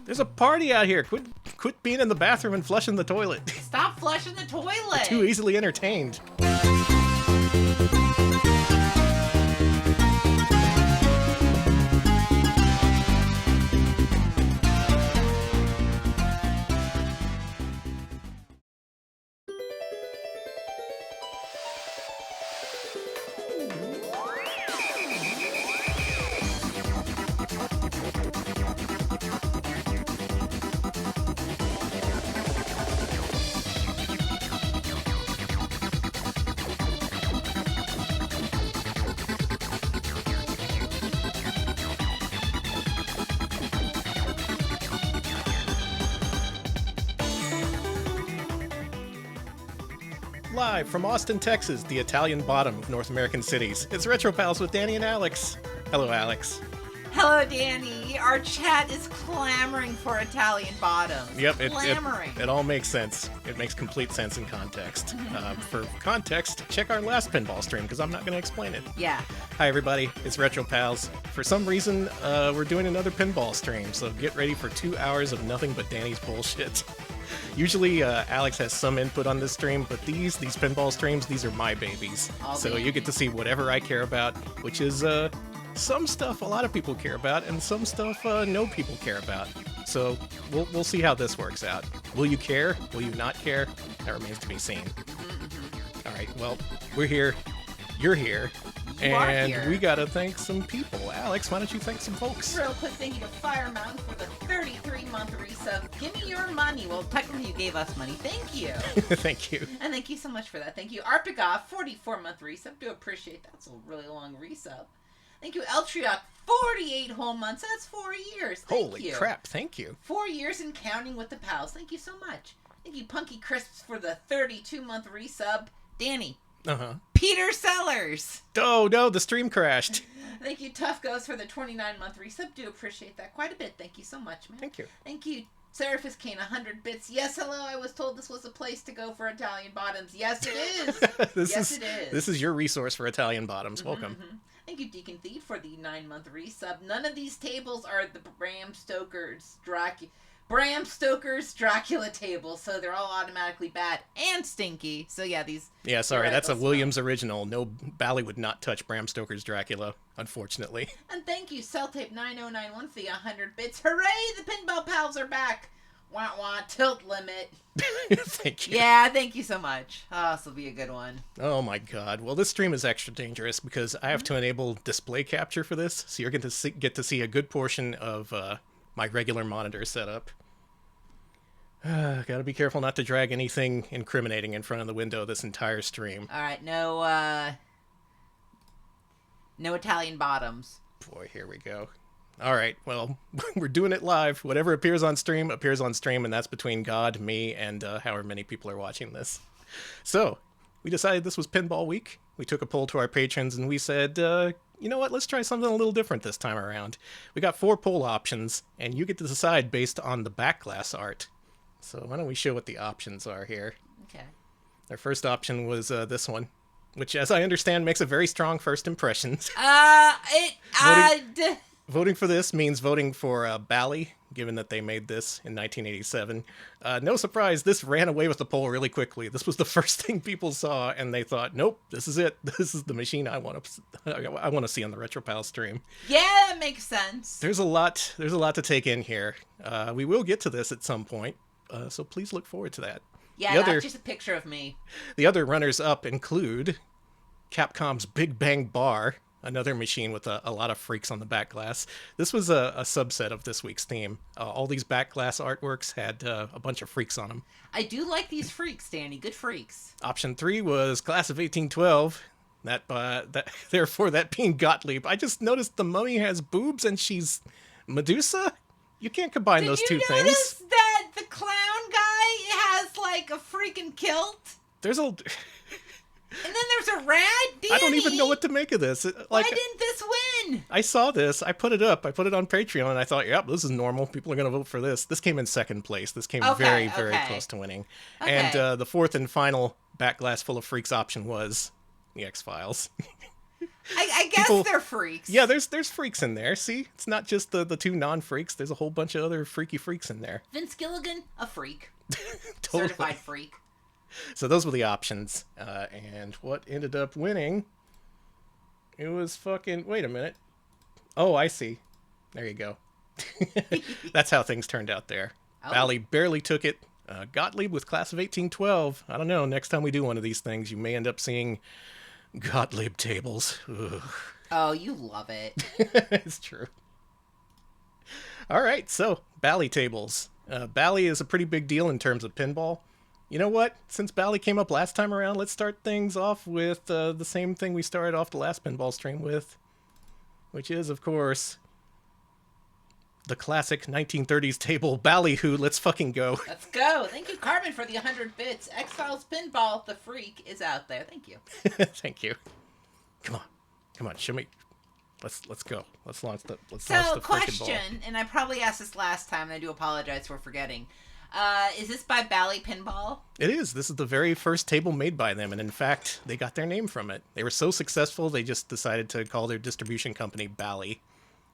There's a party out here. Quit being in the bathroom and flushing the toilet. Stop flushing the toilet. Too easily entertained. Live from Austin, Texas, the Italian bottom of North American cities, it's Retro Pals with Danny and Alex. Hello, Alex. Hello, Danny. Our chat is clamoring for Italian bottoms. Yep, clamoring. It all makes sense. It makes complete sense in context. For context, check our last pinball stream, because I'm not going to explain it. Yeah. Hi, everybody. It's Retro Pals. For some reason, we're doing another pinball stream, so get ready for 2 hours of nothing but Danny's bullshit. Usually, Alex has some input on this stream, but these pinball streams, these are my babies. So you get to see whatever I care about, which is some stuff a lot of people care about, and some stuff no people care about. So we'll see how this works out. Will you care? Will you not care? That remains to be seen. All right, well, we're here. You're here. And we gotta thank some people. Alex, why don't you thank some folks? Real quick, thank you to Fire Mountain for the 33-month resub. Give me your money. Well, technically you gave us money. Thank you. Thank you. And thank you so much for that. Thank you. Arpigoff, 44-month resub. Do appreciate that. It's a really long resub. Thank you, Eltriok, 48 whole months. That's 4 years. Thank you. Holy crap, thank you. 4 years and counting with the pals. Thank you so much. Thank you, Punky Crisps, for the 32-month resub. Danny. Peter Sellers. Oh, no, the stream crashed. Thank you, Tough Goes, for the 29-month resub. Do appreciate that quite a bit. Thank you so much, man. Thank you. Thank you, Seraphis Kane, 100 bits. Yes, hello, I was told this was a place to go for Italian bottoms. Yes, it is. It is. This is your resource for Italian bottoms. Welcome. Thank you, Deacon Thied, for the 9-month resub. None of these tables are the Bram Stoker's Dracula table, so they're all automatically bad and stinky. So yeah, these... Yeah, sorry, that's a Williams original. No, Bally would not touch Bram Stoker's Dracula, unfortunately. And thank you, Celltape9091, for the 100 bits. Hooray, the Pinball Pals are back! Wah wah, tilt limit. Thank you. Yeah, thank you so much. Oh, this will be a good one. Oh my god. Well, this stream is extra dangerous because I have to enable display capture for this, so you're going to get to see a good portion of my regular monitor setup. Gotta be careful not to drag anything incriminating in front of the window this entire stream. Alright, no Italian bottoms. Boy, here we go. Alright, well, we're doing it live. Whatever appears on stream, and that's between God, me, and however many people are watching this. So, we decided this was Pinball Week. We took a poll to our patrons, and we said, you know what, let's try something a little different this time around. We got 4 poll options, and you get to decide based on the backglass art. So why don't we show what the options are here? Okay. Our first option was this one, which, as I understand, makes a very strong first impression. Voting for this means voting for Bally, given that they made this in 1987. No surprise, this ran away with the poll really quickly. This was the first thing people saw, and they thought, nope, this is it. This is the machine I want to see on the RetroPal stream. Yeah, that makes sense. There's a lot to take in here. We will get to this at some point. So please look forward to that. Yeah, that's just a picture of me. The other runners-up include Capcom's Big Bang Bar, another machine with a lot of freaks on the back glass. This was a subset of this week's theme. All these back glass artworks had a bunch of freaks on them. I do like these freaks, Danny. Good freaks. Option 3 was Class of 1812. Therefore, that being Gottlieb. I just noticed the mummy has boobs and she's Medusa? You can't combine those two things. Did you notice that the clown guy has, like, a freaking kilt? There's a... And then there's a rat, Danny. I don't even know what to make of this. Why didn't this win? I saw this. I put it up. I put it on Patreon, and I thought, yep, this is normal. People are going to vote for this. This came in second place. This came very close to winning. Okay. And the fourth and final back glass full of freaks option was the X-Files. I guess People- they're freaks. Yeah, there's freaks in there. See, it's not just the two non-freaks. There's a whole bunch of other freaky freaks in there. Vince Gilligan, a freak. Totally. Certified freak. So those were the options. And what ended up winning? It was fucking. Wait a minute. Oh, I see. There you go. That's how things turned out there. Oh. Bally barely took it. Gottlieb with Class of 1812. I don't know. Next time we do one of these things, you may end up seeing Gottlieb tables. Ugh. Oh, you love it. It's true. All right, so Bally tables. Bally is a pretty big deal in terms of pinball. You know what? Since Bally came up last time around, let's start things off with the same thing we started off the last pinball stream with, which is, of course, the classic 1930s table, Ballyhoo. Let's fucking go. Let's go. Thank you, Carmen, for the 100 bits. X-Files Pinball, the freak, is out there. Thank you. Thank you. Come on, show me. Let's go. Let's launch the freaking ball. Question, and I probably asked this last time, and I do apologize for forgetting. Is this by Bally Pinball? It is. This is the very first table made by them, and in fact, they got their name from it. They were so successful, they just decided to call their distribution company Bally.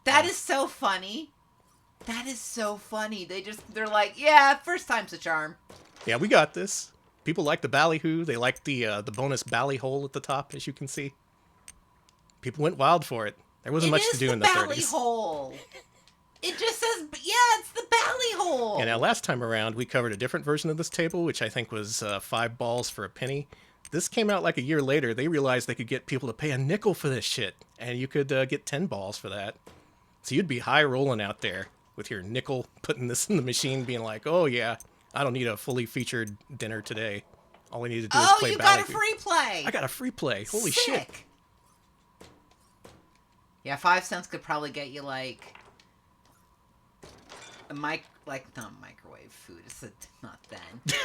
That is so funny. That is so funny. They're like, yeah, first time's a charm. Yeah, we got this. People like the Ballyhoo. They like the bonus Bally hole at the top, as you can see. People went wild for it. There wasn't much to do in the 30s. Bally hole. It just says, yeah, it's the Bally hole. Yeah, now last time around, we covered a different version of this table, which I think was 5 balls for a penny. This came out like a year later. They realized they could get people to pay a nickel for this shit, and you could get 10 balls for that. So you'd be high rolling out there with your nickel, putting this in the machine, being like, oh yeah, I don't need a fully featured dinner today. All I need to do is play you Ballyhoo. got a free play. I got a free play. Holy Sick. shit. Yeah, 5 cents could probably get you like a not microwave food. It's not then.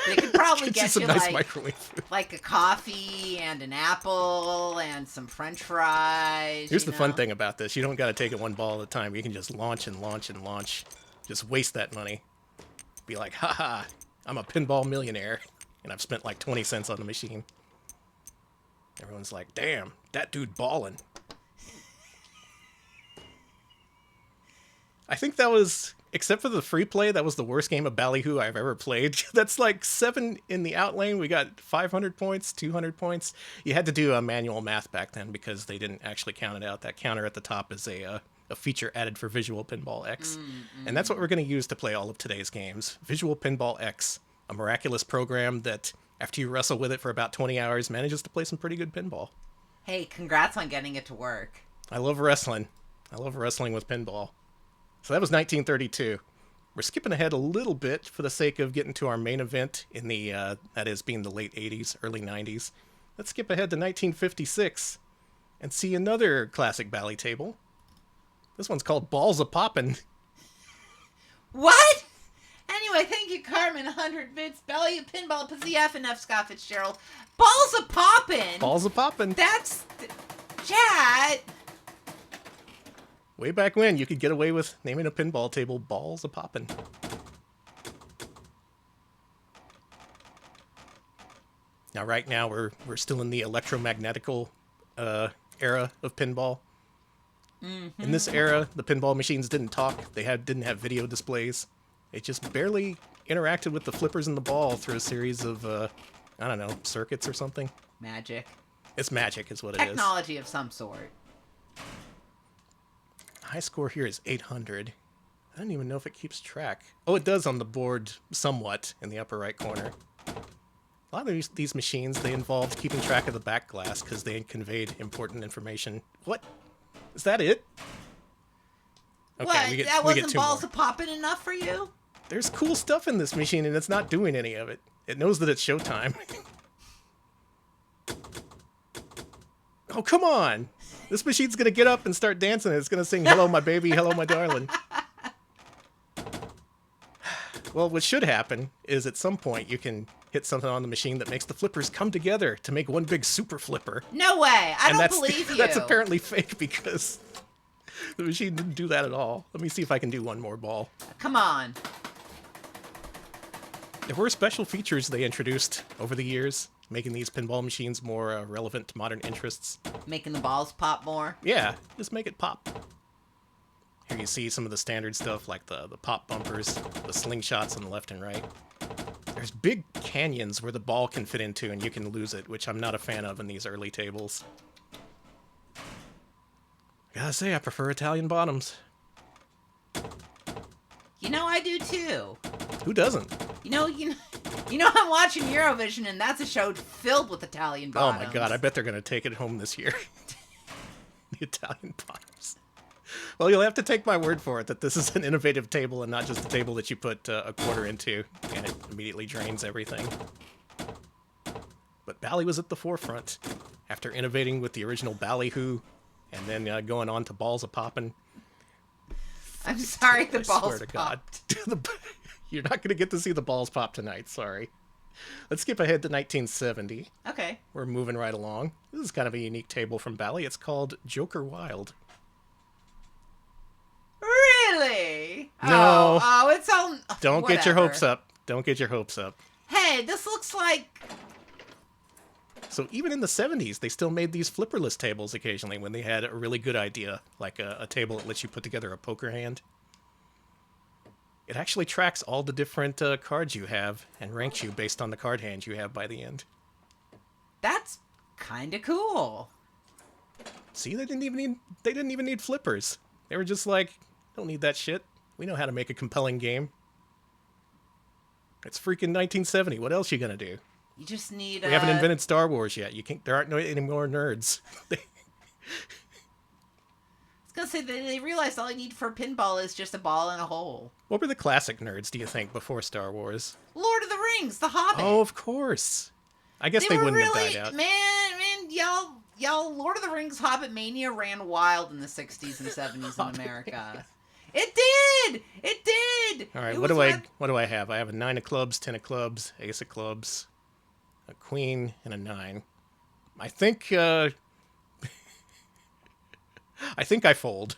They could probably get some you nice like microwave food. like a coffee and an apple and some French fries. Here's the fun thing about this. You don't got to take it one ball at a time. You can just launch and launch and launch. Just waste that money. Be like, haha, I'm a pinball millionaire. And I've spent like 20 cents on the machine. Everyone's like, damn, that dude ballin'. I think that was, except for the free play, that was the worst game of Ballyhoo I've ever played. That's like 7 in the outlane. We got 500 points, 200 points. You had to do a manual math back then because they didn't actually count it out. That counter at the top is a feature added for Visual Pinball X. And that's what we're going to use to play all of today's games. Visual Pinball X, a miraculous program that, after you wrestle with it for about 20 hours, manages to play some pretty good pinball. Hey, congrats on getting it to work. I love wrestling. I love wrestling with pinball. So that was 1932. We're skipping ahead a little bit for the sake of getting to our main event in the, that is, being the late 80s, early 90s. Let's skip ahead to 1956 and see another classic Bally table. This one's called Balls A-Poppin'. What? Anyway, thank you, Carmen. 100 bits. Bally Pinball, PZF, and F. Scott Fitzgerald. Balls A-Poppin'. Balls A-Poppin'. That's... Chat. Way back when, you could get away with naming a pinball table Balls A-Poppin'. Now, right now, we're still in the electromechanical era of pinball. Mm-hmm. In this era, the pinball machines didn't talk. They didn't have video displays. They just barely interacted with the flippers and the ball through a series of, I don't know, circuits or something. Magic. It's magic is what it is. Technology of some sort. High score here is 800. I don't even know if it keeps track. Oh, it does on the board somewhat in the upper right corner. A lot of these machines, they involved keeping track of the back glass because they conveyed important information. What? Is that it? Okay, what? That we get wasn't 2 Balls more. A-Poppin' enough for you? There's cool stuff in this machine and it's not doing any of it. It knows that it's showtime. Oh, come on! This machine's gonna get up and start dancing. It's gonna sing, hello, my baby, hello, my darling. Well, what should happen is at some point you can hit something on the machine that makes the flippers come together to make one big super flipper. No way! I don't believe you. That's apparently fake because the machine didn't do that at all. Let me see if I can do one more ball. Come on. There were special features they introduced over the years. making these pinball machines more relevant to modern interests. Making the balls pop more. Yeah, just make it pop. Here you see some of the standard stuff like the pop bumpers, the slingshots on the left and right. There's big canyons where the ball can fit into and you can lose it, which I'm not a fan of in these early tables. Gotta say, I prefer Italian bottoms. You know, I do too. Who doesn't? You know, I'm watching Eurovision, and that's a show filled with Italian bottoms. Oh my god, I bet they're gonna take it home this year. The Italian bottoms. Well, you'll have to take my word for it that this is an innovative table and not just a table that you put a quarter into and it immediately drains everything. But Bally was at the forefront after innovating with the original Ballyhoo and then going on to balls a poppin'. I'm sorry, the balls swear to God. You're not going to get to see the balls pop tonight, sorry. Let's skip ahead to 1970. Okay. We're moving right along. This is kind of a unique table from Bally. It's called Joker Wild. Really? No. Oh, it's all... Don't get your hopes up. Don't get your hopes up. Hey, this looks like... So even in the 70s, they still made these flipperless tables occasionally when they had a really good idea, like a table that lets you put together a poker hand. It actually tracks all the different cards you have and ranks you based on the card hand you have by the end. That's kind of cool. See, they didn't even need flippers. They were just like, don't need that shit. We know how to make a compelling game. It's freaking 1970. What else you gonna do? You just need. We haven't invented Star Wars yet. You can't. There aren't any more nerds. I was gonna say they realized all you need for pinball is just a ball and a hole. What were the classic nerds, do you think, before Star Wars? Lord of the Rings, The Hobbit. Oh, of course. I guess they wouldn't have died out. Man, y'all, Lord of the Rings Hobbit mania ran wild in the 60s and 70s in America. It did! All right, what do I have? I have a 9 of clubs, 10 of clubs, ace of clubs, a queen, and a 9. I think I fold.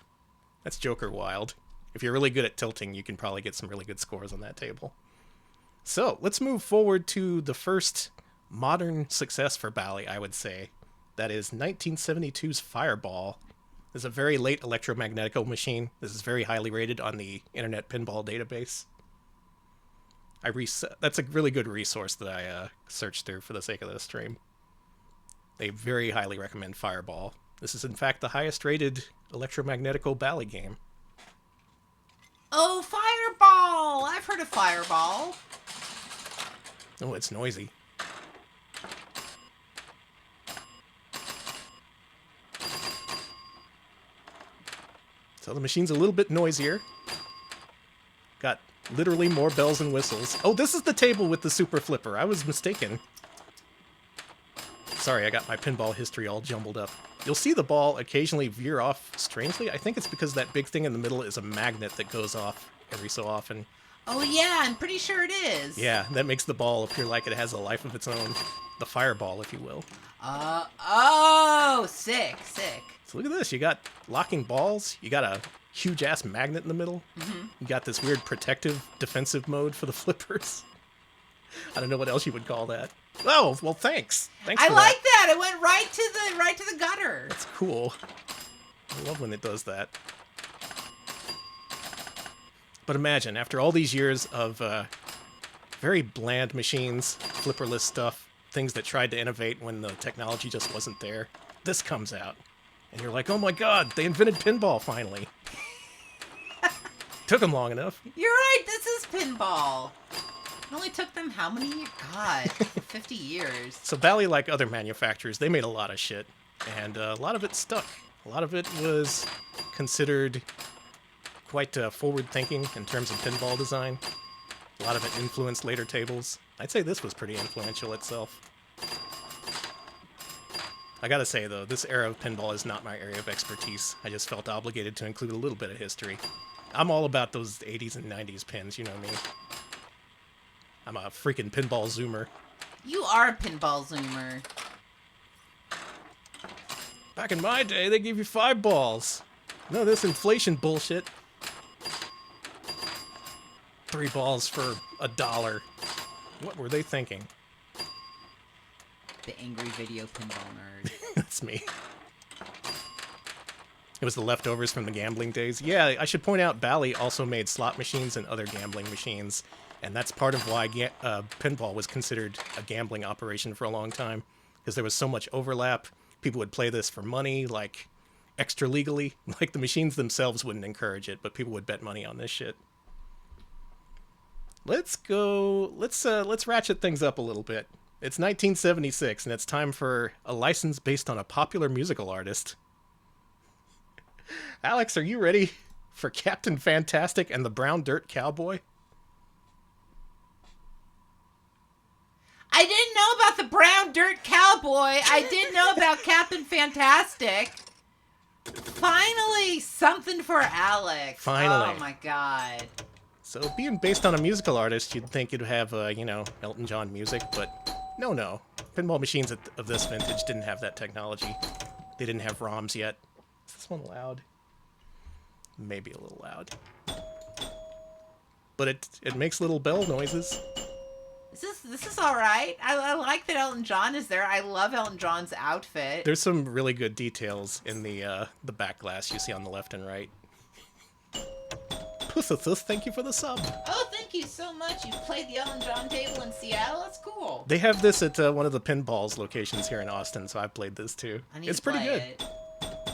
That's Joker Wild. If you're really good at tilting, you can probably get some really good scores on that table. So, let's move forward to the first modern success for Bally, I would say. That is 1972's Fireball. This is a very late Electromechanical machine. This is very highly rated on the Internet Pinball database. That's a really good resource that I searched through for the sake of this stream. They very highly recommend Fireball. This is, in fact, the highest rated Electromechanical Bally game. Oh, Fireball! I've heard of Fireball. Oh, it's noisy. So the machine's a little bit noisier. Got literally more bells and whistles. Oh, this is the table with the super flipper. I was mistaken. Sorry, I got my pinball history all jumbled up. You'll see the ball occasionally veer off strangely. I think it's because that big thing in the middle is a magnet that goes off every so often. Oh yeah, I'm pretty sure it is. Yeah, that makes the ball appear like it has a life of its own. The fireball, if you will. Sick. So look at this. You got locking balls. You got a huge-ass magnet in the middle. Mm-hmm. You got this weird protective, defensive mode for the flippers. I don't know what else you would call that. Oh, well, thanks. Thanks for like that. It went right to the gutter. That's cool. I love when it does that. But imagine, after all these years of very bland machines, flipperless stuff, things that tried to innovate when the technology just wasn't there, this comes out. And you're like, oh my god, they invented pinball finally. Took them long enough. You're right, this is pinball. It only took them how many years? God, 50 years. So Bally, like other manufacturers, they made a lot of shit. And a lot of it stuck. A lot of it was considered quite forward-thinking in terms of pinball design. A lot of it influenced later tables. I'd say this was pretty influential itself. I gotta say, though, this era of pinball is not my area of expertise. I just felt obligated to include a little bit of history. I'm all about those 80s and 90s pins, you know me. I'm a freaking pinball zoomer. You are a pinball zoomer. Back in my day, they gave you 5 balls. No, this inflation bullshit. 3 balls for $1. What were they thinking? the angry video pinball nerd. That's me. It was the leftovers from the gambling days. Yeah, I should point out Bally also made slot machines and other gambling machines, and that's part of why pinball was considered a gambling operation for a long time, because there was so much overlap. People would play this for money, like extra legally. Like the machines themselves wouldn't encourage it, but people would bet money on this shit. Let's ratchet things up a little bit. It's 1976, and it's time for a license based on a popular musical artist. Alex, are you ready for Captain Fantastic and the Brown Dirt Cowboy? I didn't know about the Brown Dirt Cowboy. I did know about Captain Fantastic. Finally, something for Alex. Finally. Oh my god. So, being based on a musical artist, you'd think it'd have, Elton John music, but no. Pinball machines of this vintage didn't have that technology. They didn't have ROMs yet. Is this one loud? Maybe a little loud. But it makes little bell noises. This is all right. I like that Elton John is there. I love Elton John's outfit. There's some really good details in the back glass you see on the left and right. Pussathus, thank you for the sub. Oh, thank you so much. You played the Elton John table in Seattle? That's cool. They have this at one of the Pinballs locations here in Austin, so I've played this too. It's pretty good.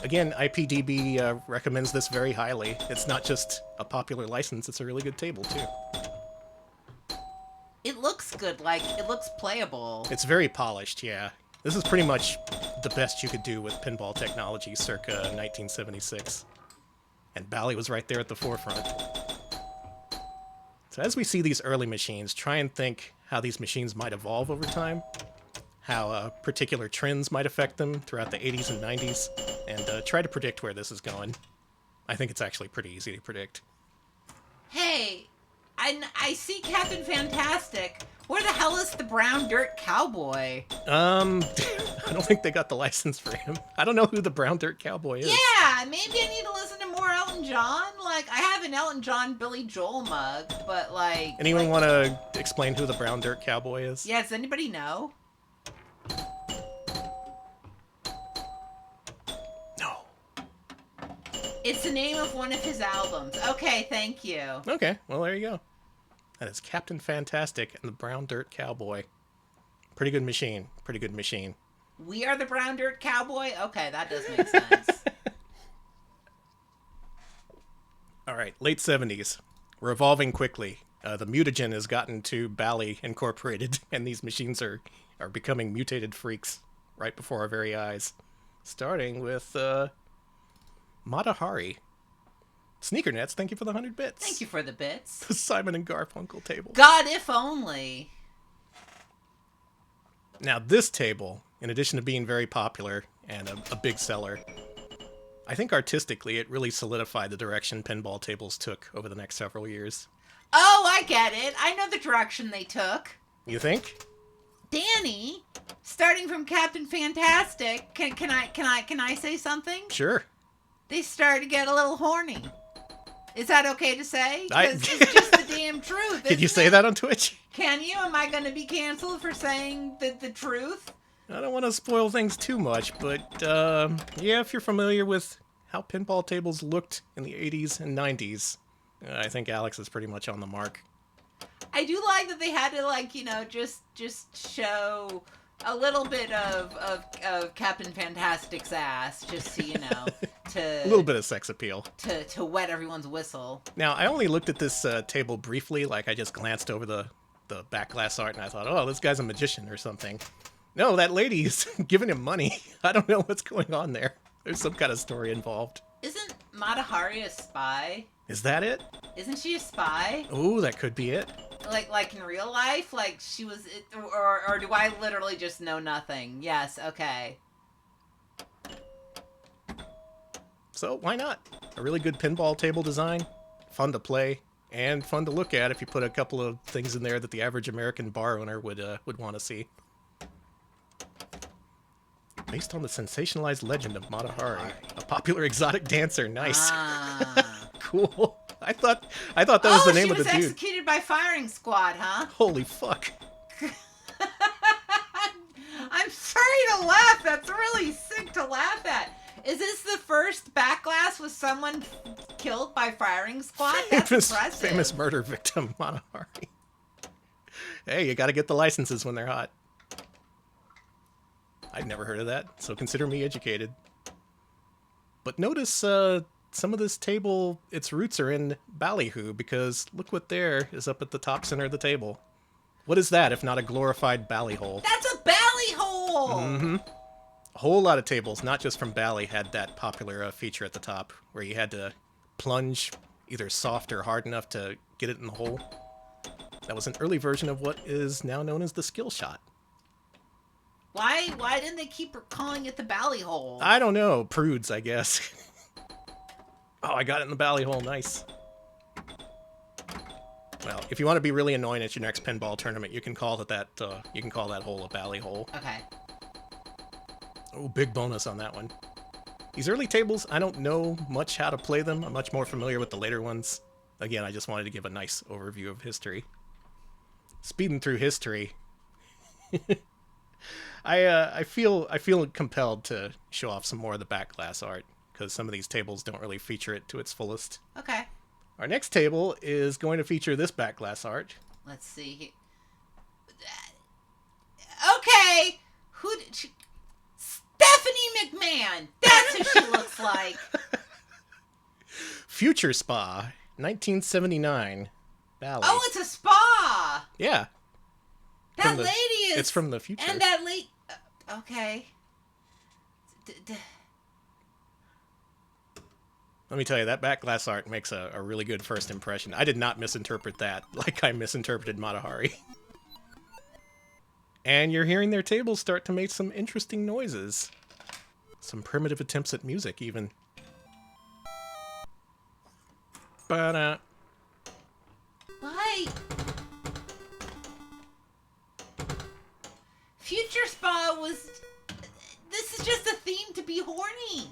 Again, IPDB recommends this very highly. It's not just a popular license, it's a really good table too. It looks good, like, it looks playable. It's very polished, yeah. This is pretty much the best you could do with pinball technology circa 1976. And Bally was right there at the forefront. So as we see these early machines, try and think how these machines might evolve over time, how particular trends might affect them throughout the 80s and 90s, and try to predict where this is going. I think it's actually pretty easy to predict. Hey, I see Captain Fantastic. Where the hell is the Brown Dirt Cowboy? I don't think they got the license for him. I don't know who the Brown Dirt Cowboy is. Yeah, maybe I need to listen to more Elton John. Like, I have an Elton John Billy Joel mug, but like... Anyone want to explain who the Brown Dirt Cowboy is? Yeah, does anybody know? No. It's the name of one of his albums. Okay, thank you. Okay, well, there you go. That is Captain Fantastic and the Brown Dirt Cowboy. Pretty good machine. Pretty good machine. We are the Brown Dirt Cowboy? Okay, that does make sense. All right, late 70s. We're evolving quickly. The mutagen has gotten to Bally Incorporated, and these machines are becoming mutated freaks right before our very eyes. Starting with Matahari. Sneakernets, thank you for the 100 bits. Thank you for the bits. The Simon and Garfunkel table. God, if only. Now, this table, in addition to being very popular and a big seller, I think artistically it really solidified the direction pinball tables took over the next several years. Oh, I get it. I know the direction they took. You think? Danny, starting from Captain Fantastic, can I say something? Sure. They started to get a little horny. Is that okay to say? Because it's just the damn truth. Did you say that on Twitch? Can you? Am I going to be canceled for saying the truth? I don't want to spoil things too much, but yeah, if you're familiar with how pinball tables looked in the 80s and 90s, I think Alex is pretty much on the mark. I do like that they had to, like, you know, just show a little bit of Captain Fantastic's ass, just so you know, to a little bit of sex appeal to wet everyone's whistle. Now, I only looked at this table briefly, like I just glanced over the back glass art, and I thought, oh, this guy's a magician or something. No, that lady's giving him money. I don't know what's going on there. There's some kind of story involved. Isn't Matahari a spy? Is that it? Isn't she a spy? Ooh, that could be it. Like in real life? Like she was... Or do I literally just know nothing? Yes, okay. So, why not? A really good pinball table design. Fun to play. And fun to look at if you put a couple of things in there that the average American bar owner would want to see. Based on the sensationalized legend of Matahari, a popular exotic dancer. Nice. Ah. Cool. I thought that was the name of the dude. she was executed by firing squad, huh? Holy fuck. I'm so to laugh. That's really sick to laugh at. Is this the first Backglass with someone killed by firing squad? That's impressive. Famous murder victim, Matahari. Hey, you gotta get the licenses when they're hot. I'd never heard of that, so consider me educated. But notice some of this table, its roots are in Ballyhoo, because look what there is up at the top center of the table. What is that if not a glorified bally hole? That's a bally hole! Mm-hmm. A whole lot of tables, not just from Bally, had that popular feature at the top, where you had to plunge either soft or hard enough to get it in the hole. That was an early version of what is now known as the skill shot. Why didn't they keep calling it the bally hole? I don't know. Prudes, I guess. Oh, I got it in the bally hole. Nice. Well, if you want to be really annoying at your next pinball tournament, you can call that hole a bally hole. Okay. Oh, big bonus on that one. These early tables, I don't know much how to play them. I'm much more familiar with the later ones. Again, I just wanted to give a nice overview of history. Speeding through history. I feel compelled to show off some more of the Backglass art, because some of these tables don't really feature it to its fullest. Okay. Our next table is going to feature this Backglass art. Let's see. Okay. Who did she... Stephanie McMahon! That's who she looks like! Future Spa, 1979. Bally. Oh, it's a spa! Yeah. That lady is... It's from the future. And that lady... okay. Let me tell you, that Backglass art makes a really good first impression. I did not misinterpret that like I misinterpreted Matahari. And you're hearing their tables start to make some interesting noises. Some primitive attempts at music, even. Ba-da. Why? Future Spa was... This is just a theme to be horny.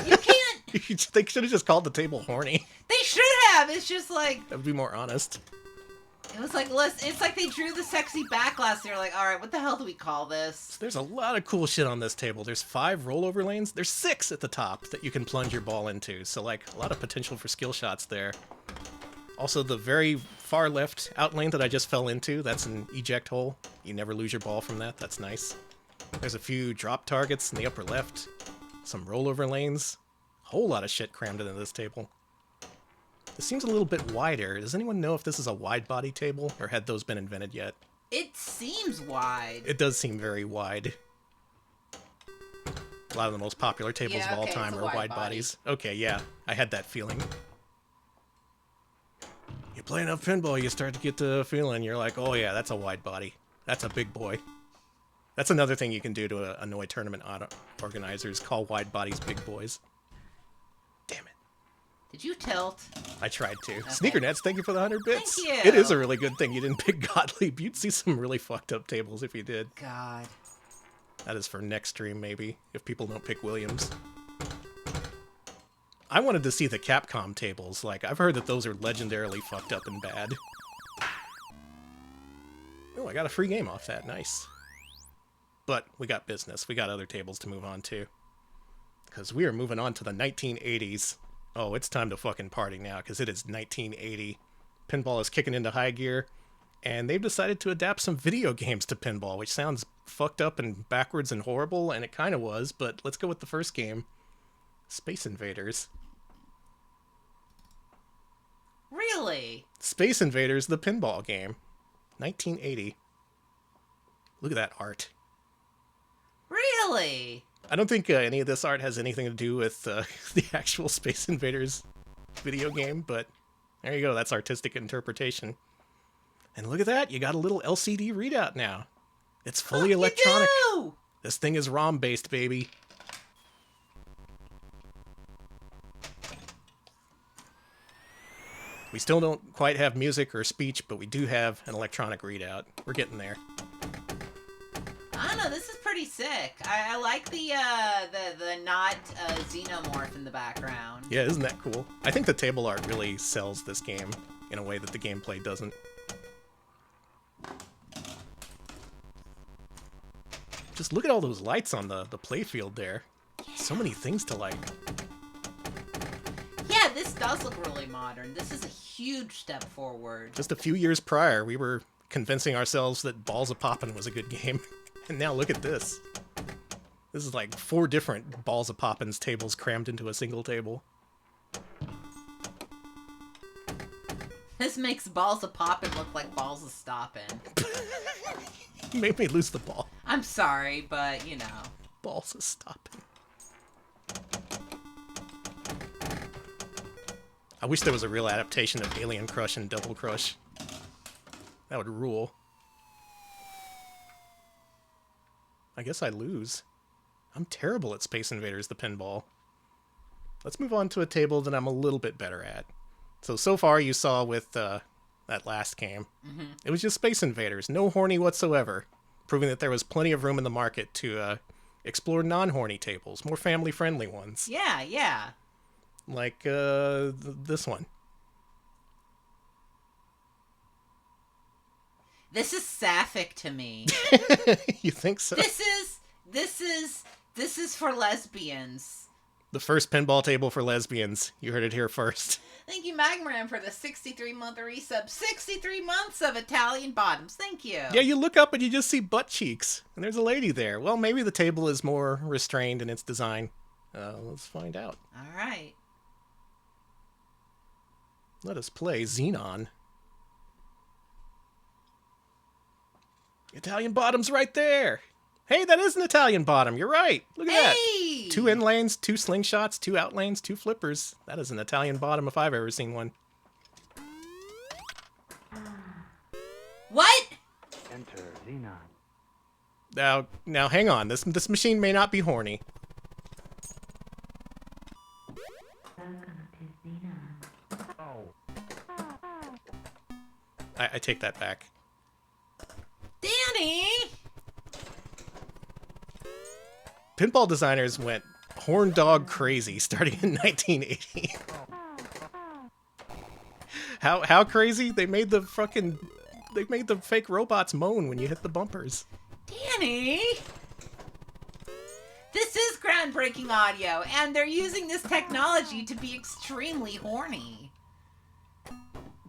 You can't... They should have just called the table horny. They should have. It's just like... That would be more honest. It was like, it's like they drew the sexy Backglass. They're like, all right, what the hell do we call this? So there's a lot of cool shit on this table. There's 5 rollover lanes. There's 6 at the top that you can plunge your ball into. So, like, a lot of potential for skill shots there. Also, the very far left out lane that I just fell into, that's an eject hole. You never lose your ball from that. That's nice. There's a few drop targets in the upper left. Some rollover lanes. A whole lot of shit crammed into this table. This seems a little bit wider. Does anyone know if this is a wide body table, or had those been invented yet? It seems wide. It does seem very wide. A lot of the most popular tables of all time are wide bodies. Okay, yeah, I had that feeling. You play enough pinball, you start to get the feeling. You're like, oh yeah, that's a wide body. That's a big boy. That's another thing you can do to annoy tournament organizers. Call wide bodies big boys. Damn it. Did you tilt? I tried to. Okay. Sneaker Nets, thank you for the 100 bits. Thank you. It is a really good thing you didn't pick Gottlieb. You'd see some really fucked up tables if you did. God. That is for next stream, maybe, if people don't pick Williams. I wanted to see the Capcom tables. Like, I've heard that those are legendarily fucked up and bad. Oh, I got a free game off that. Nice. But we got business. We got other tables to move on to. Because we are moving on to the 1980s. Oh, it's time to fucking party now, because it is 1980. Pinball is kicking into high gear, and they've decided to adapt some video games to pinball, which sounds fucked up and backwards and horrible, and it kind of was, but let's go with the first game. Space Invaders. Really? Space Invaders, the pinball game. 1980. Look at that art. Really? I don't think any of this art has anything to do with the actual Space Invaders video game, but there you go. That's artistic interpretation. And look at that. You got a little LCD readout now. It's fully electronic. This thing is ROM-based, baby. We still don't quite have music or speech, but we do have an electronic readout. We're getting there. I don't know, this is pretty sick. I like the not xenomorph in the background. Yeah, isn't that cool? I think the table art really sells this game in a way that the gameplay doesn't. Just look at all those lights on the playfield there. So many things to like. Yeah, this does look really modern. This is a huge step forward. Just a few years prior, we were convincing ourselves that Balls of Poppin' was a good game. And now look at this. This is like 4 different Balls of Poppin's tables crammed into a single table. This makes Balls of Poppin' look like Balls of Stoppin'. You made me lose the ball. I'm sorry, but, you know. Balls of Stoppin'. I wish there was a real adaptation of Alien Crush and Double Crush. That would rule. I guess I lose. I'm terrible at Space Invaders, the pinball. Let's move on to a table that I'm a little bit better at. So far you saw with that last game, it was just Space Invaders, no horny whatsoever, proving that there was plenty of room in the market to explore non-horny tables, more family-friendly ones. Yeah, yeah. Like this one. This is sapphic to me. You think so? This is for lesbians. The first pinball table for lesbians. You heard it here first. Thank you, Magmaran, for the 63-month resub. 63 months of Italian bottoms. Thank you. Yeah, you look up and you just see butt cheeks. And there's a lady there. Well, maybe the table is more restrained in its design. Let's find out. All right. Let us play Xenon. Italian bottom's right there. Hey, that is an Italian bottom. You're right. Look at that. 2 in lanes, 2 slingshots, 2 out lanes, 2 flippers. That is an Italian bottom if I've ever seen one. What? Enter Xenon. Now hang on. This machine may not be horny. I take that back. Danny! Pinball designers went horn dog crazy starting in 1980. How crazy? They made the fake robots moan when you hit the bumpers. Danny! This is groundbreaking audio, and they're using this technology to be extremely horny.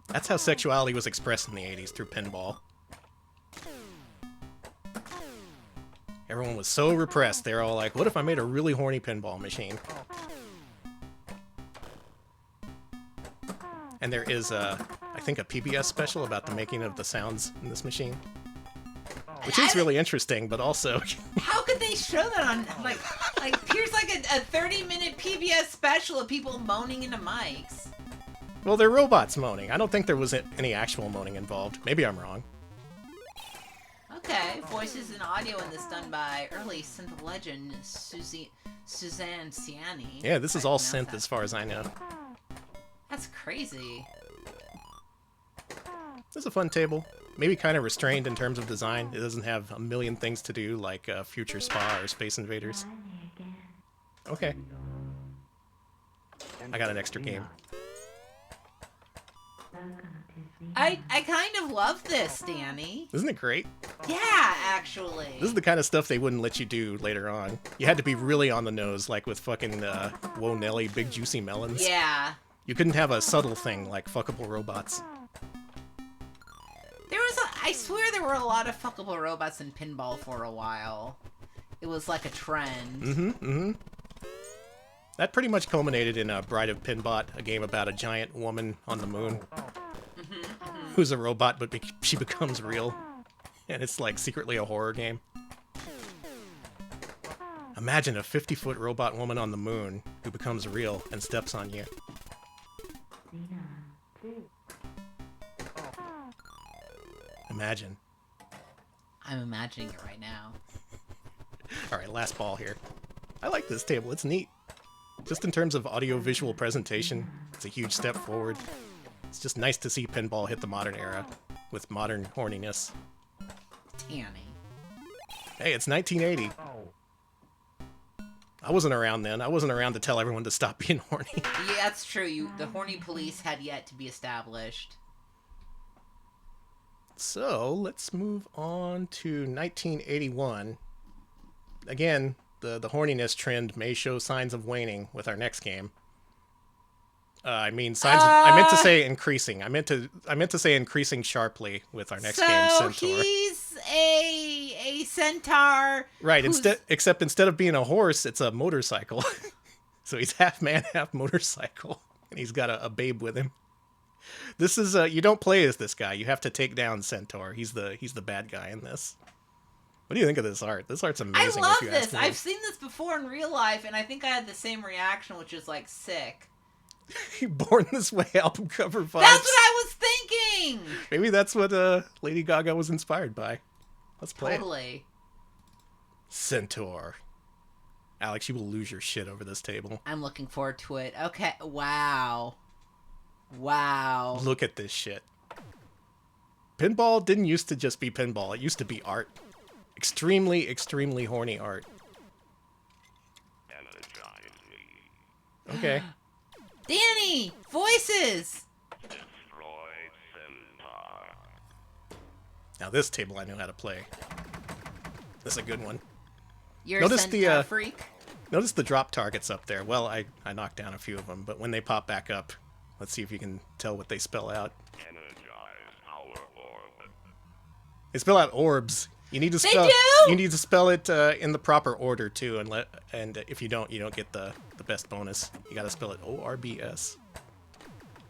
That's how sexuality was expressed in the 80s, through pinball. Everyone was so repressed, they were all like, what if I made a really horny pinball machine? And there is, I think, a PBS special about the making of the sounds in this machine. Which is really interesting, but also... How could they show that on, like here's like a 30-minute PBS special of people moaning into mics. Well, they're robots moaning. I don't think there was any actual moaning involved. Maybe I'm wrong. Okay, voices and audio in this done by early synth legend Suzanne Ciani. Yeah, this is all synth as far as I know. That's crazy. This is a fun table. Maybe kind of restrained in terms of design. It doesn't have a million things to do like Future Spa or Space Invaders. Okay. I got an extra game. I kind of love this, Danny. Isn't it great? Yeah, actually. This is the kind of stuff they wouldn't let you do later on. You had to be really on the nose, like with fucking Whoa Nelly, Big Juicy Melons. Yeah. You couldn't have a subtle thing like fuckable robots. I swear there were a lot of fuckable robots in pinball for a while. It was like a trend. That pretty much culminated in Bride of Pinbot, a game about a giant woman on the moon. Who's a robot, but she becomes real. And it's like secretly a horror game. Imagine a 50-foot robot woman on the moon who becomes real and steps on you. Imagine. I'm imagining it right now. Alright, last ball here. I like this table, it's neat. Just in terms of audio-visual presentation, it's a huge step forward. It's just nice to see pinball hit the modern era, with modern horniness. Danny. Hey, it's 1980. I wasn't around then. I wasn't around to tell everyone to stop being horny. Yeah, that's true. The horny police had yet to be established. So, let's move on to 1981. again, the horniness trend may show signs of waning with our next game. I mean, signs. I meant to say increasing. I meant to say increasing sharply with our next game, Centaur. So he's a centaur. Right. Except instead of being a horse, it's a motorcycle. So he's half man, half motorcycle, and he's got a babe with him. This is you don't play as this guy. You have to take down Centaur. He's the bad guy in this. What do you think of this art? This art's amazing. I love this. I've seen this before in real life, and I think I had the same reaction, which is like sick. Born This Way album cover vibes. That's what I was thinking. Maybe that's what Lady Gaga was inspired by. Let's play it. Totally. Centaur. Alex, you will lose your shit over this table. I'm looking forward to it. Okay. Wow. Wow. Look at this shit. Pinball didn't used to just be pinball. It used to be art. Extremely, extremely horny art. Okay. Danny! Voices! Now this table I know how to play. This is a good one. You're Notice a centaur the freak? Notice the drop targets up there. Well, I knocked down a few of them, but when they pop back up, let's see if you can tell what they spell out. They spell out orbs. You need to spell. They do? You need to spell it in the proper order too, and if you don't get the best bonus. You got to spell it ORBS.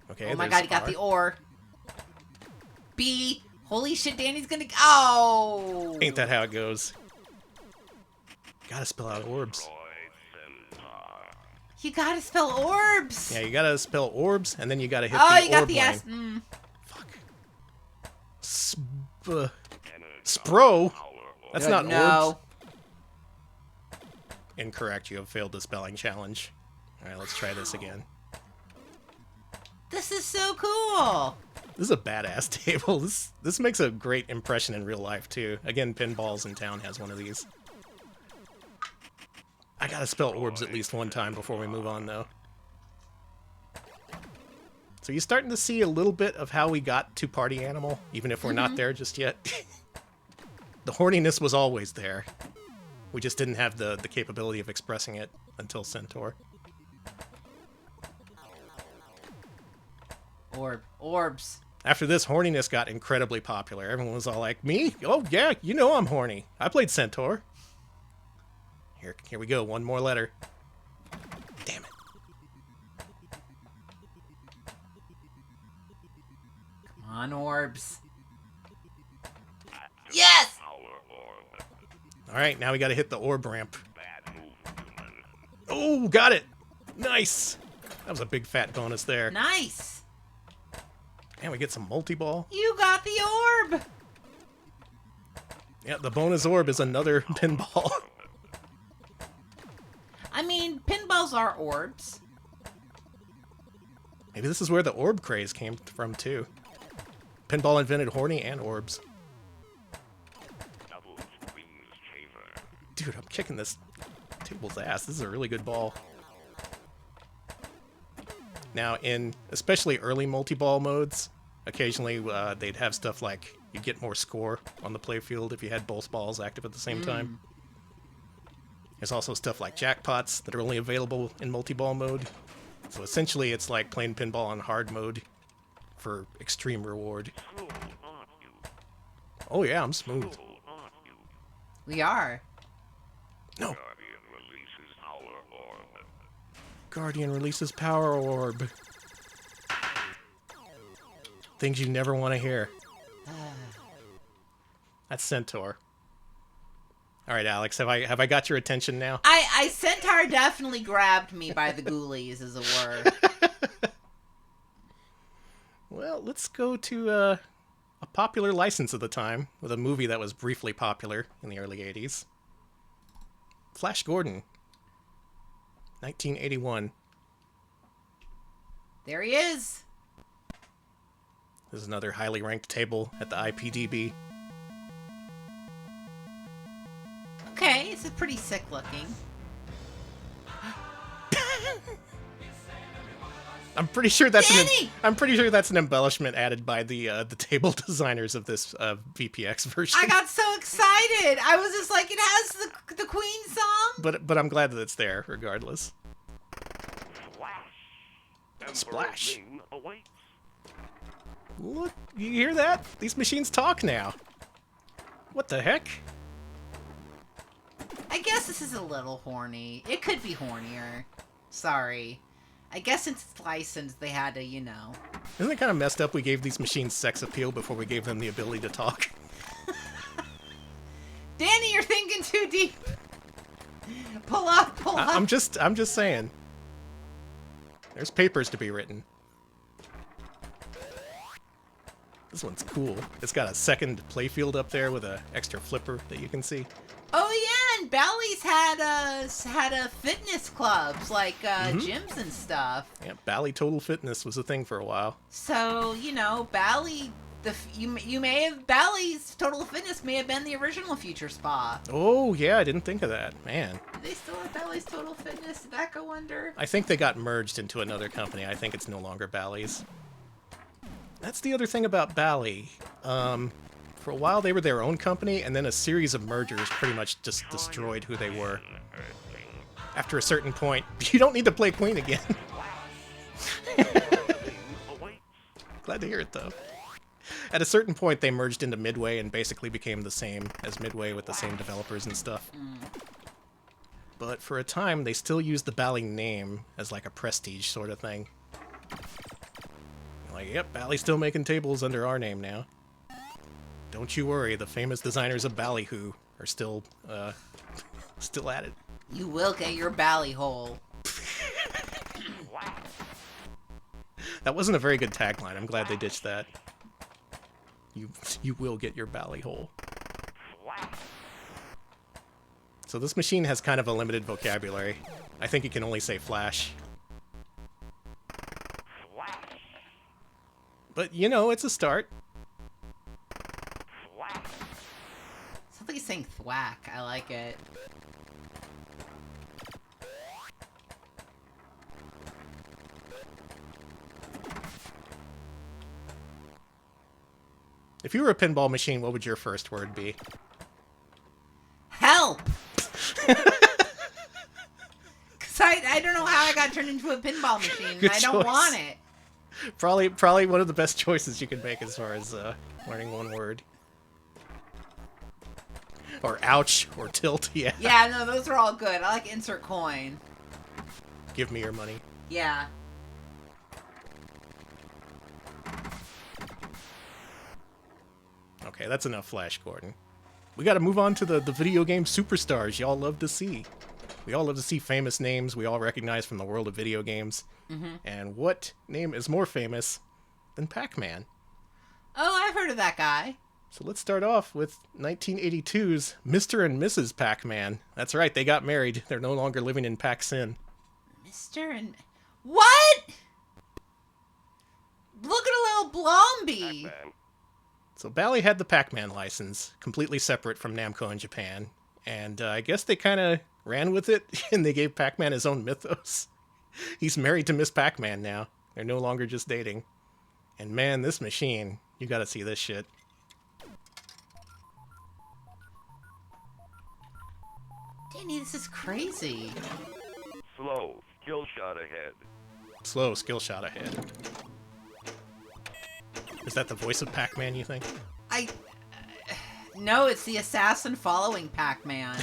Okay. Oh my god, you got the or. B. Holy shit, Danny's gonna. Oh! Ain't that how it goes? Gotta spell out orbs. You gotta spell orbs! Yeah, you gotta spell orbs, and then you gotta hit oh, the you got orb the line. S. Mm. Fuck. Spro? That's not no. orbs. Incorrect. You have failed the spelling challenge. Alright, let's try this again. This is so cool! This is a badass table. This makes a great impression in real life, too. Again, Pinballs in Town has one of these. I gotta spell orbs at least one time before we move on, though. So you're starting to see a little bit of how we got to Party Animal, even if we're not there just yet. The horniness was always there. We just didn't have the capability of expressing it until Centaur. Orbs. After this, horniness got incredibly popular. Everyone was all like, me? Oh, yeah, you know I'm horny. I played Centaur. Here we go. One more letter. Damn it. Come on, orbs. Yes! Alright, now we gotta hit the orb ramp. Oh, got it! Nice! That was a big fat bonus there. Nice! And we get some multi-ball. You got the orb! Yeah, the bonus orb is another pinball. I mean, pinballs are orbs. Maybe this is where the orb craze came from, too. Pinball invented horny and orbs. Dude, I'm kicking this table's ass. This is a really good ball. Now, in especially early multi-ball modes, occasionally they'd have stuff like you'd get more score on the playfield if you had both balls active at the same time. There's also stuff like jackpots that are only available in multi-ball mode. So essentially it's like playing pinball on hard mode for extreme reward. Oh yeah, I'm smooth. We are. No. Guardian releases Power Orb. Things you never want to hear. That's Centaur. All right, Alex, have I got your attention now? I Centaur definitely grabbed me by the ghoulies, is a word. Well, let's go to a popular license at the time with a movie that was briefly popular in the early 80s. Flash Gordon, 1981. There he is. This is another highly ranked table at the IPDB. Okay, it's pretty sick looking. I'm pretty sure that's Danny! I'm pretty sure that's an embellishment added by the table designers of this VPX version. I got so excited. I was just like, it has the Queen song. But I'm glad that it's there, regardless. Splash. Look, you hear that? These machines talk now. What the heck? I guess this is a little horny. It could be hornier. Sorry. I guess since it's licensed, they had to, you know. Isn't it kind of messed up we gave these machines sex appeal before we gave them the ability to talk? Danny, you're thinking too deep. Pull up, pull up. I'm just saying. There's papers to be written. This one's cool. It's got a second playfield up there with an extra flipper that you can see. Oh yeah, and Bally's had a fitness clubs like gyms and stuff. Yeah, Bally Total Fitness was a thing for a while. So you know, Bally, Bally's Total Fitness may have been the original Future Spa. Oh yeah, I didn't think of that. Man. Do they still have Bally's Total Fitness? Did that go under? I think they got merged into another company. I think it's no longer Bally's. That's the other thing about Bally. For a while they were their own company, and then a series of mergers pretty much just destroyed who they were. After a certain point, you don't need to play Queen again. Glad to hear it, though. At a certain point, they merged into Midway and basically became the same as Midway with the same developers and stuff. But for a time, they still used the Bally name as like a prestige sort of thing. Like, yep, Bally's still making tables under our name now. Don't you worry, the famous designers of Ballyhoo are still at it. You will get your Bally hole. That wasn't a very good tagline. I'm glad they ditched that. You will get your Bally hole. So this machine has kind of a limited vocabulary. I think it can only say flash. But, you know, it's a start. Sounds like he's saying thwack. I like it. If you were a pinball machine, what would your first word be? Help! Because I don't know how I got turned into a pinball machine. Good I don't choice. want it. Probably one of the best choices you can make as far as learning one word. Or ouch, or tilt, yeah. Yeah, no, those are all good. I like insert coin. Give me your money. Yeah. Okay, that's enough Flash Gordon. We gotta move on to the video game superstars y'all love to see. We all love to see famous names we all recognize from the world of video games. And what name is more famous than Pac-Man? Oh, I've heard of that guy. So let's start off with 1982's Mr. and Mrs. Pac-Man. That's right, they got married. They're no longer living in Pac-Sin. Mr. and... What?! Look at a little Blomby! Pac-Man. So Bally had the Pac-Man license, completely separate from Namco in Japan. And I guess they kind of ran with it, and they gave Pac-Man his own mythos. He's married to Miss Pac-Man now. They're no longer just dating. And man, this machine, you gotta see this shit. Danny, this is crazy. Slow, skill shot ahead. Slow skill shot ahead. Is that the voice of Pac-Man, you think? No, it's the assassin following Pac-Man.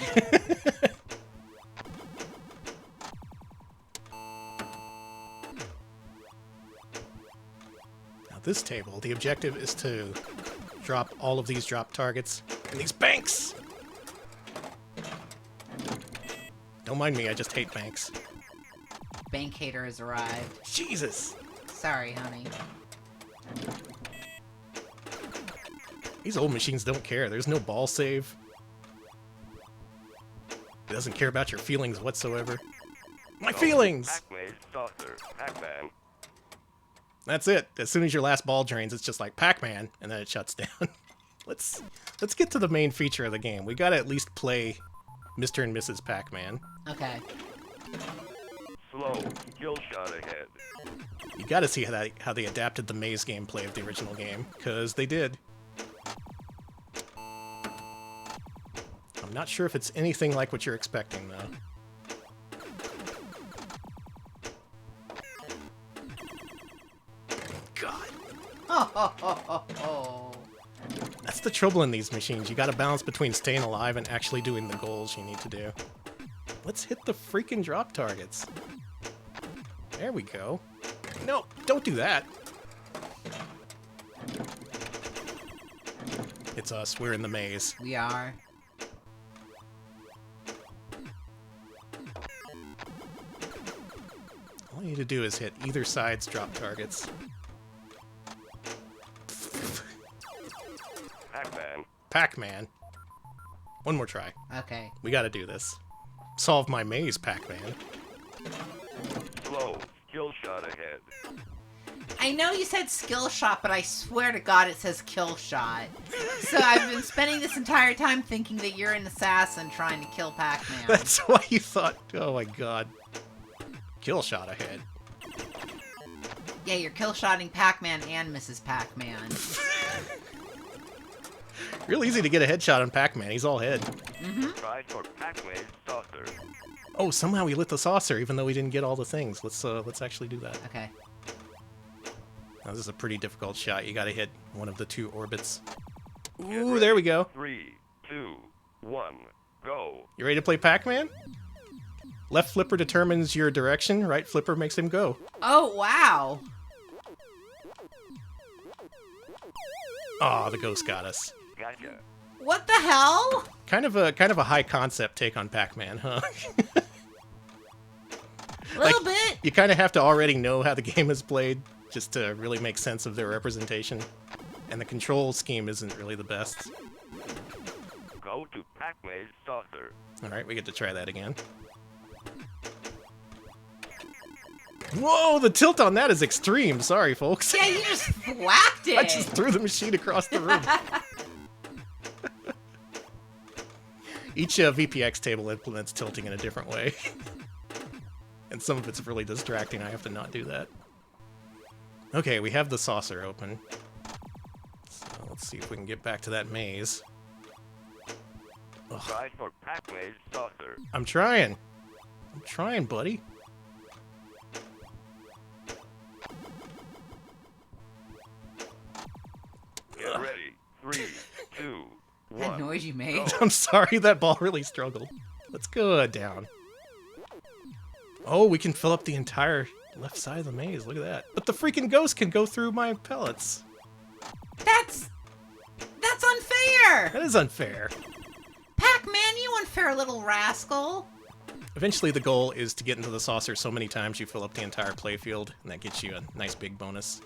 Now this table, the objective is to drop all of these drop targets in these banks! Don't mind me, I just hate banks. Bank hater has arrived. Jesus! Sorry, honey. These old machines don't care. There's no ball save. It doesn't care about your feelings whatsoever. My feelings! Pac-Man, saucer, Pac-Man. That's it. As soon as your last ball drains, it's just like Pac-Man, and then it shuts down. Let's get to the main feature of the game. We gotta at least play Mr. and Mrs. Pac-Man. Okay. Slow. Kill shot ahead. You gotta see how they adapted the maze gameplay of the original game, because they did. I'm not sure if it's anything like what you're expecting, though. God. That's the trouble in these machines. You gotta balance between staying alive and actually doing the goals you need to do. Let's hit the freaking drop targets. There we go. No, don't do that. It's us. We're in the maze. We are. All you need to do is hit either side's drop targets. Pac-Man. Pac-Man. One more try. Okay. We gotta do this. Solve my maze, Pac-Man. Slow. Kill shot ahead. I know you said skill shot, but I swear to God it says kill shot. So I've been spending this entire time thinking that you're an assassin trying to kill Pac-Man. That's why you thought, oh my god. Kill shot ahead. Yeah, you're kill shotting Pac-Man and Mrs. Pac-Man. Real easy to get a headshot on Pac-Man. He's all head. Try for Pac-Man saucer. Oh, somehow we lit the saucer, even though we didn't get all the things. Let's actually do that. Okay. Now, this is a pretty difficult shot. You gotta hit one of the two orbits. Ooh, there we go. 3, 2, 1, go. You ready to play Pac-Man? Left flipper determines your direction, right flipper makes him go. Oh, wow. Aw, the ghost got us. Gotcha. What the hell? Kind of a high concept take on Pac-Man, huh? A little bit. You kind of have to already know how the game is played just to really make sense of their representation. And the control scheme isn't really the best. Go to Pac-Man saucer. Alright, we get to try that again. Whoa, the tilt on that is extreme. Sorry, folks. Yeah, you just whacked it. I just threw the machine across the room. Each VPX table implements tilting in a different way. And some of it's really distracting. I have to not do that. Okay, we have the saucer open. So let's see if we can get back to that maze. Ugh, Try for Pac-Man saucer. I'm trying. I'm trying, buddy. Get ready. 3, 2, 1. That noise you made. I'm sorry, that ball really struggled. Let's go down. Oh, we can fill up the entire left side of the maze. Look at that. But the freaking ghost can go through my pellets. That's unfair. That is unfair. Pac-Man, you unfair little rascal. Eventually, the goal is to get into the saucer so many times you fill up the entire playfield, and that gets you a nice big bonus.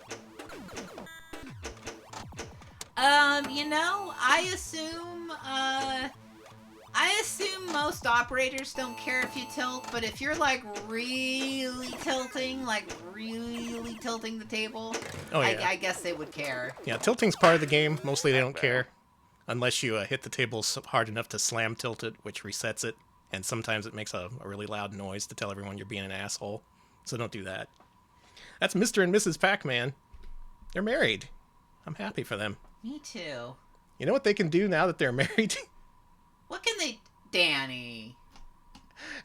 You know, I assume most operators don't care if you tilt, but if you're like really tilting the table, Oh, yeah. I guess they would care. Yeah, tilting's part of the game. Mostly they don't care. Unless you hit the table hard enough to slam tilt it, which resets it. And sometimes it makes a really loud noise to tell everyone you're being an asshole. So don't do that. That's Mr. and Mrs. Pac-Man. They're married. I'm happy for them. Me too. You know what they can do now that they're married? What can they... Danny.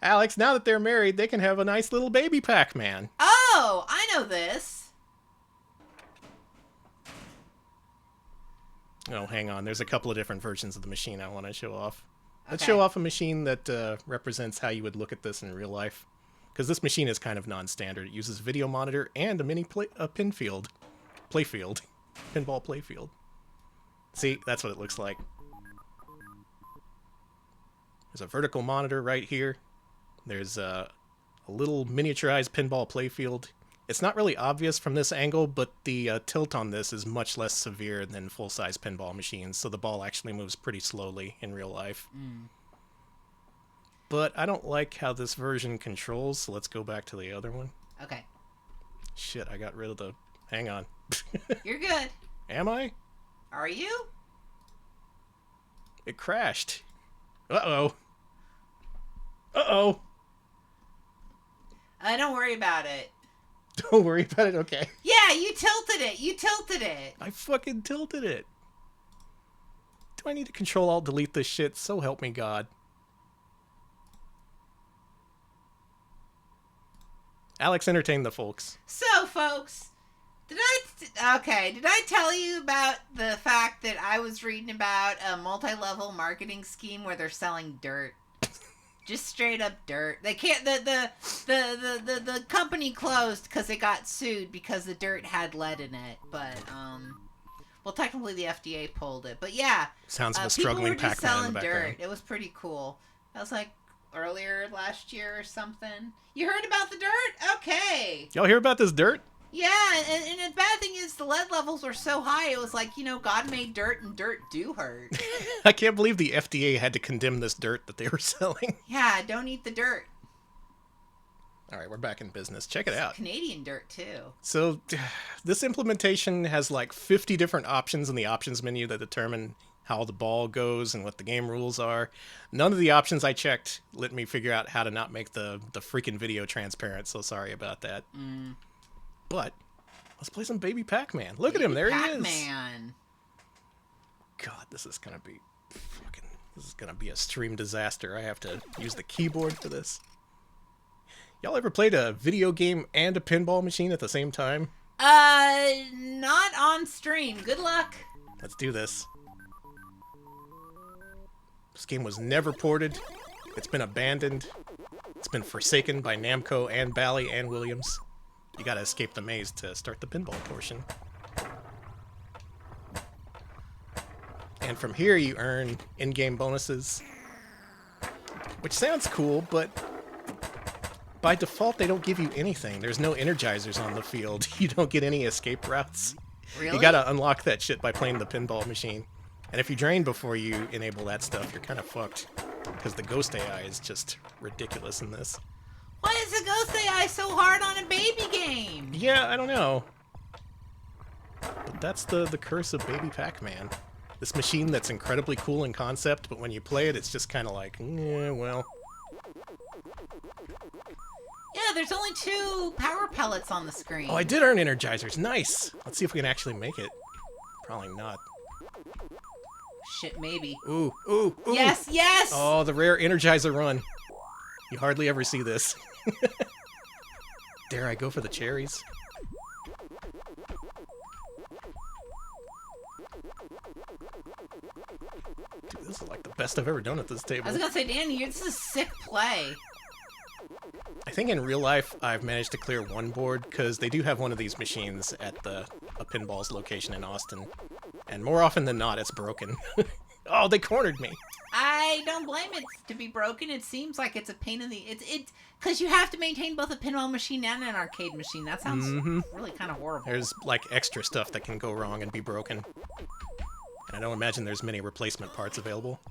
Alex, now that they're married, they can have a nice little baby Pac-Man. Oh, I know this. Oh, hang on. There's a couple of different versions of the machine I want to show off. Let's Okay. show off a machine that represents how you would look at this in real life. Because this machine is kind of non-standard. It uses video monitor and a mini playfield. Pinball playfield. See, that's what it looks like. There's a vertical monitor right here. There's a little miniaturized pinball playfield. It's not really obvious from this angle, but the tilt on this is much less severe than full-size pinball machines, so the ball actually moves pretty slowly in real life. But I don't like how this version controls, so let's go back to the other one. Okay. Shit, I got rid of the... Hang on. You're good. Am I? Are you? It crashed. Uh-oh. Uh-oh. Don't worry about it. Don't worry about it, okay. Yeah, you tilted it. You tilted it. I fucking tilted it. Do I need to Control-Alt-Delete this shit? So help me God. Alex, entertain the folks. So, folks, did I tell you about the fact that I was reading about a multi-level marketing scheme where they're selling dirt? Just straight up dirt. They can't. The company closed because it got sued because the dirt had lead in it. But well, technically the FDA pulled it. But yeah, Sounds of a people struggling were just Pac-Man in selling the dirt. background. It was pretty cool. That was like earlier last year or something. You heard about the dirt? Okay. Y'all hear about this dirt? Yeah, and the bad thing is the lead levels were so high, it was like, God made dirt, and dirt do hurt. I can't believe the FDA had to condemn this dirt that they were selling. Yeah, don't eat the dirt. All right, we're back in business. Check it out. Canadian dirt, too. So this implementation has like 50 different options in the options menu that determine how the ball goes and what the game rules are. None of the options I checked let me figure out how to not make the freaking video transparent, so sorry about that. But let's play some Baby Pac-Man. Look at him, there he is. Pac-Man. God, this is gonna be a stream disaster. I have to use the keyboard for this. Y'all ever played a video game and a pinball machine at the same time? Not on stream. Good luck. Let's do this. This game was never ported. It's been abandoned. It's been forsaken by Namco and Bally and Williams. You gotta escape the maze to start the pinball portion. And from here you earn in-game bonuses. Which sounds cool, but by default they don't give you anything. There's no energizers on the field. You don't get any escape routes. Really? You gotta unlock that shit by playing the pinball machine. And if you drain before you enable that stuff, you're kind of fucked. Because the ghost AI is just ridiculous in this. Why is the Ghost AI so hard on a baby game? Yeah, I don't know. But that's the curse of Baby Pac-Man. This machine that's incredibly cool in concept, but when you play it, it's just kind of like, well. Yeah, there's only 2 power pellets on the screen. Oh, I did earn energizers. Nice. Let's see if we can actually make it. Probably not. Shit, maybe. Ooh, ooh, ooh. Yes, yes! Oh, the rare energizer run. You hardly ever see this. Dare I go for the cherries? Dude, this is like the best I've ever done at this table. I was gonna say, Danny, this is a sick play. I think in real life I've managed to clear one board because they do have one of these machines at a pinball's location in Austin. And more often than not, it's broken. Oh, they cornered me. I don't blame it to be broken. It seems like it's a pain in the... It's because you have to maintain both a pinball machine and an arcade machine. That sounds really kind of horrible. There's like extra stuff that can go wrong and be broken. And I don't imagine there's many replacement parts available.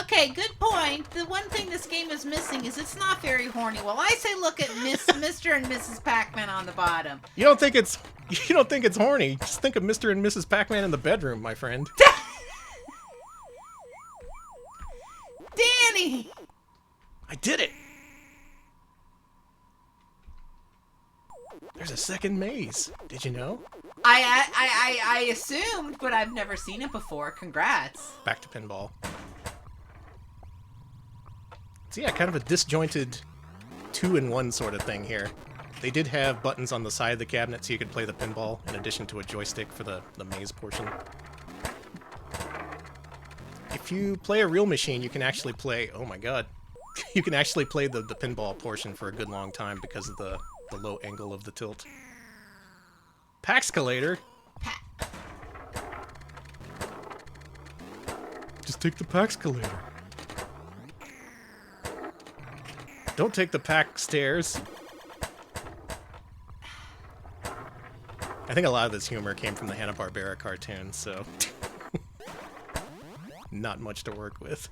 Okay, good point. The one thing this game is missing is it's not very horny. Well, I say look at Mr. and Mrs. Pac-Man on the bottom. You don't think it's horny? Just think of Mr. and Mrs. Pac-Man in the bedroom, my friend. Danny! I did it! There's a second maze. Did you know? I assumed, but I've never seen it before. Congrats. Back to pinball. So yeah, kind of a disjointed 2-in-1 sort of thing here. They did have buttons on the side of the cabinet so you could play the pinball in addition to a joystick for the maze portion. If you play a real machine, you can actually play... Oh my god. You can actually play the pinball portion for a good long time because of the low angle of the tilt. Paxcalator? Just take the Paxcalator. Don't take the Pac stairs. I think a lot of this humor came from the Hanna-Barbera cartoon, so... Not much to work with.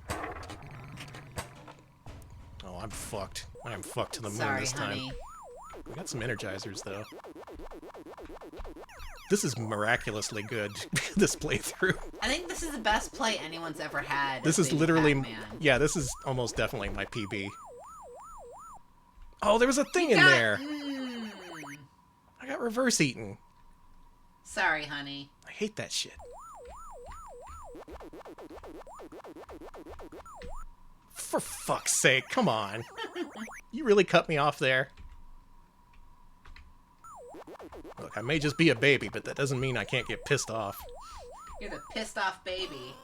Oh, I'm fucked. I am fucked to the moon Sorry, this time. honey. We got some energizers, though. This is miraculously good, this playthrough. I think this is the best play anyone's ever had. This of is Baby literally... Pac-Man. Yeah, this is almost definitely my PB. Oh, there was a thing You in got- there. Mm. I got reverse eaten. Sorry, honey. I hate that shit. For fuck's sake, come on. You really cut me off there. Look, I may just be a baby, but that doesn't mean I can't get pissed off. You're the pissed off baby.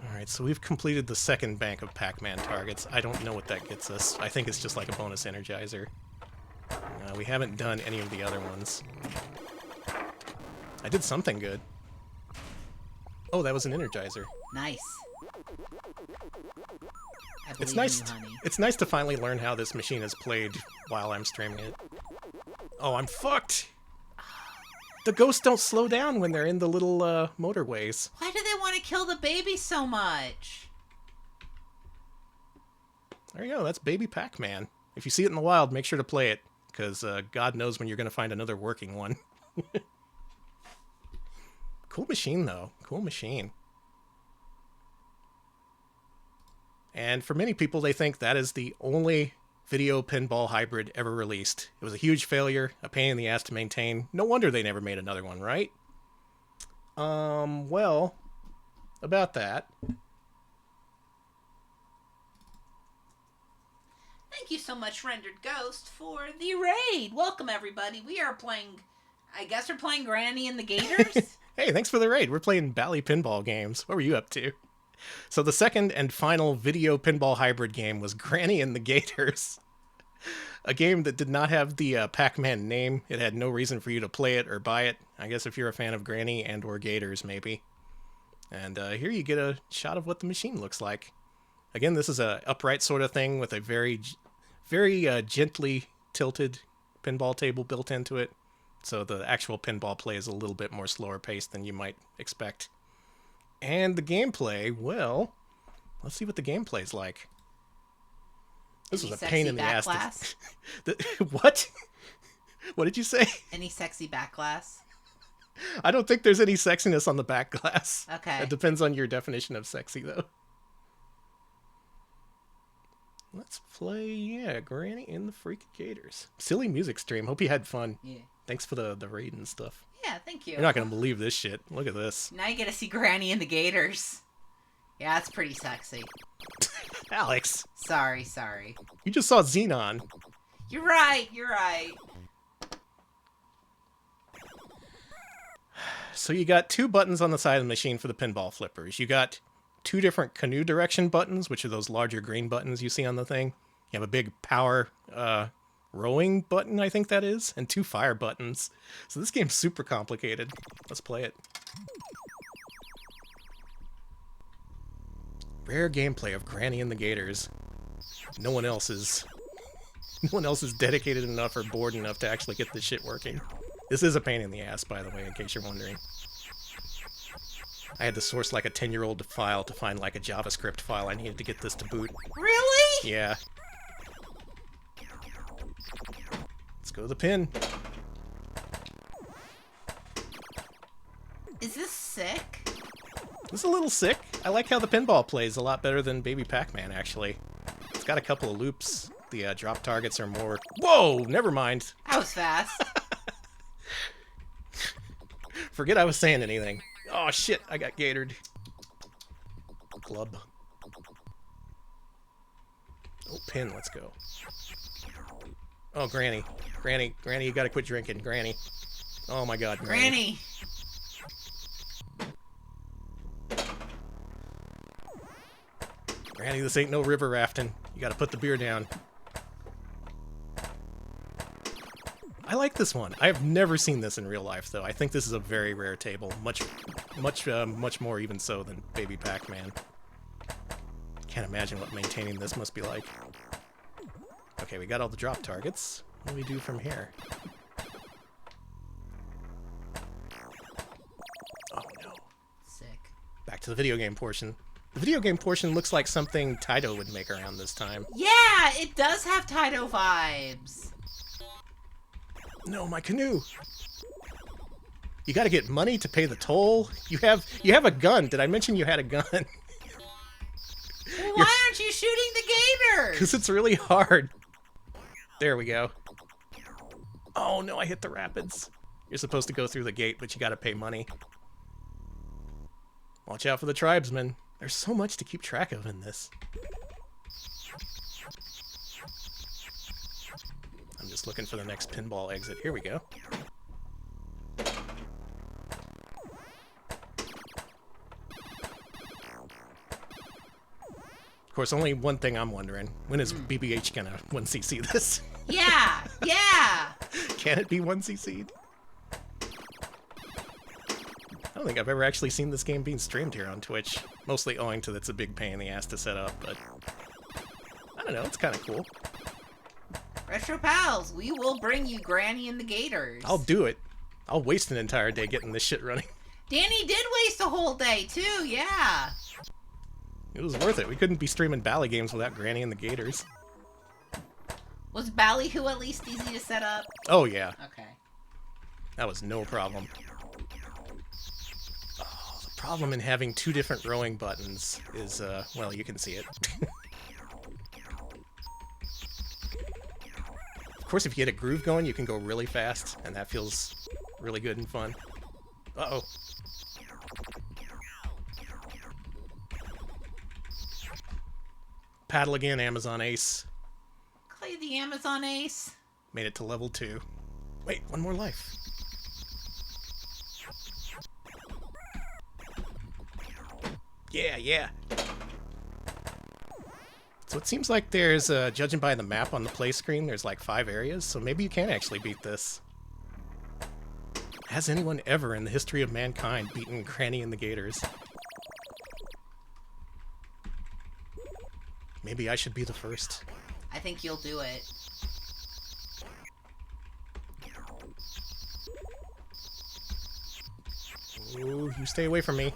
Alright, so we've completed the second bank of Pac-Man targets. I don't know what that gets us. I think it's just like a bonus energizer. We haven't done any of the other ones. I did something good. Oh, that was an energizer. Nice. I believe It's nice. in you, honey. It's nice to finally learn how this machine is played while I'm streaming it. Oh, I'm fucked. The ghosts don't slow down when they're in the little motorways. Why do they want to kill the baby so much? There you go. That's Baby Pac-Man. If you see it in the wild, make sure to play it, because God knows when you're going to find another working one. Cool machine, though. Cool machine. And for many people, they think that is the only video pinball hybrid ever released. It was a huge failure, a pain in the ass to maintain. No wonder they never made another one, right? Well, about that. Thank you so much, Rendered Ghost, for the raid. Welcome, everybody. We are playing... I guess we're playing Granny and the Gators? Hey, thanks for the raid. We're playing Bally Pinball games. What were you up to? So the second and final video pinball hybrid game was Granny and the Gators. A game that did not have the Pac-Man name. It had no reason for you to play it or buy it. I guess if you're a fan of Granny and or Gators, maybe. And here you get a shot of what the machine looks like. Again, this is a upright sort of thing with a very gently tilted pinball table built into it. So the actual pinball play is a little bit more slower paced than you might expect. And the gameplay, well, let's see what the gameplay's like. This was a pain in the ass. What? What did you say? Any sexy back glass? I don't think there's any sexiness on the back glass. Okay. It depends on your definition of sexy, though. Let's play, yeah, Granny and the Freaky Gators. Silly music stream. Hope you had fun. Yeah. Thanks for the raid and stuff. Yeah, thank you. You're not going to believe this shit. Look at this. Now you get to see Granny and the Gators. Yeah, that's pretty sexy. Alex, Sorry. you just saw Xenon. You're right. So you got two buttons on the side of the machine for the pinball flippers. You got two different canoe direction buttons, which are those larger green buttons you see on the thing. You have a big power rowing button, I think that is, and two fire buttons. So this game's super complicated. Let's play it. Rare gameplay of Granny and the Gators. No one else is dedicated enough or bored enough to actually get this shit working. This is a pain in the ass, by the way, in case you're wondering. I had to source like a 10-year-old file to find like a JavaScript file I needed to get this to boot. Really? Yeah. Let's go to the pin. Is this sick? This is a little sick. I like how the pinball plays a lot better than Baby Pac-Man, actually. It's got a couple of loops. The drop targets are more... Whoa! Never mind. That was fast. Forget I was saying anything. Oh, shit. I got gatored. Club. Oh, pin. Let's go. Oh, Granny. Granny, you gotta quit drinking. Granny. Oh, my God. Granny. Granny, this ain't no river rafting. You gotta put the beer down. I like this one. I have never seen this in real life, though. I think this is a very rare table. Much more even so than Baby Pac-Man. Can't imagine what maintaining this must be like. Okay, we got all the drop targets. What do we do from here? Oh, no. Sick. Back to the video game portion. The video game portion looks like something Taito would make around this time. Yeah, it does have Taito vibes. No, my canoe! You gotta get money to pay the toll? You have a gun. Did I mention you had a gun? Well, why aren't aren't you shooting the gators? Because it's really hard. There we go. Oh no, I hit the rapids. You're supposed to go through the gate, but you gotta pay money. Watch out for the tribesmen. There's so much to keep track of in this. I'm just looking for the next pinball exit. Here we go. Of course, only one thing I'm wondering. When is BBH gonna 1cc this? Yeah, yeah. Can it be 1cc'd? I don't think I've ever actually seen this game being streamed here on Twitch. Mostly owing to that's a big pain in the ass to set up, but I don't know, it's kind of cool. Retro Pals, we will bring you Granny and the Gators. I'll do it. I'll waste an entire day getting this shit running. Danny did waste a whole day, too, yeah. It was worth it. We couldn't be streaming Bally games without Granny and the Gators. Was Ballyhoo at least easy to set up? Oh, yeah. Okay. That was no problem. Oh, the problem in having two different rowing buttons is, well, you can see it. Of course, if you get a groove going, you can go really fast, and that feels really good and fun. Uh-oh. Paddle again, Amazon Ace. Clay the Amazon Ace. Made it to level 2. Wait, one more life. Yeah, yeah. So it seems like there's, judging by the map on the play screen, there's like 5 areas, so maybe you can actually beat this. Has anyone ever in the history of mankind beaten Granny and the Gators? Maybe I should be the first. I think you'll do it. Ooh, you stay away from me.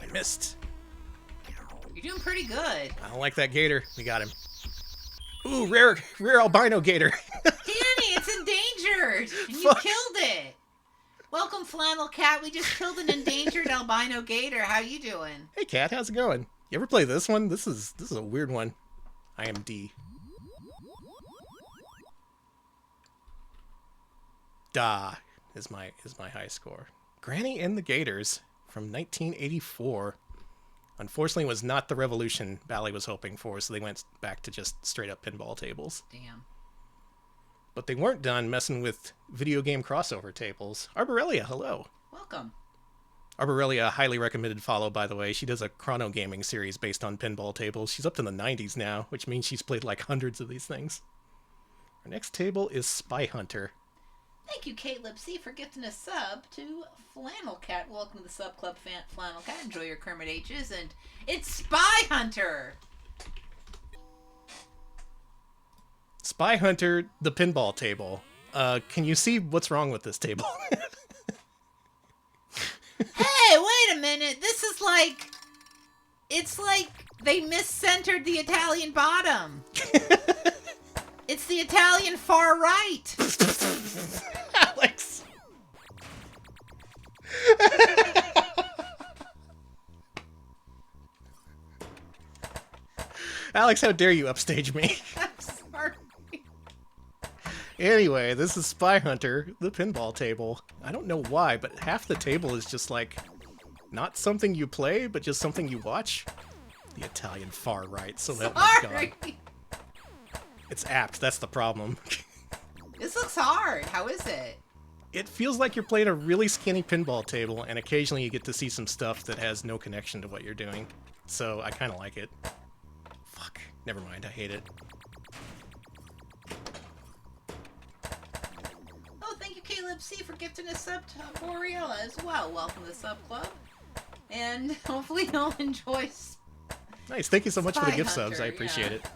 I missed. You're doing pretty good. I don't like that gator. We got him. Ooh, rare albino gator. Danny, it's endangered! And you Fuck. killed it! Welcome, Flannel Cat. We just killed an endangered albino gator. How you doing? Hey, Cat, how's it going? You ever play this one? This is a weird one. I am D. Da is my high score. Granny and the Gators from 1984. Unfortunately, was not the revolution Bally was hoping for, so they went back to just straight up pinball tables. Damn. But they weren't done messing with video game crossover tables. Arborelia, hello. Welcome. Arborelia, a highly recommended follow, by the way. She does a chrono gaming series based on pinball tables. She's up to the 90s now, which means she's played like hundreds of these things. Our next table is Spy Hunter. Thank you, Kate Lipsy, for gifting a sub to Flannel Cat. Welcome to the Sub Club, Flannel Cat. Enjoy your Kermit H's, and it's Spy Hunter! Spy Hunter, the pinball table. Can you see what's wrong with this table? Hey, wait a minute! This is like... It's like they miscentered the Italian bottom. It's the Italian far right. Alex! Alex, how dare you upstage me? I'm sorry. Anyway, this is Spy Hunter, the pinball table. I don't know why, but half the table is just like, not something you play, but just something you watch. The Italian far right, so help me Sorry. God. It's apt, that's the problem. This looks hard. How is it? It feels like you're playing a really skinny pinball table, and occasionally you get to see some stuff that has no connection to what you're doing. So I kind of like it. Fuck. Never mind, I hate it. Oh, thank you, Caleb C, for gifting a sub to Boreal as well. Welcome to the Sub Club. And hopefully you'll enjoy Nice, thank you so much for the Spy gift Hunter, subs, I appreciate yeah. it.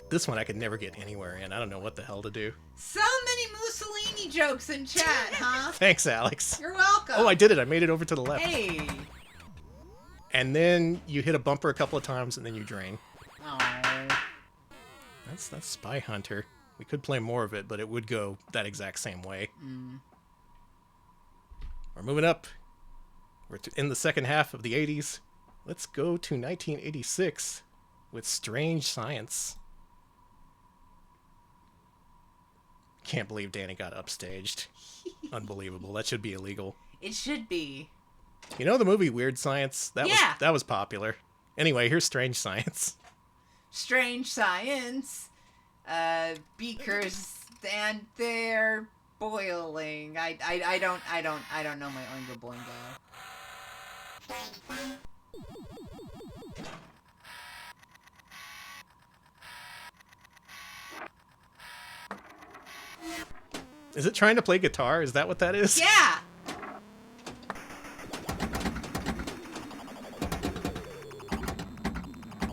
This one I could never get anywhere in. I don't know what the hell to do. So many Mussolini jokes in chat, huh? Thanks, Alex. You're welcome. Oh, I did it. I made it over to the left. Hey. And then you hit a bumper a couple of times, and then you drain. Oh. That's Spy Hunter. We could play more of it, but it would go that exact same way. We're moving up. We're in the second half of the 80s. Let's go to 1986. with strange science. Can't believe Danny got upstaged. Unbelievable. That should be illegal. It should be. You know the movie Weird Science? Yeah. That was popular. Anyway, here's Strange Science. Strange science. Beakers and they're boiling. I don't know my Oingo Boingo. Is it trying to play guitar? Is that what that is? Yeah.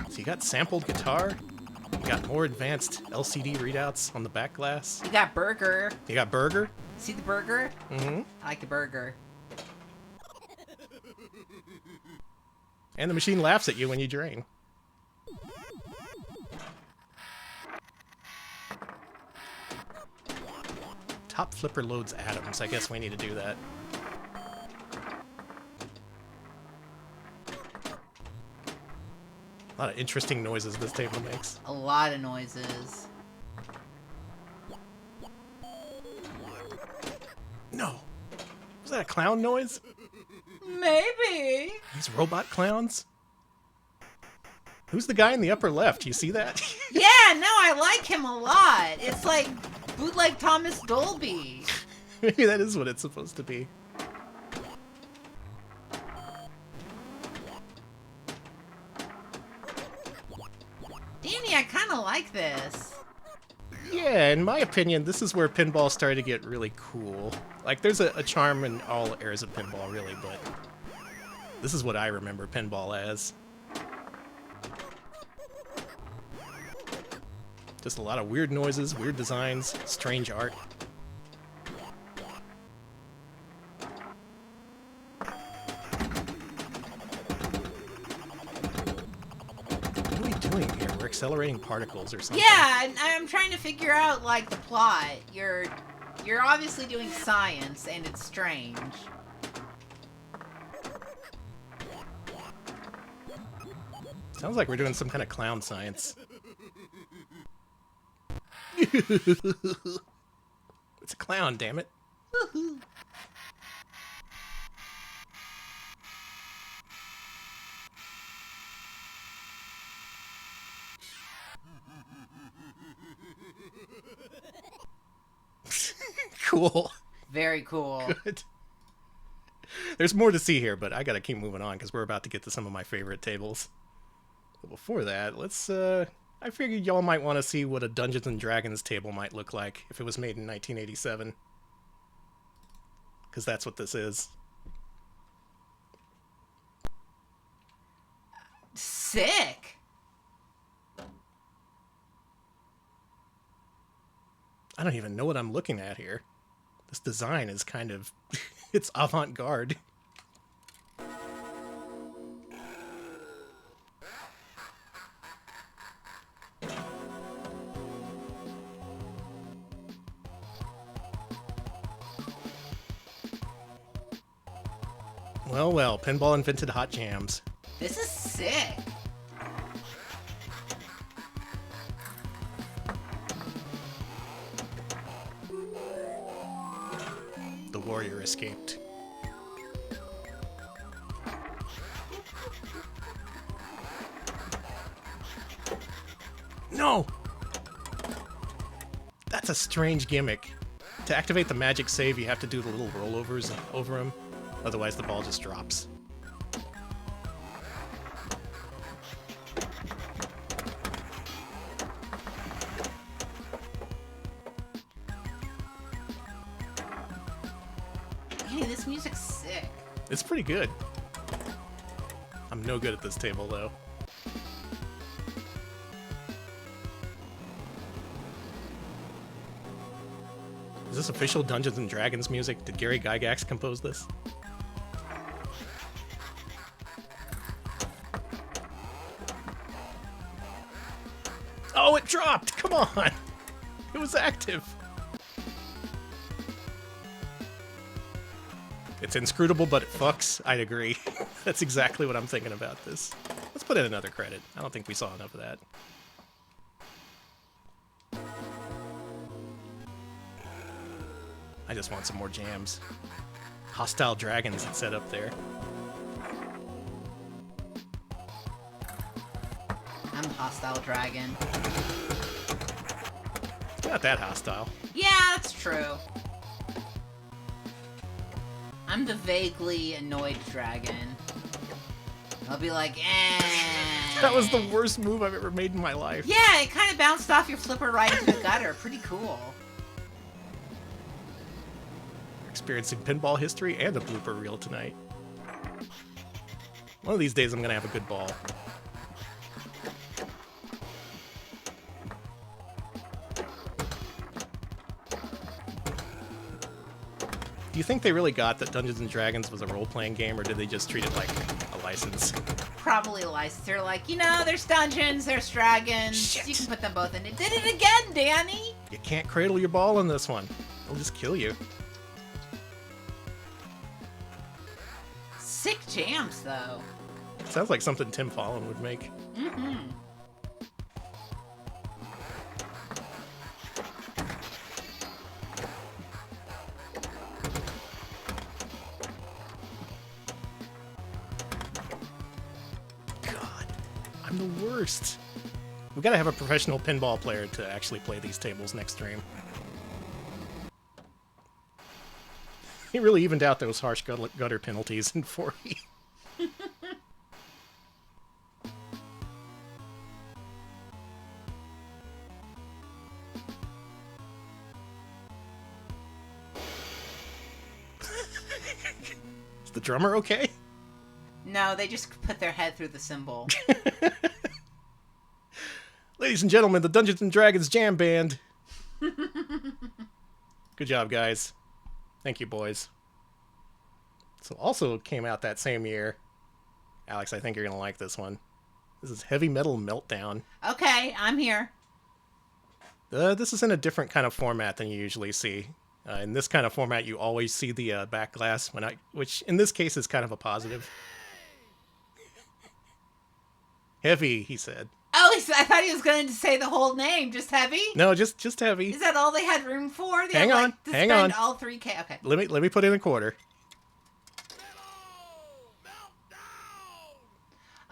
So you got sampled guitar. You got more advanced LCD readouts on the back glass. You got burger. You got burger. See the burger? Mm-hmm. I like the burger. And the machine laughs at you when you drain. Top flipper loads Addams. I guess we need to do that. A lot of interesting noises this table makes. A lot of noises. No. Was that a clown noise? Maybe. These robot clowns? Who's the guy in the upper left? You see that? Yeah, no, I like him a lot. It's like bootleg Thomas Dolby. Maybe that is what it's supposed to be. Danny, I kind of like this. Yeah, in my opinion, this is where pinball started to get really cool. Like, there's a charm in all eras of pinball, really, but this is what I remember pinball as. Just a lot of weird noises, weird designs, strange art. What are we doing here? We're accelerating particles or something. Yeah, I'm trying to figure out like the plot. You're obviously doing science, and it's strange. Sounds like we're doing some kind of clown science. It's a clown, damn it. Cool. Very cool. Good. There's more to see here, but I gotta keep moving on because we're about to get to some of my favorite tables. But before that, let's, I figured y'all might want to see what a Dungeons and Dragons table might look like if it was made in 1987. Because that's what this is. Sick. I don't even know what I'm looking at here. This design is kind of... it's avant-garde. Well, well, pinball invented hot jams. This is sick. The warrior escaped. No! That's a strange gimmick. To activate the magic save, you have to do the little rollovers over him. Otherwise, the ball just drops. Hey, this music's sick. It's pretty good. I'm no good at this table, though. Is this official Dungeons and Dragons music? Did Gary Gygax compose this? Oh, it dropped! Come on! It was active! It's inscrutable, but it fucks. I'd agree. That's exactly what I'm thinking about this. Let's put in another credit. I don't think we saw enough of that. I just want some more jams. Hostile dragons it set up there. I'm a hostile dragon. Not that hostile. Yeah, that's true. I'm the vaguely annoyed dragon. I'll be like, eh. That was the worst move I've ever made in my life. Yeah, it kind of bounced off your flipper right into the gutter. Pretty cool. Experiencing pinball history and a blooper reel tonight. One of these days I'm gonna have a good ball. Do you think they really got that Dungeons & Dragons was a role-playing game, or did they just treat it like a license? Probably a license. They're like, you know, there's dungeons, there's dragons. Shit. You can put them both in. It did it again, Danny! You can't cradle your ball in this one. It'll just kill you. Sick jams, though. Sounds like something Tim Fallon would make. Mm-hmm. God, I'm the worst. We gotta have a professional pinball player to actually play these tables next stream. He really evened out those harsh gutter penalties in 4E. Is the drummer okay? No, they just put their head through the cymbal. Ladies and gentlemen, the Dungeons & Dragons Jam Band. Good job, guys. Thank you, boys. So also came out that same year. Alex, I think you're going to like this one. This is Heavy Metal Meltdown. Okay, I'm here. This is in a different kind of format than you usually see. In this kind of format, you always see the back glass, which in this case is kind of a positive. Heavy, he said. Oh, I thought he was going to say the whole name. Just heavy? No, just heavy. Is that all they had room for? They Hang had, on, like, to hang spend on. all 3K. Okay. Let me put in a quarter.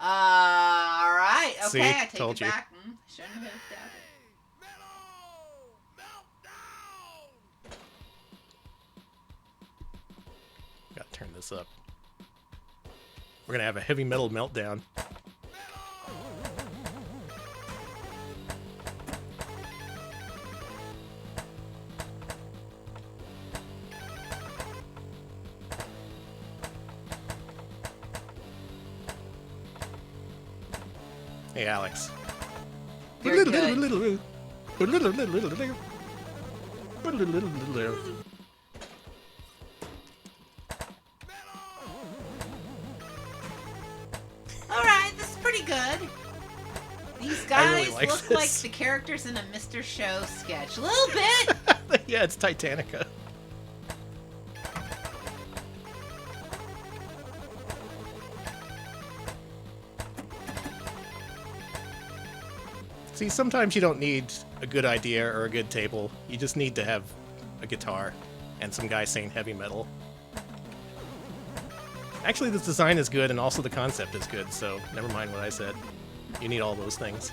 All right. Okay, See? I take Told it you. back. Shouldn't have doubted. Gotta turn this up. We're gonna have a heavy metal meltdown. Hey, Alex. Very good. All right, this is pretty good. These I really guys like look this. like the characters in a Mr. Show sketch. A little bit. Yeah, it's Titanica. See, sometimes you don't need a good idea or a good table. You just need to have a guitar and some guy saying heavy metal. Actually, this design is good and also the concept is good, so never mind what I said. You need all those things.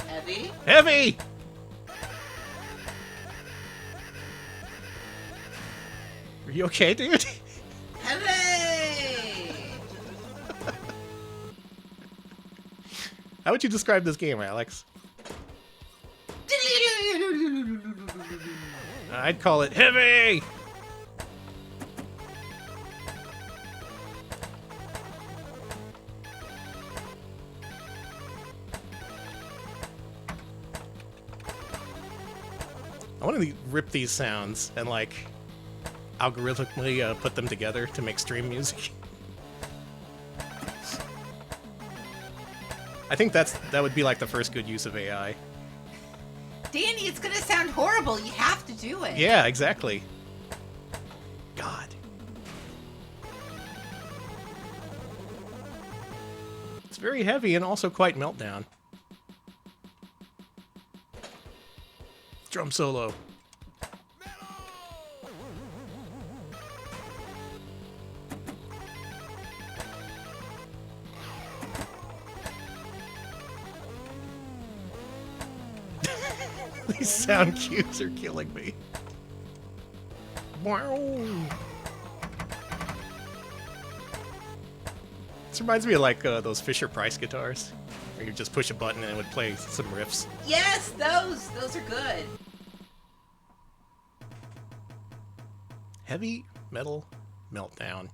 Heavy. Heavy! Are you okay, dude? Heavy. How would you describe this game, Alex? I'd call it heavy! I want to rip these sounds and, like, algorithmically put them together to make stream music. I think that would be, like, the first good use of AI. Danny, it's gonna sound horrible. You have to do it. Yeah, exactly. God. very heavy and also quite meltdown. Drum solo. These sound cues are killing me. Wow. This reminds me of like those Fisher-Price guitars, where you just push a button and it would play some riffs. Yes, those are good. Heavy metal meltdown.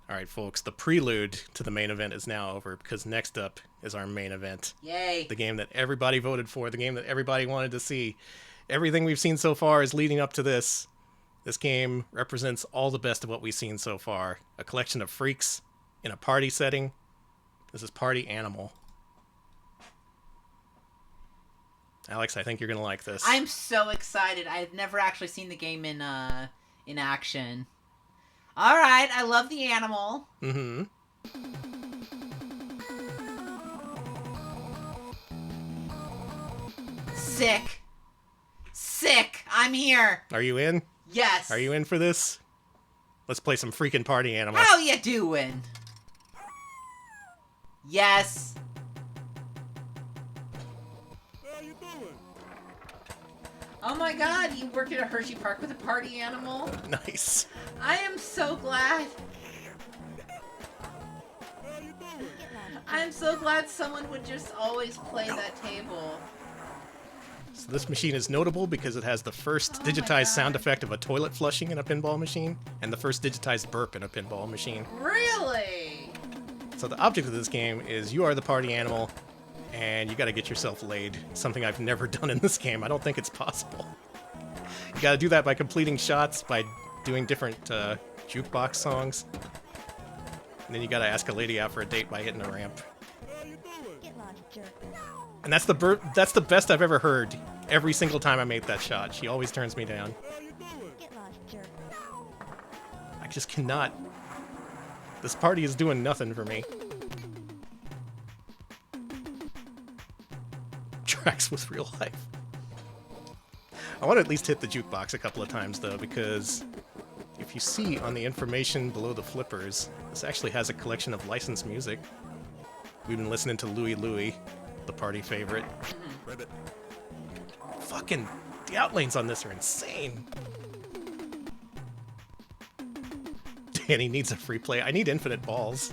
Alright, folks, the prelude to the main event is now over, because next up is our main event. Yay. The game that everybody voted for, the game that everybody wanted to see. Everything we've seen so far is leading up to this. This game represents all the best of what we've seen so far. A collection of freaks in a party setting. This is Party Animal. Alex, I think you're going to like this. I'm so excited. I've never actually seen the game in action. All right, I love the animal. Mm-hmm. Sick. Sick. I'm here. Are you in? Yes. Are you in for this? Let's play some freaking Party Animal. How you doing? Yes. How you doing? Oh my god, you worked at a Hershey Park with a party animal? Nice. I am so glad. How you doing? I'm so glad someone would just always play that table. So this machine is notable because it has the first Oh my digitized God. sound effect of a toilet flushing in a pinball machine, and the first digitized burp in a pinball machine. Really? So the object of this game is you are the party animal, and you gotta get yourself laid. Something I've never done in this game. I don't think it's possible. You gotta do that by completing shots, by doing different jukebox songs. And then you gotta ask a lady out for a date by hitting a ramp. How you doing? Get lost, jerk. And that's the best I've ever heard. Every single time I make that shot, she always turns me down. How you doing? Get lost, jerk. I just cannot. This party is doing nothing for me. Tracks with real life. I want to at least hit the jukebox a couple of times though, because if you see on the information below the flippers, this actually has a collection of licensed music. We've been listening to Louie Louie, the party favorite. Ribbit. Fucking, the outlanes on this are insane. Danny needs a free play. I need infinite balls.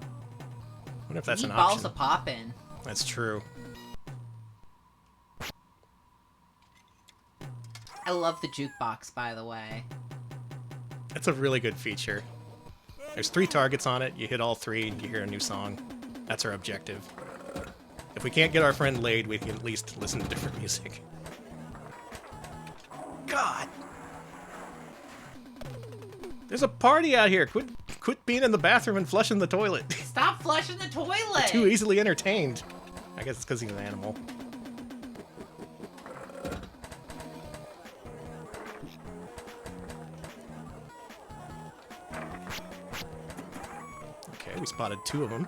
I wonder if that's Need an balls option. to pop in. That's true. I love the jukebox, by the way. It's a really good feature. There's 3 targets on it. You hit all 3 and you hear a new song. That's our objective. If we can't get our friend laid, we can at least listen to different music. God! There's a party out here. Quit being in the bathroom and flushing the toilet. Stop flushing the toilet! Too easily entertained. I guess it's because he's an animal. Okay, we spotted 2 of them.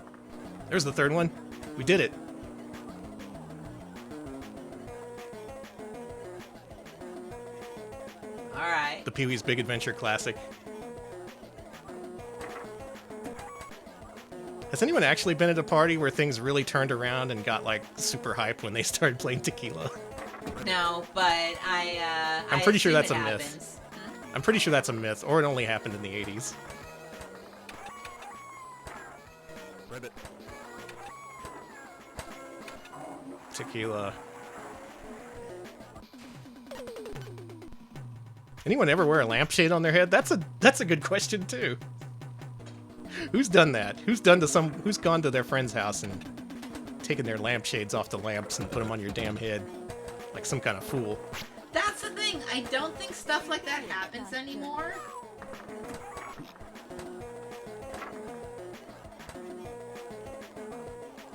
There's the 3rd one. We did it. Alright. The Pee-wee's Big Adventure Classic. Has anyone actually been at a party where things really turned around and got like super hype when they started playing tequila? No, but I'm pretty sure assume that's it a myth. happens. I'm pretty sure that's a myth, or it only happened in the 80s. Ribbit. Tequila. Anyone ever wear a lampshade on their head? That's a good question too. Who's done that? Who's gone to their friend's house and taken their lampshades off the lamps and put them on your damn head like some kind of fool? That's the thing. I don't think stuff like that happens anymore.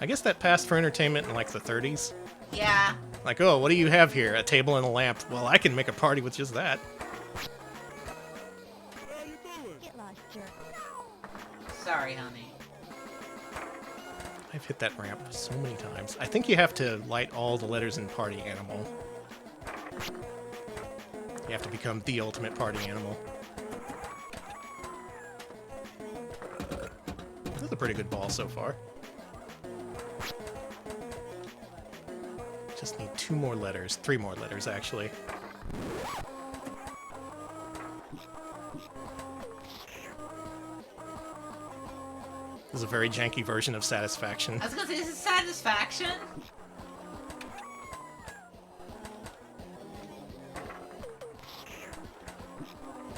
I guess that passed for entertainment in like the 30s. Yeah. Like, oh, what do you have here? A table and a lamp. Well, I can make a party with just that. How you doing? Get lost, Sorry, honey. I've hit that ramp so many times. I think you have to light all the letters in Party Animal. You have to become the ultimate party animal. This is a pretty good ball so far. Just need 2 more letters. 3 more letters, actually. This is a very janky version of Satisfaction. I was gonna say, this is Satisfaction?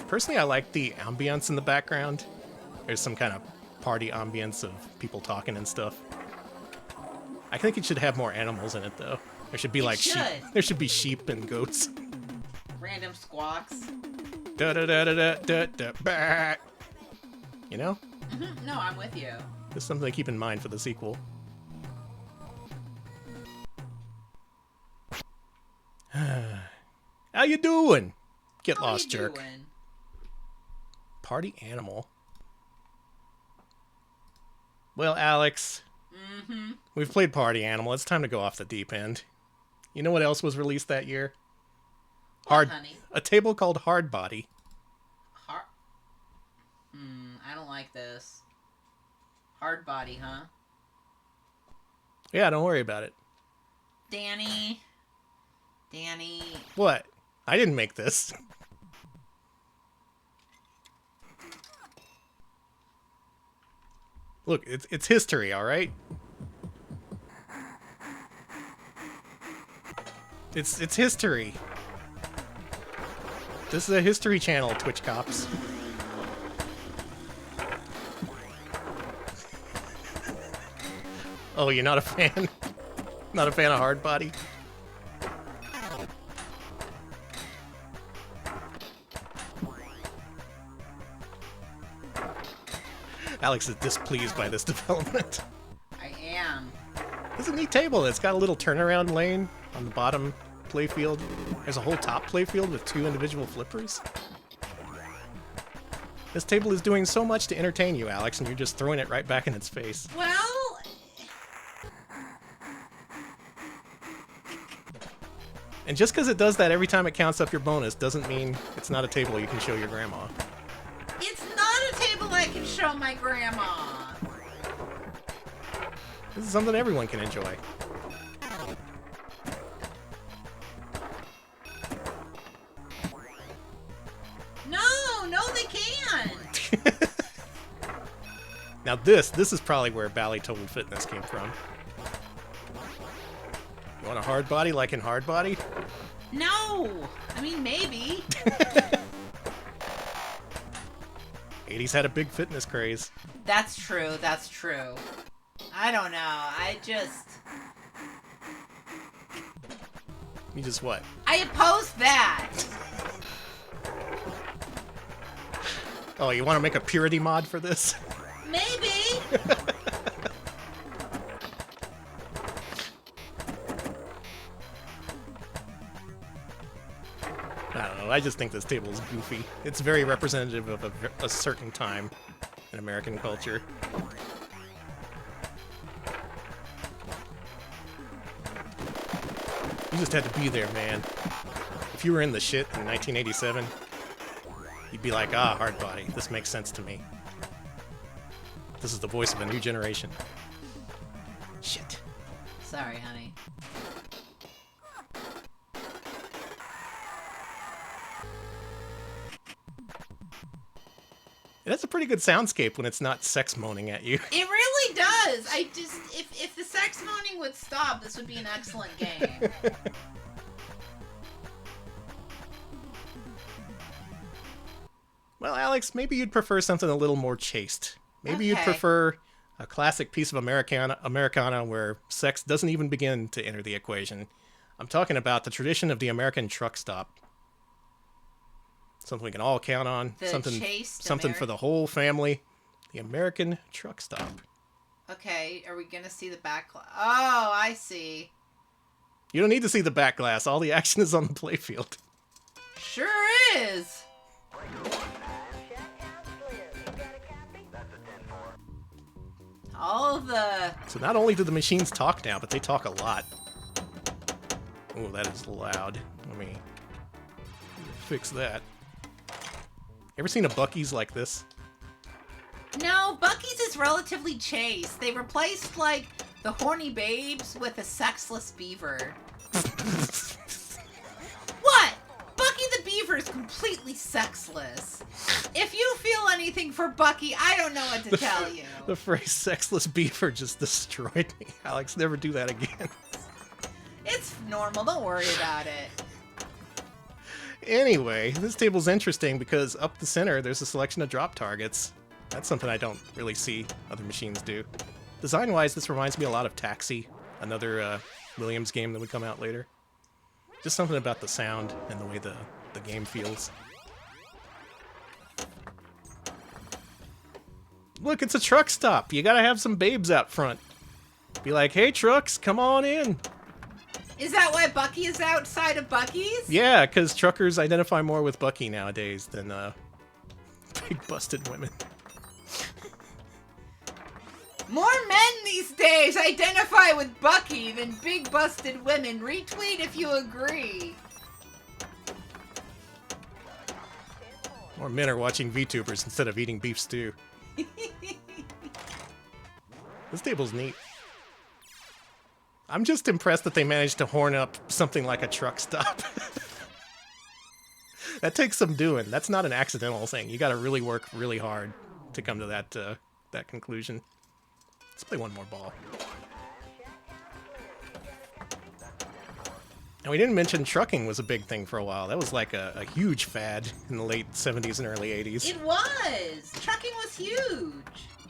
Personally, I like the ambience in the background. There's some kind of party ambience of people talking and stuff. I think it should have more animals in it, though. There should be like sheep. There should be sheep and goats. Random squawks. Da da da da da da da. Bah. You know? No, I'm with you. Just something to keep in mind for the sequel. How you doing? Get How lost, you jerk. doing? Party animal. Well, Alex, we've played Party Animal. It's time to go off the deep end. You know what else was released that year? What, honey? A table called Hard Body. I don't like this. Hard body, huh? Yeah, don't worry about it. Danny. What? I didn't make this. Look, it's history, all right? It's history. This is a history channel, Twitch cops. Oh, you're not a fan? Not a fan of Hard Body? Alex is displeased by this development. I am. It's a neat table. It's got a little turnaround lane on the bottom playfield. There's a whole top playfield with 2 individual flippers. This table is doing so much to entertain you, Alex, and you're just throwing it right back in its face. Well... And just because it does that every time it counts up your bonus doesn't mean it's not a table you can show your grandma. It's not a table I can show my grandma. This is something everyone can enjoy. No, they can't. Now this is probably where Bally Total Fitness came from. You want a hard body like in Hard Body? No. I mean, maybe. 80s had a big fitness craze. That's true. I don't know. You just what? I oppose that. Oh, you want to make a purity mod for this? Maybe. I don't know. I just think this table is goofy. It's very representative of a certain time in American culture. You just had to be there, man. If you were in the shit in 1987, you'd be like, ah, Hard Body. This makes sense to me. This is the voice of a new generation. Shit. Sorry, honey. It has a pretty good soundscape when it's not sex moaning at you. It really does. If the sex moaning would stop, this would be an excellent game. Well, Alex, maybe you'd prefer something a little more chaste. Maybe you'd Okay. prefer a classic piece of Americana where sex doesn't even begin to enter the equation. I'm talking about the tradition of the American truck stop. Something we can all count on. The chaste something for the whole family. The American truck stop. Okay, are we gonna see the back? Oh, I see. You don't need to see the back glass. All the action is on the playfield. Sure is. All of the... So not only do the machines talk now, but they talk a lot. Oh, that is loud. Let me fix that. Ever seen a Buc-ee's like this? No, Buc-ee's is relatively chaste. They replaced, like, the horny babes with a sexless beaver. What? Bucky the Beaver is completely sexless. If you feel anything for Bucky, I don't know what to tell you. The phrase sexless beaver just destroyed me. Alex, never do that again. It's normal, don't worry about it. Anyway, this table's interesting because up the center there's a selection of drop targets. That's something I don't really see other machines do. Design-wise, this reminds me a lot of Taxi, another Williams game that would come out later. Just something about the sound and the way the game feels. Look, it's a truck stop. You gotta have some babes out front. Be like, hey, trucks, come on in. Is that why Bucky is outside of Bucky's? Yeah, because truckers identify more with Bucky nowadays than big busted women. More men these days identify with Bucky than big busted women. Retweet if you agree. More men are watching VTubers instead of eating beef stew. This table's neat. I'm just impressed that they managed to horn up something like a truck stop. That takes some doing. That's not an accidental thing. You gotta really work really hard to come to that conclusion. Let's play one more ball. And we didn't mention trucking was a big thing for a while. That was like a huge fad in the late 70s and early 80s. It was! Trucking was huge!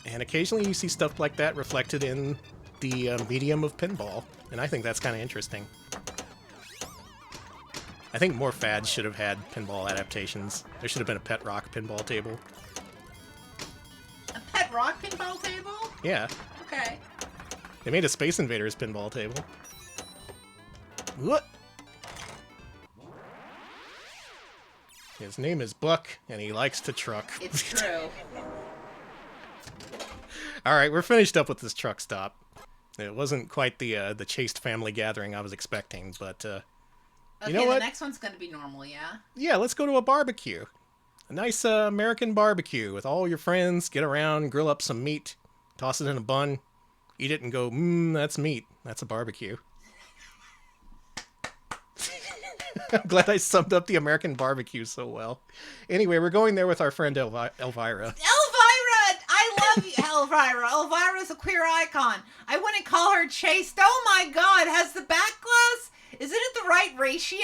And occasionally you see stuff like that reflected in the medium of pinball. And I think that's kind of interesting. I think more fads should have had pinball adaptations. There should have been a Pet Rock pinball table. A Pet Rock pinball table? Yeah. Okay. They made a Space Invaders pinball table. What? His name is Buck, and he likes to truck. It's true. Alright, we're finished up with this truck stop. It wasn't quite the chaste family gathering I was expecting, but, Okay, you know what? the next one's gonna be normal, yeah? Yeah, let's go to a barbecue. A nice American barbecue with all your friends. Get around, grill up some meat, toss it in a bun, eat it and go, that's meat. That's a barbecue. I'm glad I summed up the American barbecue so well. Anyway, we're going there with our friend Elvira. Elvira! I love you, Elvira. Elvira's a queer icon. I wouldn't call her chaste. Oh my god, has the back glass? Is it at the right ratio?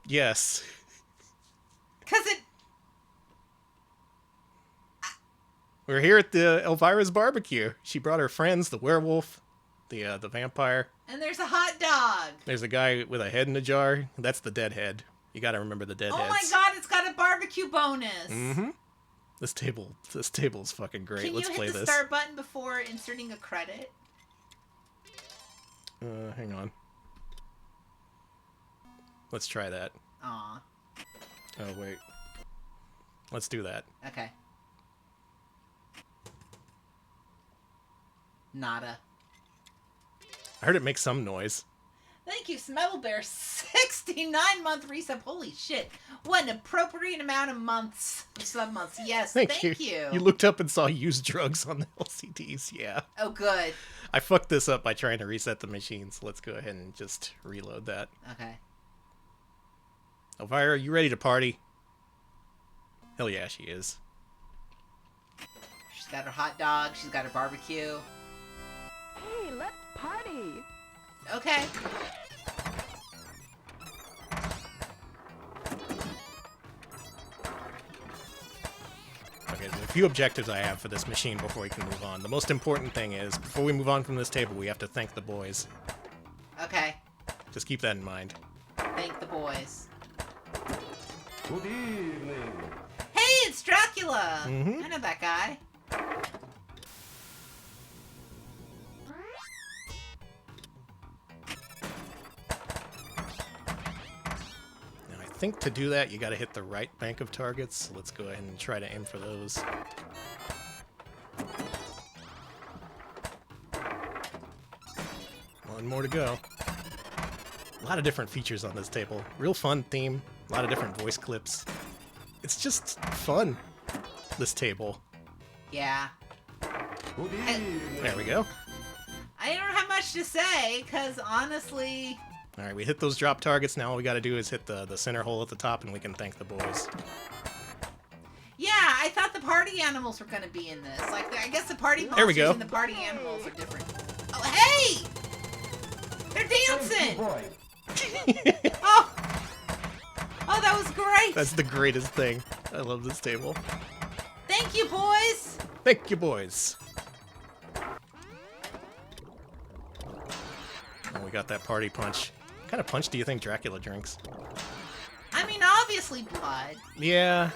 Yes. Because it... We're here at the Elvira's barbecue. She brought her friends, the werewolf, the vampire. And there's a hot dog. There's a guy with a head in a jar. That's the deadhead. You gotta remember the deadheads. Oh my god, it's got a barbecue bonus. Mm-hmm. This table's fucking great. Can Let's you play hit the this. start button before inserting a credit? Hang on. Let's try that. Aw. Oh, wait. Let's do that. Okay. Nada. I heard it make some noise. Thank you, Smell Bear. 69-month resub. Holy shit. What an appropriate amount of months. Sub-months. Yes, thank you. You looked up and saw used drugs on the LCDs. Yeah. Oh, good. I fucked this up by trying to reset the machine, so let's go ahead and just reload that. Okay. Elvira, you ready to party? Hell yeah, she is. She's got her hot dog. She's got her barbecue. Hey, let's party! Okay. Okay, there's a few objectives I have for this machine before we can move on. The most important thing is, before we move on from this table, we have to thank the boys. Okay. Just keep that in mind. Thank the boys. Good evening. Hey, it's Dracula! Mhm. I know that guy. Now, I think to do that, you gotta hit the right bank of targets. So let's go ahead and try to aim for those. One more to go. A lot of different features on this table. Real fun theme. A lot of different voice clips. It's just fun, this table. Yeah. Good evening. There we go. I don't have much to say, because honestly... All right, we hit those drop targets. Now all we got to do is hit the center hole at the top, and we can thank the boys. Yeah, I thought the party animals were going to be in this. Like, I guess the party There we monsters go. and the party animals are different. Oh, hey! They're Thank dancing! you, boy. Oh! Oh, that was great! That's the greatest thing. I love this table. Thank you, boys! Thank you, boys. Oh, we got that party punch. What kind of punch do you think Dracula drinks? I mean, obviously blood. Yeah.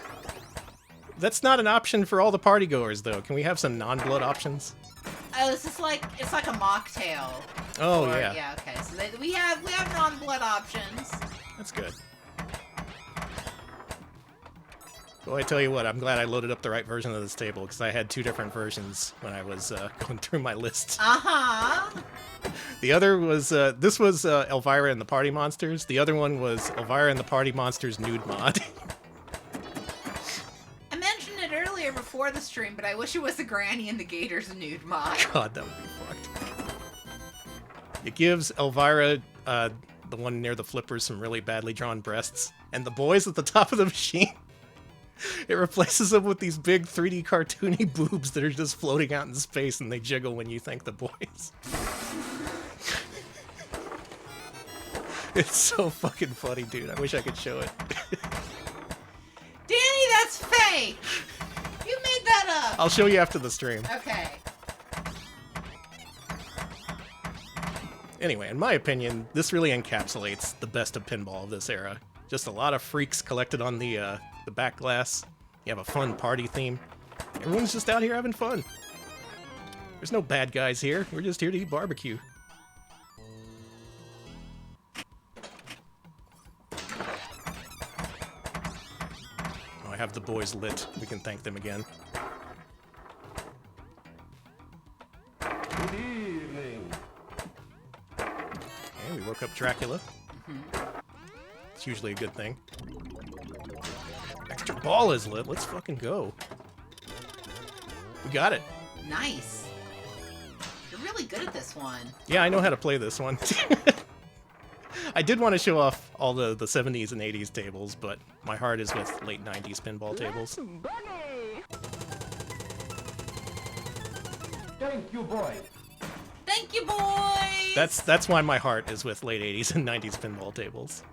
That's not an option for all the partygoers, though. Can we have some non-blood options? Oh, this is like, it's like a mocktail. Oh, Or- yeah. Yeah, okay. So we have non-blood options. That's good. Well, I tell you what, I'm glad I loaded up the right version of this table, because I had two different versions when I was going through my list. Uh-huh. The other was, this was Elvira and the Party Monsters. The other one was Elvira and the Party Monsters nude mod. I mentioned it earlier before the stream, but I wish it was the Granny and the Gators nude mod. God, that would be fucked. It gives Elvira, the one near the flippers, some really badly drawn breasts. And the boys at the top of the machine, it replaces them with these big 3D cartoony boobs that are just floating out in space, and they jiggle when you thank the boys. It's so fucking funny, dude. I wish I could show it. Danny, that's fake! You made that up! I'll show you after the stream. Okay. Anyway, in my opinion, this really encapsulates the best of pinball of this era. Just a lot of freaks collected on the back glass. You have a fun party theme. Everyone's just out here having fun. There's no bad guys here. We're just here to eat barbecue. Oh, I have the boys lit. We can thank them again. Good evening. Okay, we woke up Dracula. It's usually a good thing. Extra ball is lit. Let's fucking go. We got it. Nice. You're really good at this one. Yeah, I know how to play this one. I did want to show off all the 70s and 80s tables, but my heart is with late 90s pinball tables. Boogie! Thank you, boy. Thank you, boys! That's why my heart is with late 80s and 90s pinball tables.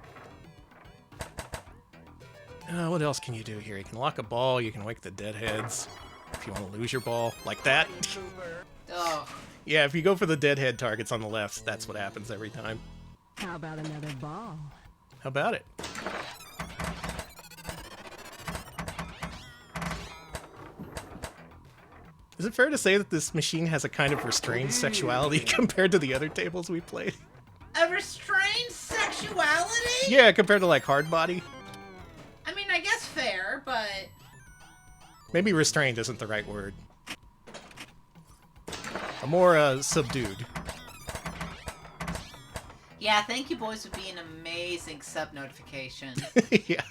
What else can you do here? You can lock a ball, you can wake the deadheads. If you want to lose your ball, like that. Oh. Yeah, if you go for the deadhead targets on the left, that's what happens every time. How about another ball? How about it? Is it fair to say that this machine has a kind of restrained sexuality compared to the other tables we played? A restrained sexuality? Yeah, compared to like Hard Body. I mean, I guess fair, but... Maybe restrained isn't the right word. A more subdued. Yeah, thank you, boys, would be an amazing sub-notification. Yeah.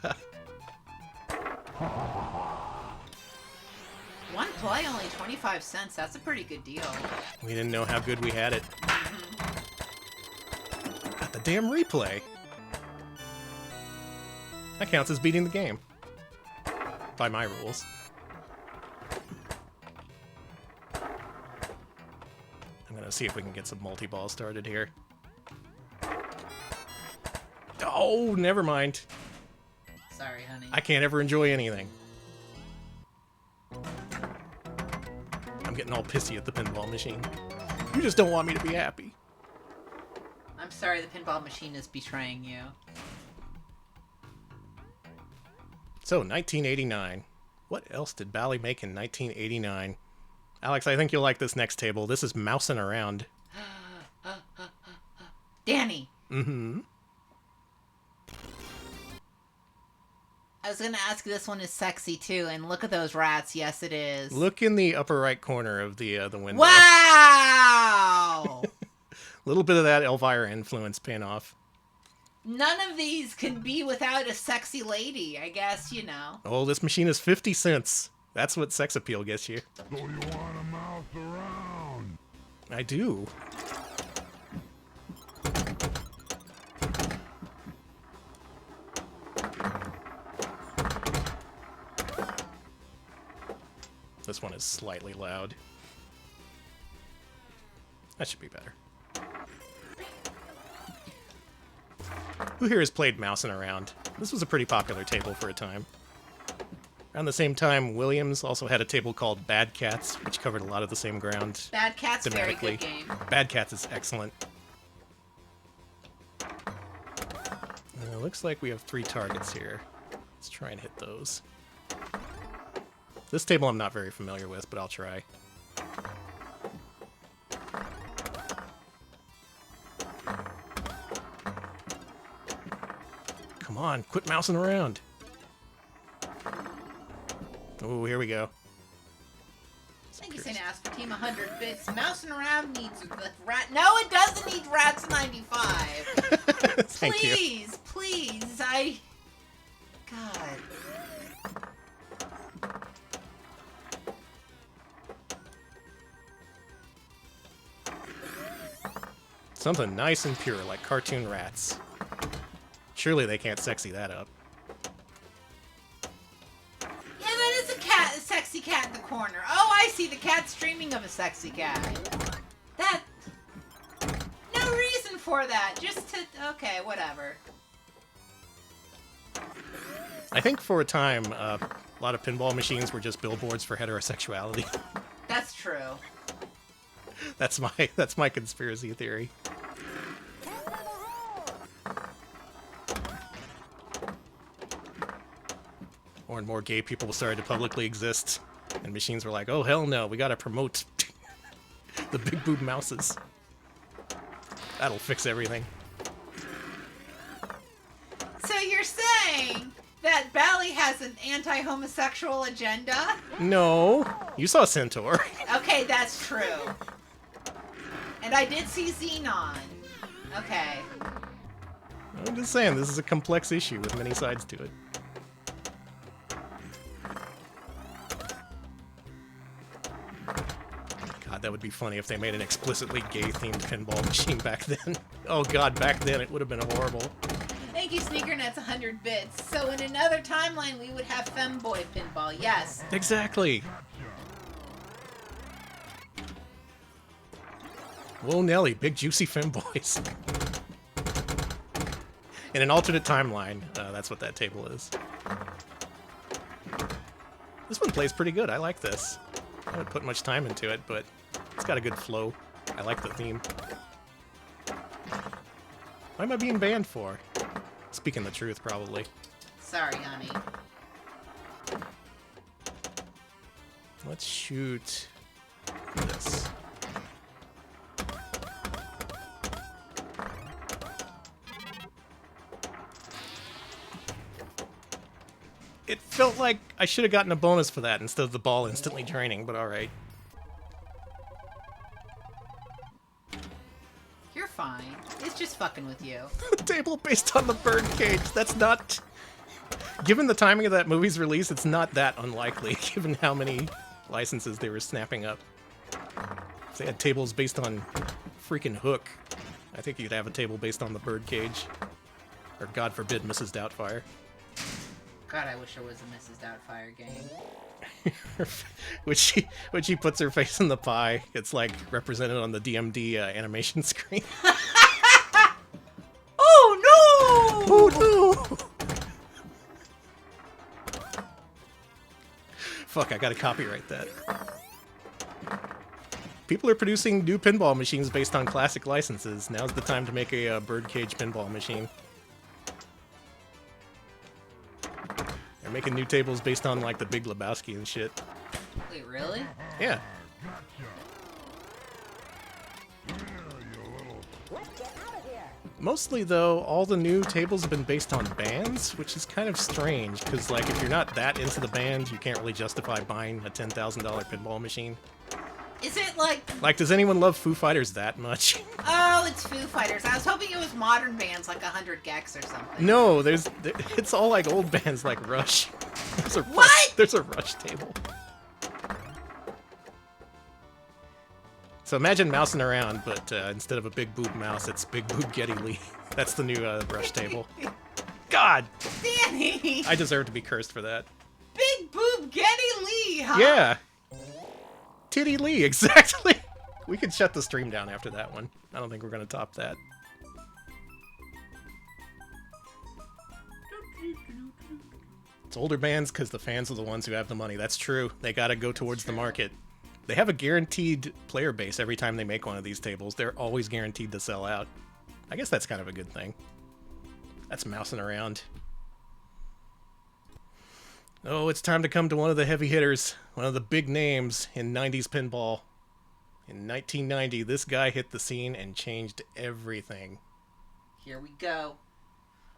One play, only 25 cents. That's a pretty good deal. We didn't know how good we had it. Got the damn replay. That counts as beating the game. By my rules. I'm gonna see if we can get some multi-ball started here. Oh, never mind. Sorry, honey. I can't ever enjoy anything. I'm getting all pissy at the pinball machine. You just don't want me to be happy. I'm sorry, the pinball machine is betraying you. So, 1989. What else did Bally make in 1989? Alex, I think you'll like this next table. This is Mousing Around. Danny! Mm-hmm. I was gonna ask, this one is sexy too, and look at those rats. Yes, it is. Look in the upper right corner of the window. Wow! little bit of that Elvira influence paying off. None of these can be without a sexy lady, I guess, you know. Oh, this machine is 50 cents. That's what sex appeal gets you. So you want to mouse around? I do. This one is slightly loud. That should be better. Who here has played mousing around? This was a pretty popular table for a time. Around the same time, Williams also had a table called Bad Cats, which covered a lot of the same ground. Bad Cat's very thematically. good game. Bad Cats is excellent. Looks like we have 3 targets here. Let's try and hit those. This table I'm not very familiar with, but I'll try. Come on, quit mousing around. Oh, here we go. Thank you, St. Aspartame, 100 bits. Mousing around needs the rat. No, it doesn't need rats 95. Thank you. Please, please, God. Something nice and pure, like cartoon rats. Surely they can't sexy that up. Yeah, that is a sexy cat in the corner. Oh, I see. The cat's dreaming of a sexy cat. That... No reason for that. Just to... Okay, whatever. I think for a time, a lot of pinball machines were just billboards for heterosexuality. That's true. That's my conspiracy theory. More and more gay people started to publicly exist, and machines were like, "Oh hell no, we gotta promote the big boob mouses. That'll fix everything." So you're saying that Bally has an anti-homosexual agenda? No, you saw Centaur. Okay, that's true. And I did see Xenon. Okay. I'm just saying, this is a complex issue with many sides to it. God, that would be funny if they made an explicitly gay-themed pinball machine back then. Oh god, back then it would have been horrible. Thank you, SneakerNets, 100 bits. So in another timeline, we would have femboy pinball. Yes. Exactly. Whoa, Nelly, big juicy femboys. In an alternate timeline, that's what that table is. This one plays pretty good. I like this. I haven't put much time into it, but it's got a good flow. I like the theme. Why am I being banned for? Speaking the truth, probably. Sorry, honey. Let's shoot this. It felt like I should have gotten a bonus for that instead of the ball instantly draining, but alright. You're fine. It's just fucking with you. A table based on the birdcage. That's not... Given the timing of that movie's release, it's not that unlikely, given how many licenses they were snapping up. If they had tables based on freaking Hook, I think you'd have a table based on the birdcage. Or, God forbid, Mrs. Doubtfire. God, I wish there was a Mrs. Doubtfire game. when she puts her face in the pie, it's like represented on the DMD animation screen. Oh no! Oh no! Fuck, I gotta copyright that. People are producing new pinball machines based on classic licenses. Now's the time to make a birdcage pinball machine. They're making new tables based on, like, the Big Lebowski and shit. Wait, really? Yeah. Mostly, though, all the new tables have been based on bands, which is kind of strange, because, like, if you're not that into the band, you can't really justify buying a $10,000 pinball machine. Is it like... Like, does anyone love Foo Fighters that much? Oh, it's Foo Fighters. I was hoping it was modern bands like 100 Gex or something. No, it's all like old bands like Rush. What? There's a Rush table. So imagine mousing around, but instead of a big boob mouse, it's big boob Geddy Lee. That's the new Rush table. God! Danny! I deserve to be cursed for that. Big boob Geddy Lee, huh? Yeah! Titty Lee, exactly! We could shut the stream down after that one. I don't think we're gonna top that. It's older bands because the fans are the ones who have the money. That's true. They gotta go towards the market. They have a guaranteed player base every time they make one of these tables. They're always guaranteed to sell out. I guess that's kind of a good thing. That's mousing around. Oh, it's time to come to one of the heavy hitters. One of the big names in 90s pinball. In 1990, this guy hit the scene and changed everything. Here we go.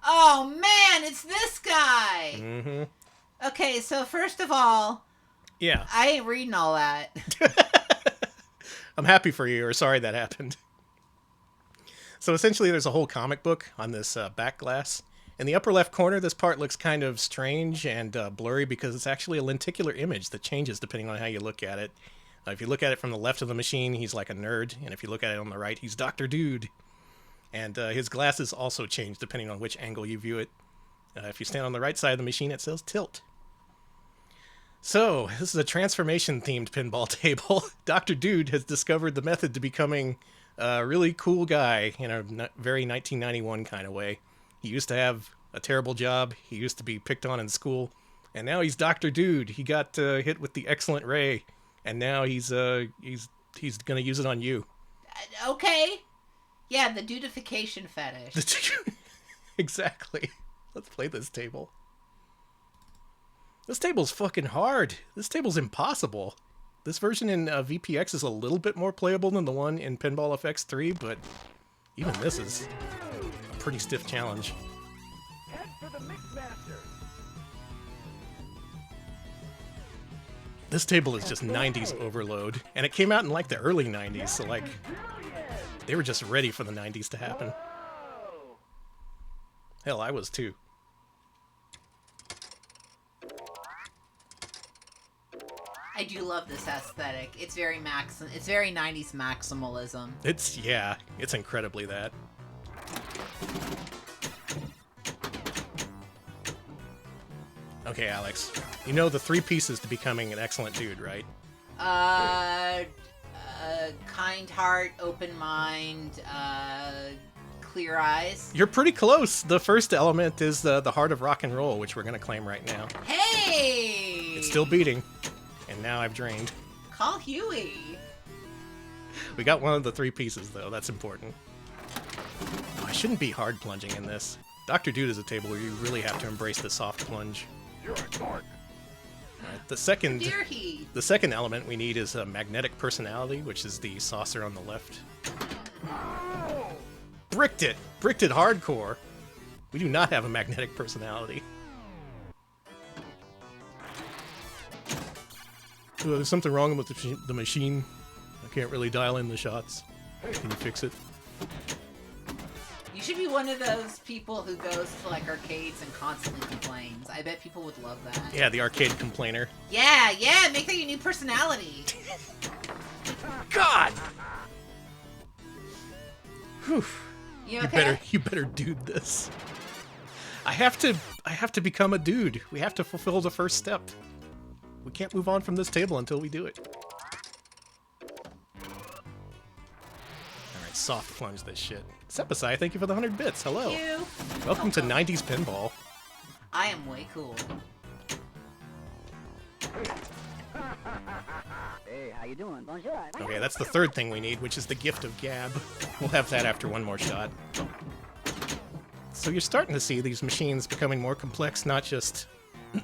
Oh, man, it's this guy! Mm-hmm. Okay, so first of all... Yeah. I ain't reading all that. I'm happy for you, or sorry that happened. So essentially there's a whole comic book on this back glass. In the upper left corner, this part looks kind of strange and blurry because it's actually a lenticular image that changes depending on how you look at it. If you look at it from the left of the machine, he's like a nerd, and if you look at it on the right, he's Dr. Dude. And his glasses also change depending on which angle you view it. If you stand on the right side of the machine, it says tilt. So, this is a transformation-themed pinball table. Dr. Dude has discovered the method to becoming a really cool guy in a very 1991 kind of way. He used to have a terrible job, he used to be picked on in school, and now he's Dr. Dude. He got hit with the excellent ray, and now he's gonna use it on you. Okay. Yeah, the dudification fetish. Exactly. Let's play this table. This table's fucking hard. This table's impossible. This version in VPX is a little bit more playable than the one in Pinball FX 3, but even this is a pretty stiff challenge. Head for the Mixmaster. This table is just 90s overload, and it came out in like the early 90s, so like they were just ready for the 90s to happen. Hell, I was too. I do love this aesthetic. It's very It's very 90s maximalism. It's incredibly that. Okay, Alex. You know the 3 pieces to becoming an excellent dude, right? Kind heart, open mind, clear eyes. You're pretty close. The first element is the heart of rock and roll, which we're gonna claim right now. Hey! It's still beating. And now I've drained. Call Huey. We got one of the 3 pieces, though. That's important. Oh, I shouldn't be hard plunging in this. Dr. Dude is a table where you really have to embrace the soft plunge. You're a dork. Right, the second element we need is a magnetic personality, which is the saucer on the left. Bricked it! Bricked it hardcore! We do not have a magnetic personality. There's something wrong with the machine. I can't really dial in the shots. Can you fix it? You should be one of those people who goes to like arcades and constantly complains. I bet people would love that. Yeah, the arcade complainer. Yeah, make that your new personality. God! Whew. You okay? You better dude this. I have to become a dude. We have to fulfill the first step. We can't move on from this table until we do it. Alright, soft plunge this shit. Sepasai, thank you for the 100 bits. Hello. Thank you. Welcome to 90s Pinball. I am way cool. Hey, how you doing? Bonjour. Okay, that's the third thing we need, which is the gift of gab. We'll have that after one more shot. So you're starting to see these machines becoming more complex, not just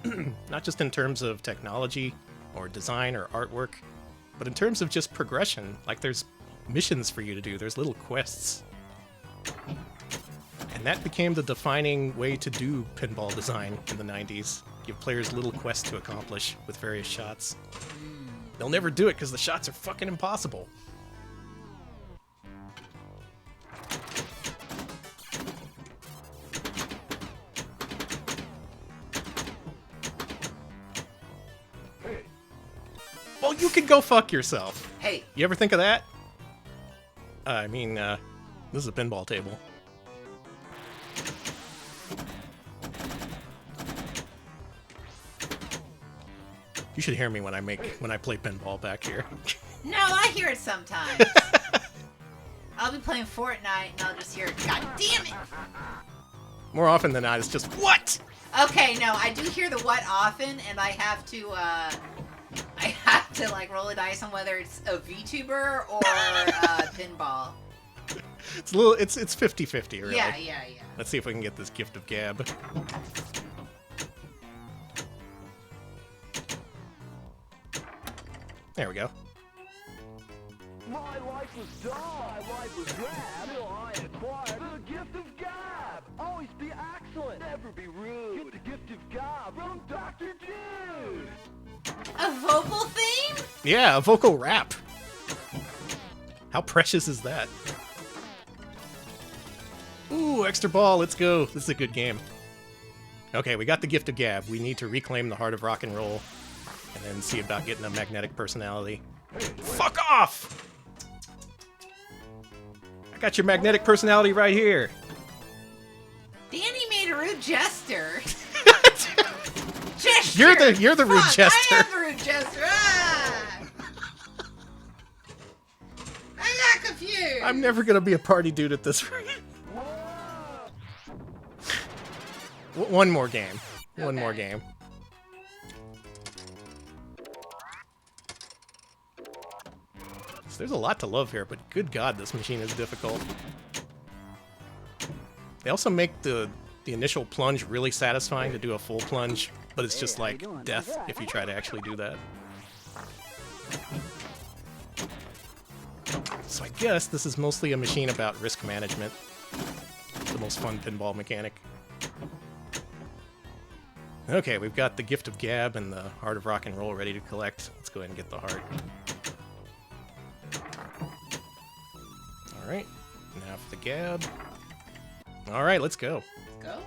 in terms of technology or design or artwork, but in terms of just progression. Like there's missions for you to do, there's little quests. And that became the defining way to do pinball design in the 90s. Give players little quests to accomplish with various shots. They'll never do it because the shots are fucking impossible. Well, you can go fuck yourself. Hey, You ever think of that? I mean, this is a pinball table. You should hear me when I play pinball back here. no, I hear it sometimes. I'll be playing Fortnite and I'll just hear, God damn it! More often than not, it's just what? Okay, no, I do hear the what often, and I have to like roll a dice on whether it's a VTuber or pinball. It's a little. It's 50-50, really. Yeah. Let's see if we can get this gift of gab. There we go. My life was dull. My life was drab. Till I acquired the gift of gab. Always be excellent. Never be rude. Get the gift of gab from Dr. Dude. A vocal theme? Yeah, a vocal rap. How precious is that? Ooh, extra ball. Let's go. This is a good game. Okay, we got the gift of gab. We need to reclaim the heart of rock and roll, and then see about getting a magnetic personality. Fuck off! I got your magnetic personality right here. Danny made a rude jester. Gesture. You're the rude Fuck, jester. I am the rude jester. Ah! I got confused. I'm never gonna be a party dude at this rate. One more game. One more game. So there's a lot to love here, but good God, this machine is difficult. They also make the initial plunge really satisfying to do a full plunge, but it's just like death if you try to actually do that. So I guess this is mostly a machine about risk management. The most fun pinball mechanic. Okay, we've got the gift of gab and the heart of rock and roll ready to collect. Let's go ahead and get the heart. Alright, now for the gab. Alright, let's go. Go.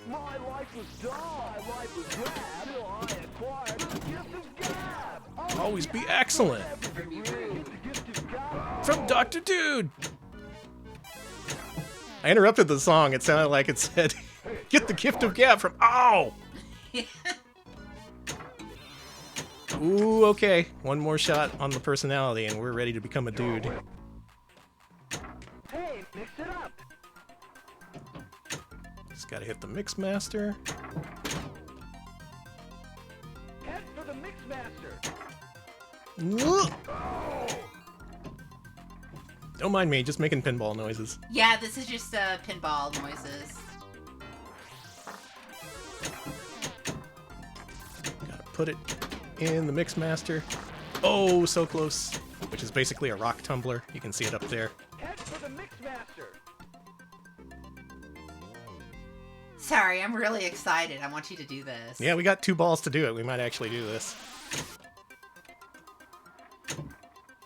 My life was dull. My life was drab. Till I acquired the gift of gab. Always be excellent. Never be rude. Get the gift of gab. From Dr. Dude! I interrupted the song. It sounded like it said, get the gift of gab from... Ow! Ooh, okay. One more shot on the personality and we're ready to become a dude. Hey, mix it up. Just gotta hit the mix master. Head for the mix master. Don't mind me, just making pinball noises. Yeah, this is just pinball noises. Gotta put it in the mix master. Oh, so close. Which is basically a rock tumbler. You can see it up there. Head for the mix master. Sorry, I'm really excited. I want you to do this. Yeah, we got 2 balls to do it. We might actually do this.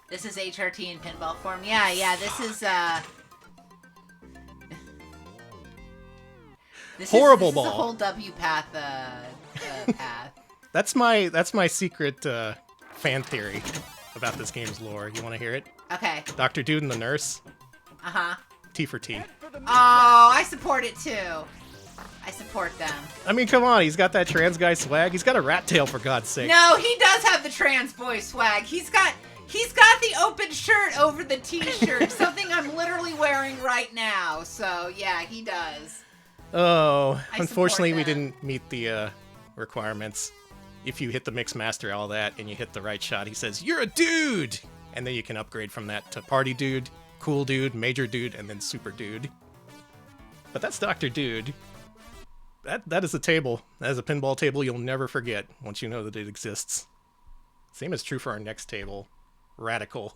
This is HRT in pinball form. Yeah, this is, this Horrible is ball. the whole W path, path. That's my secret fan theory about this game's lore. You want to hear it? Okay. Dr. Dude and the nurse. Uh-huh. T for T. Oh, I support it too. I support them. I mean, come on. He's got that trans guy swag. He's got a rat tail, for God's sake. No, he does have the trans boy swag. He's got the open shirt over the t-shirt, something I'm literally wearing right now. So, yeah, he does. Oh, I unfortunately, we support that. didn't meet the requirements. If you hit the mix master, all that, and you hit the right shot, he says, "You're a dude!" And then you can upgrade from that to party dude, cool dude, major dude, and then super dude. But that's Dr. Dude. That is a table. That is a pinball table you'll never forget once you know that it exists. Same is true for our next table. Radical.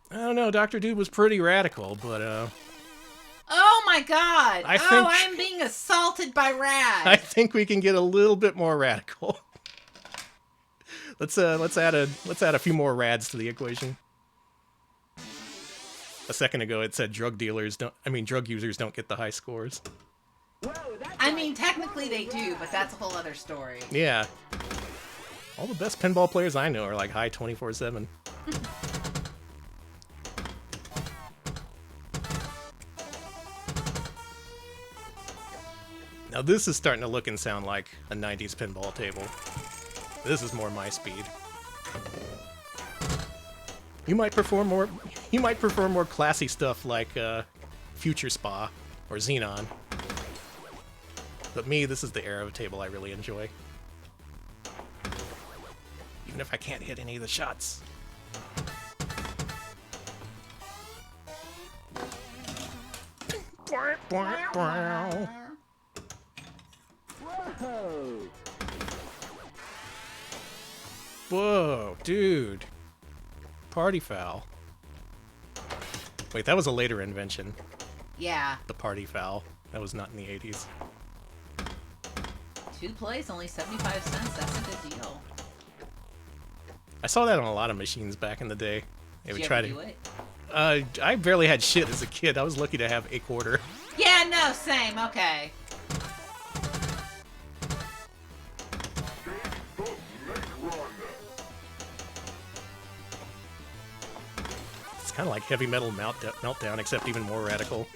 I don't know, Dr. Dude was pretty radical, but Oh my my god! I'm being assaulted by Rad. I think we can get a little bit more radical. Let's add a few more rads to the equation. A second ago it said drug users don't get the high scores. I mean, technically they do, but that's a whole other story. Yeah. All the best pinball players I know are like high 24/7. Now this is starting to look and sound like a 90s pinball table. This is more my speed. You might prefer more classy stuff like Future Spa or Xenon. But me, this is the era of table I really enjoy. Even if I can't hit any of the shots. Whoa! Whoa, dude. Party foul. Wait, that was a later invention. Yeah. The party foul. That was not in the 80s. 2 plays, only 75 cents. That's a good deal. I saw that on a lot of machines back in the day. They Did would you try ever to. do it? I barely had shit as a kid. I was lucky to have a quarter. Yeah, no, same. Okay. It's kind of like Heavy Metal Meltdown, except even more radical.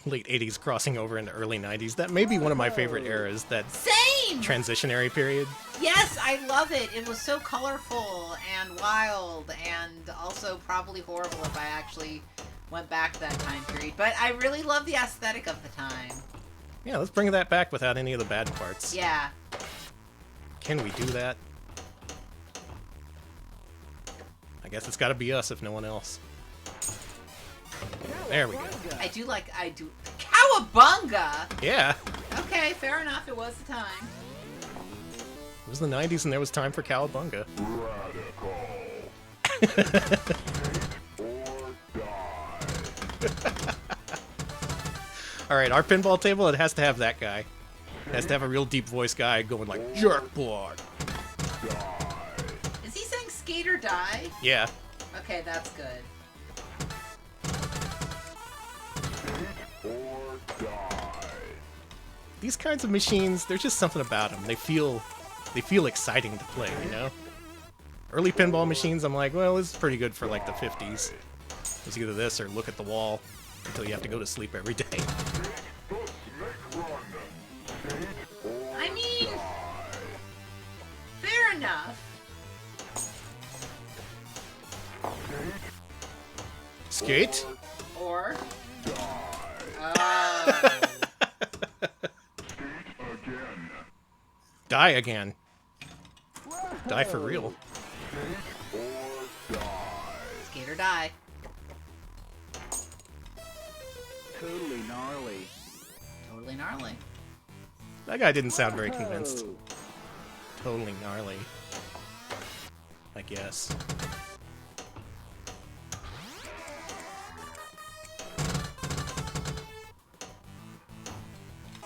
Late 80s crossing over into early 90s. That may be one of my favorite eras, that Same! transitionary period. Yes, I love it. It was so colorful and wild and also probably horrible if I actually went back to that time period. But I really love the aesthetic of the time. Yeah, let's bring that back without any of the bad parts. Yeah. Can we do that? I guess it's gotta be us if no one else. There we go. I do. Cowabunga! Yeah, Okay, fair enough. It was the time. it was the 90s and there was time for Cowabunga. Alright, our pinball table, it has to have that guy. It has to have a real deep voice guy going like, jerkboard. Is he saying skate or die? Yeah. Okay, that's good. These kinds of machines, there's just something about them. They feel exciting to play, you know? Early pinball machines, I'm like, well, this is pretty good for like the 50s. It's either this or look at the wall until you have to go to sleep every day. I mean, fair enough. Skate? Or... Oh. Die again. Die for real. Skate or die. Totally gnarly. Totally gnarly. That guy didn't sound very convinced. Totally gnarly. I guess.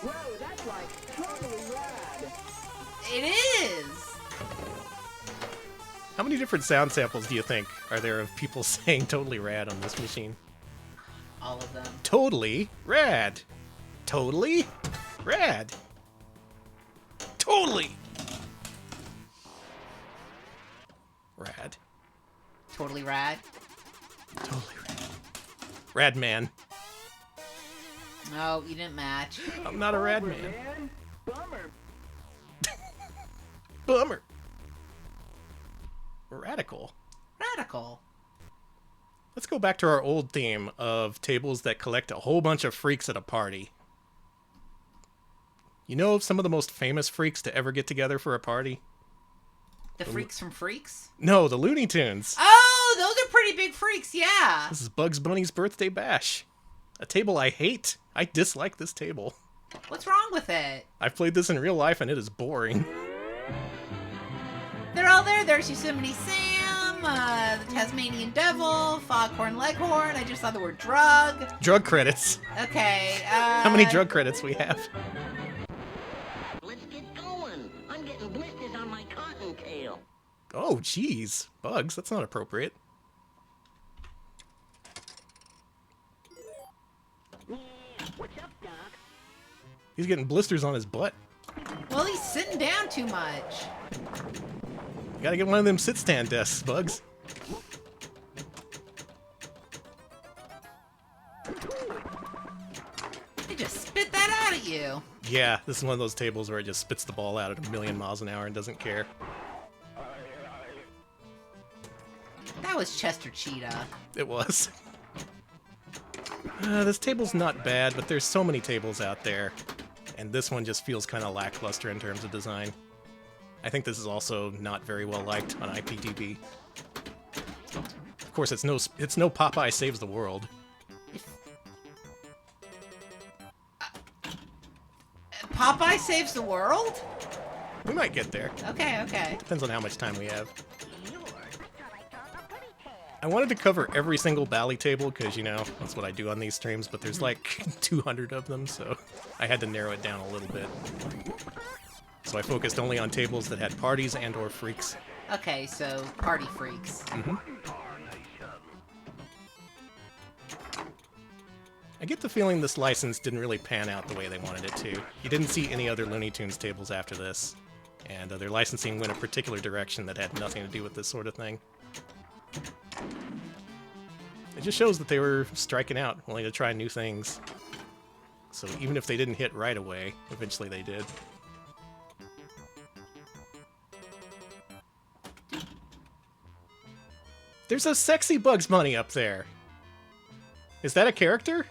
Whoa, that's like totally rad. It is! How many different sound samples do you think are there of people saying totally rad on this machine? All of them. Totally rad. Totally rad. Totally rad. Totally rad. Totally rad. Rad man. No, you didn't match. I'm not a rad Bummer, man. Bummer. Bummer. Radical. Radical. Let's go back to our old theme of tables that collect a whole bunch of freaks at a party. You know some of the most famous freaks to ever get together for a party? The Freaks from Freaks? No, the Looney Tunes. Oh, those are pretty big freaks, yeah. This is Bugs Bunny's birthday bash. A table I hate. I dislike this table. What's wrong with it? I've played this in real life and it is boring. They're all there. There's Yosemite Sam, the Tasmanian Devil, foghorn leghorn. I just saw the word drug. Drug credits. Okay. How many drug credits we have? Let's get going. I'm getting blisters on my cottontail. Oh, jeez. Bugs, that's not appropriate. What's up, Doc? He's getting blisters on his butt. Well, he's sitting down too much. You gotta get one of them sit-stand desks, Bugs. He just spit that out at you. Yeah, this is one of those tables where it just spits the ball out at 1,000,000 miles an hour and doesn't care. That was Chester Cheetah. It was. This table's not bad, but there's so many tables out there. And this one just feels kind of lackluster in terms of design. I think this is also not very well liked on IPDB. Of course, it's no Popeye Saves the World. Popeye Saves the World? We might get there. Okay. Depends on how much time we have. I wanted to cover every single Bally table because, you know, that's what I do on these streams, but there's like 200 of them, so I had to narrow it down a little bit. So I focused only on tables that had parties and or freaks. Okay, so party freaks. I get the feeling this license didn't really pan out the way they wanted it to. You didn't see any other Looney Tunes tables after this, and their licensing went a particular direction that had nothing to do with this sort of thing. It just shows that they were striking out, willing to try new things. So even if they didn't hit right away, eventually they did. There's a sexy Bugs Bunny up there. Is that a character?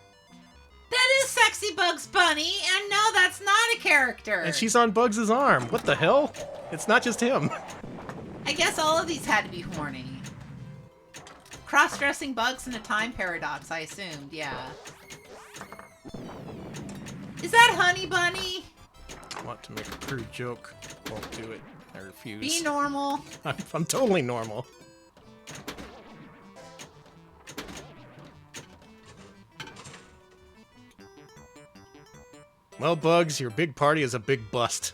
That is Sexy Bugs Bunny, and no, that's not a character. And she's on Bugs' arm. What the hell? It's not just him. I guess all of these had to be horny. Cross-dressing bugs in a time paradox, I assumed, yeah. Is that Honey Bunny? I want to make a crude joke. Won't do it. I refuse. Be normal. I'm totally normal. Well, Bugs, your big party is a big bust.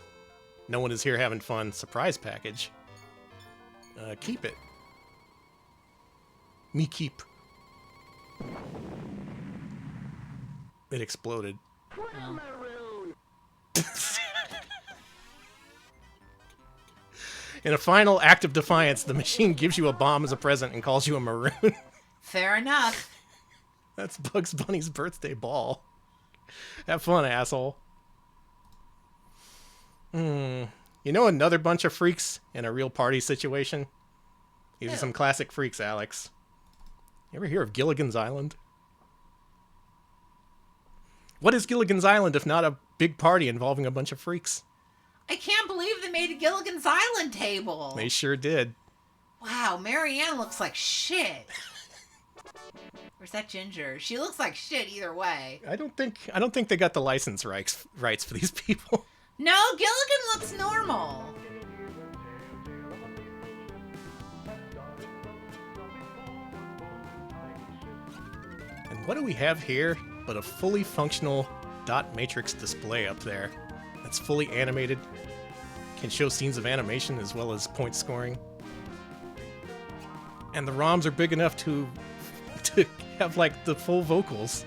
No one is here having fun. Surprise package. Keep it. Me keep. It exploded. In a final act of defiance, the machine gives you a bomb as a present and calls you a maroon. Fair enough. That's Bugs Bunny's birthday ball. Have fun, asshole. You know another bunch of freaks in a real party situation? These are some classic freaks, Alex. You ever hear of Gilligan's Island? What is Gilligan's Island if not a big party involving a bunch of freaks? I can't believe they made a Gilligan's Island table. They sure did. Wow, Marianne looks like shit. Where's that Ginger? She looks like shit either way. I don't think they got the license rights for these people. No, Gilligan looks normal. And what do we have here but a fully functional dot matrix display up there that's fully animated, can show scenes of animation as well as point scoring. And the ROMs are big enough to have like the full vocals.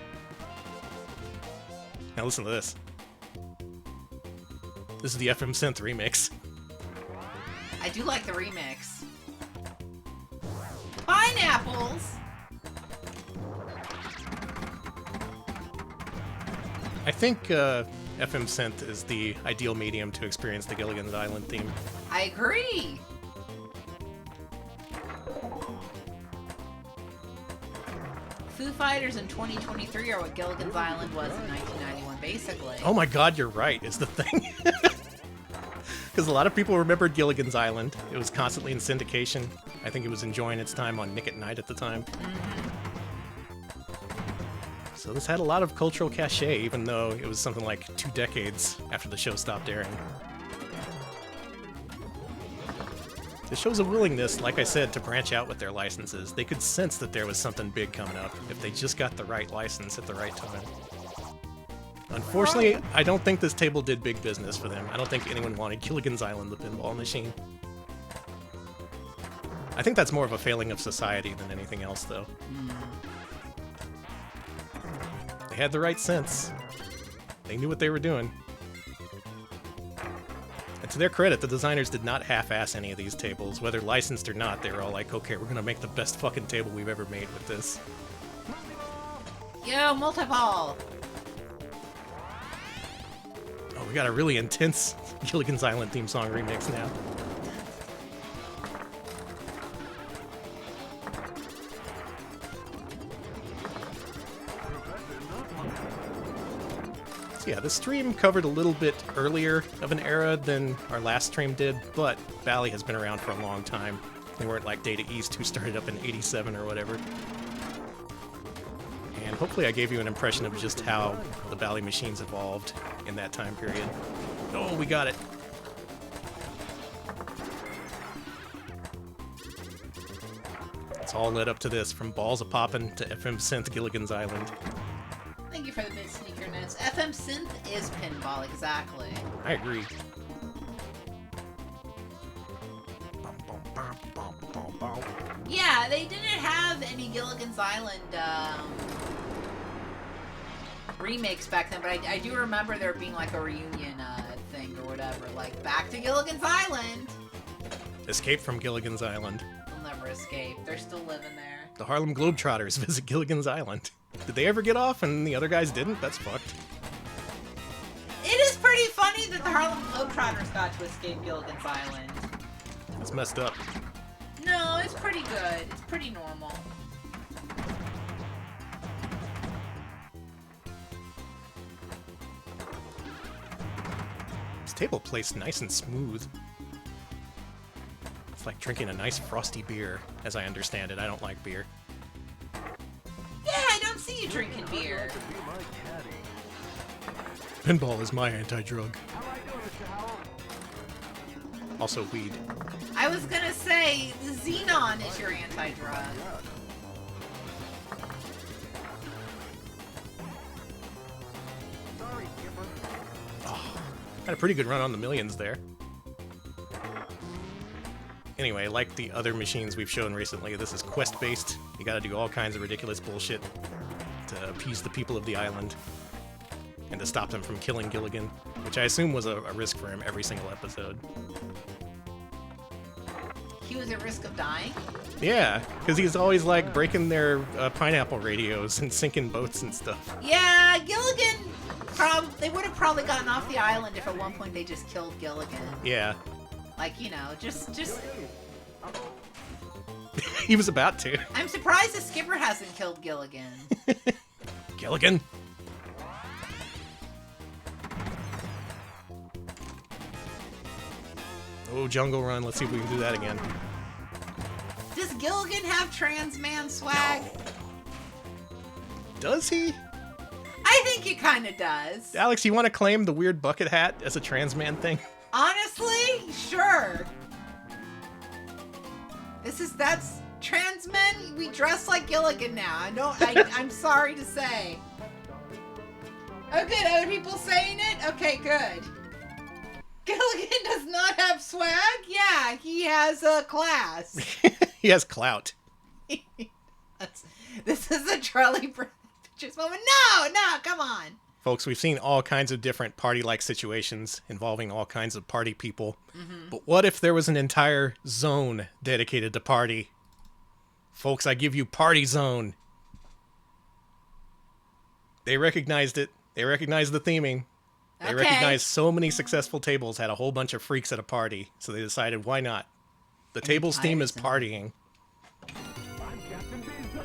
Now listen to this. This is the FM Synth remix. I do like the remix. Pineapples! I think FM Synth is the ideal medium to experience the Gilligan's Island theme. I agree! Foo Fighters in 2023 are what Gilligan's Island was in 1991, basically. Oh my god, you're right, is the thing. Because a lot of people remembered Gilligan's Island. It was constantly in syndication. I think it was enjoying its time on Nick at Night at the time. So this had a lot of cultural cachet, even though it was something like 2 decades after the show stopped airing. This shows a willingness, like I said, to branch out with their licenses. They could sense that there was something big coming up if they just got the right license at the right time. Unfortunately, I don't think this table did big business for them. I don't think anyone wanted Gilligan's Island, the pinball machine. I think that's more of a failing of society than anything else, though. They had the right sense. They knew what they were doing. And to their credit, the designers did not half-ass any of these tables. Whether licensed or not, they were all like, okay, we're gonna make the best fucking table we've ever made with this. Yo, multi-ball! Oh, we got a really intense Gilligan's Island theme song remix now. So yeah, the stream covered a little bit earlier of an era than our last stream did, but Bally has been around for a long time. They weren't like Data East, who started up in '87 or whatever. And hopefully I gave you an impression of just how the Bally machines evolved in that time period. Oh, we got it. It's all led up to this, from Balls a-Poppin' to FM Synth Gilligan's Island. Thank you for the bit sneakerness. FM Synth is pinball, exactly. I agree. Yeah, they didn't have any Gilligan's Island remakes back then, but I do remember there being like a reunion thing or whatever, like back to Gilligan's Island. Escape from Gilligan's Island. They'll never escape. They're still living there. The Harlem Globetrotters visit Gilligan's Island. Did they ever get off and the other guys didn't? That's fucked. It is pretty funny that the Harlem Globetrotters got to escape Gilligan's Island. It's messed up. No, it's pretty good. It's pretty normal. This table plays nice and smooth. It's like drinking a nice frosty beer, as I understand it. I don't like beer. Yeah, I don't see you drinking beer. Pinball is my anti-drug. Also weed. I was gonna say, the Xenon is your anti-drug. Oh, got a pretty good run on the millions there. Anyway, like the other machines we've shown recently, this is quest-based. You gotta do all kinds of ridiculous bullshit to appease the people of the island and to stop them from killing Gilligan, which I assume was a risk for him every single episode. He was at risk of dying? Yeah, because he's always like breaking their pineapple radios and sinking boats and stuff. Yeah, Gilligan, they would have probably gotten off the island if at one point they just killed Gilligan. Yeah. Like, you know, just... He was about to. I'm surprised the skipper hasn't killed Gilligan. Gilligan? Oh, Jungle Run. Let's see if we can do that again. Does Gilligan have trans man swag? Does he? I think he kind of does. Alex, you want to claim the weird bucket hat as a trans man thing? Honestly, sure. That's trans men. We dress like Gilligan now. I'm sorry to say. Oh, good. Other people saying it? Okay, good. Gilligan does not have swag? Yeah, he has a class. He has clout. This is a Charlie Brown moment. No, come on. Folks, we've seen all kinds of different party-like situations involving all kinds of party people. Mm-hmm. But what if there was an entire zone dedicated to party? Folks, I give you Party Zone. They recognized it. They recognized the theming. They recognized so many successful tables had a whole bunch of freaks at a party, so they decided, why not? The table's theme is partying. I'm Captain Bizarre.